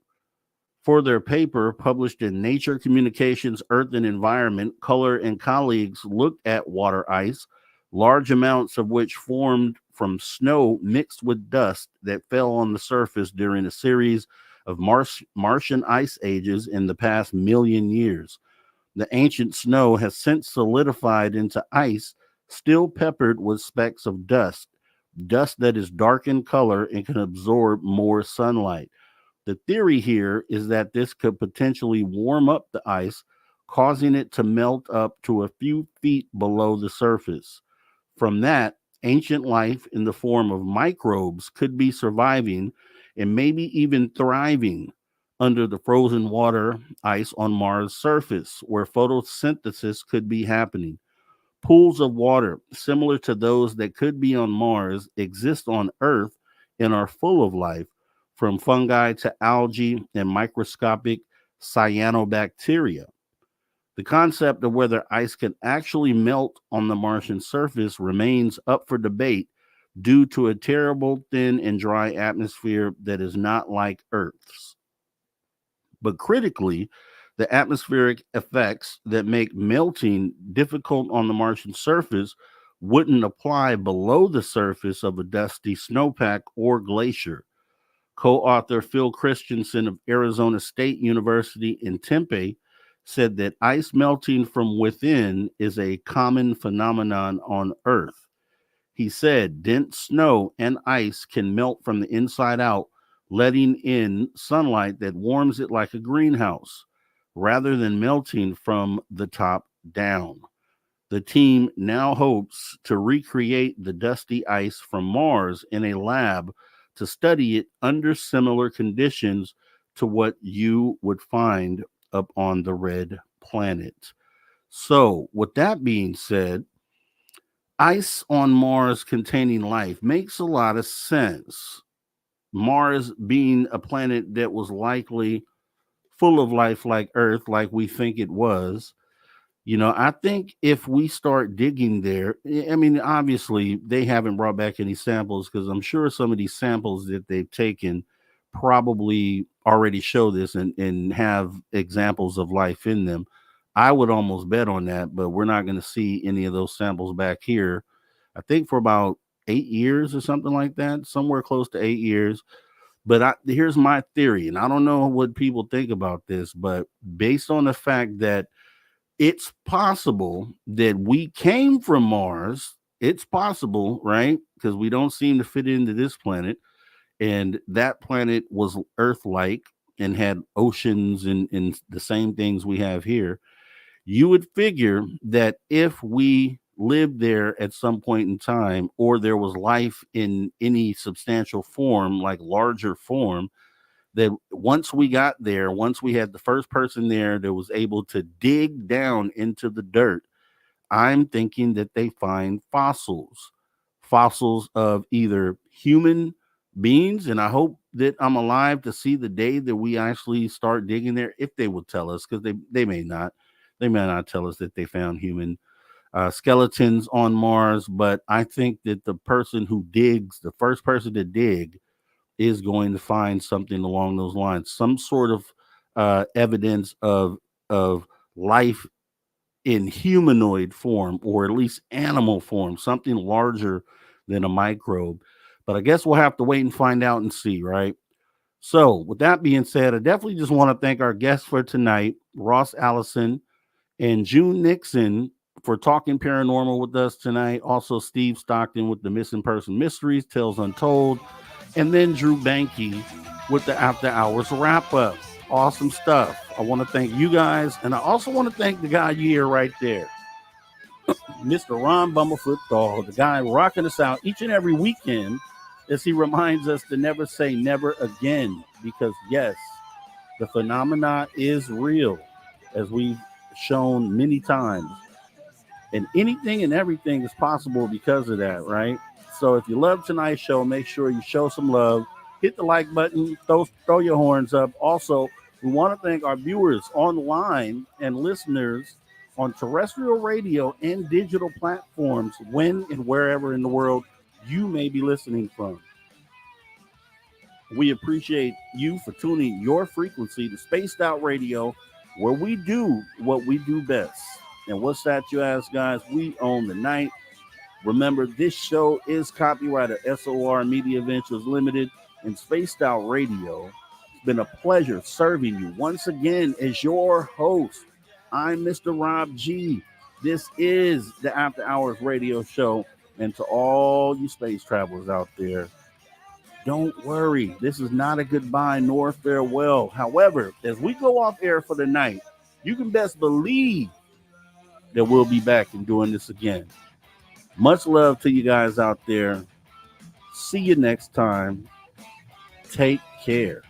For their paper published in Nature Communications, Earth and Environment, Color and colleagues looked at water ice, large amounts of which formed from snow mixed with dust that fell on the surface during a series of Martian ice ages in the past million years. The ancient snow has since solidified into ice, still peppered with specks of dust, dust that is dark in color and can absorb more sunlight. The theory here is that this could potentially warm up the ice, causing it to melt up to a few feet below the surface. From that, ancient life in the form of microbes could be surviving and maybe even thriving under the frozen water ice on Mars' surface, where photosynthesis could be happening. Pools of water, similar to those that could be on Mars, exist on Earth and are full of life, from fungi to algae and microscopic cyanobacteria. The concept of whether ice can actually melt on the Martian surface remains up for debate due to a terrible, thin, and dry atmosphere that is not like Earth's. But critically, the atmospheric effects that make melting difficult on the Martian surface wouldn't apply below the surface of a dusty snowpack or glacier. Co-author Phil Christensen of Arizona State University in Tempe said that ice melting from within is a common phenomenon on Earth. He said dense snow and ice can melt from the inside out, letting in sunlight that warms it like a greenhouse, rather than melting from the top down. The team now hopes to recreate the dusty ice from Mars in a lab to study it under similar conditions to what you would find up on the red planet. So, with that being said, ice on Mars containing life makes a lot of sense. Mars being a planet that was likely full of life like Earth, like we think it was. I think if we start digging there, I mean, obviously they haven't brought back any samples because I'm sure some of these samples that they've taken probably already show this and have examples of life in them. I would almost bet on that, but we're not going to see any of those samples back here. I think for about 8 years or something like that, somewhere close to 8 years. But here's my theory, and I don't know what people think about this, but based on the fact that it's possible that we came from Mars. It's possible, right? Because we don't seem to fit into this planet. And that planet was Earth-like and had oceans and the same things we have here. You would figure that if we lived there at some point in time, or there was life in any substantial form, like larger form, that once we got there, once we had the first person there that was able to dig down into the dirt, I'm thinking that they find fossils of either human beings. And I hope that I'm alive to see the day that we actually start digging there, if they will tell us, because they may not. They may not tell us that they found human skeletons on Mars. But I think that the person who digs, the first person to dig, is going to find something along those lines, some sort of evidence of life in humanoid form, or at least animal form, something larger than a microbe. But I guess we'll have to wait and find out and see, right? So, with that being said, I definitely just want to thank our guests for tonight, Ross Allison and June Nixon, for talking paranormal with us tonight. Also, Steve Stockton with the Missing Person Mysteries, Tales Untold. And then Drew Banky with the After Hours wrap up. Awesome stuff. I want to thank you guys. And I also want to thank the guy you hear right there, Mr. Ron Bumblefoot Thal, the guy rocking us out each and every weekend as he reminds us to never say never again. Because, yes, the phenomena is real, as we've shown many times. And anything and everything is possible because of that, right? So if you love tonight's show, make sure you show some love. Hit the like button. Throw your horns up. Also, we want to thank our viewers online and listeners on terrestrial radio and digital platforms when and wherever in the world you may be listening from. We appreciate you for tuning your frequency to Spaced Out Radio, where we do what we do best. And what's that, you ask, guys? We own the night. Remember, this show is copyrighted SOR Media Ventures Limited and Spaced Out Radio. It's been a pleasure serving you once again as your host. I'm Mr. Rob G. This is the After Hours Radio Show. And to all you space travelers out there, don't worry. This is not a goodbye nor farewell. However, as we go off air for the night, you can best believe that we'll be back and doing this again. Much love to you guys out there. See you next time. Take care.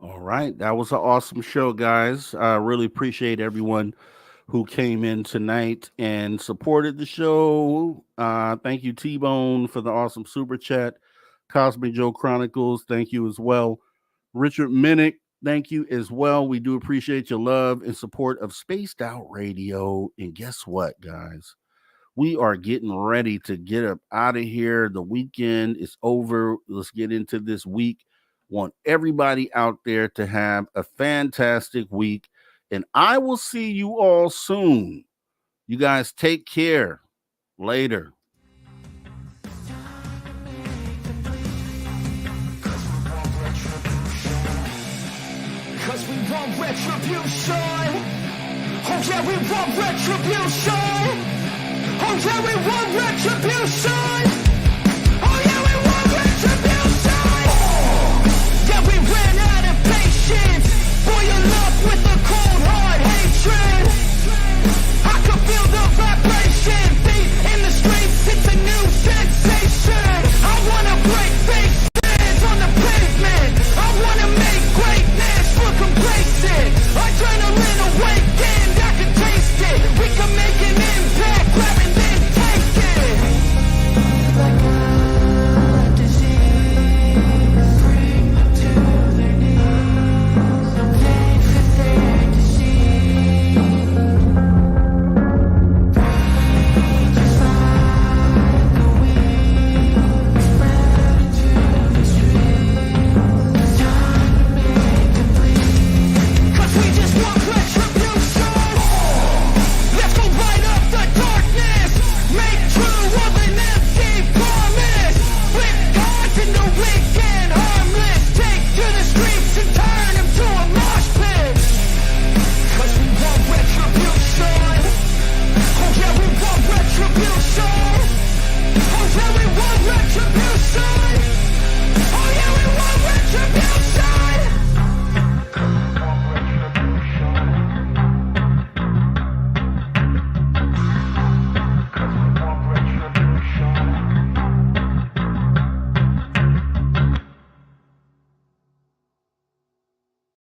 All right. That was an awesome show, guys. I really appreciate everyone who came in tonight and supported the show. Thank you, T-Bone, for the awesome super chat. Cosmic Joe Chronicles, thank you as well. Richard Minnick, thank you as well. We do appreciate your love and support of Spaced Out Radio. And guess what, guys? We are getting ready to get up out of here. The weekend is over. Let's get into this week. Want everybody out there to have a fantastic week. And I will see you all soon. You guys take care. Later.
Cause we want retribution. Oh yeah, we want retribution. Oh yeah, we want retribution. Oh yeah, we want retribution. Yeah, we ran out of patience.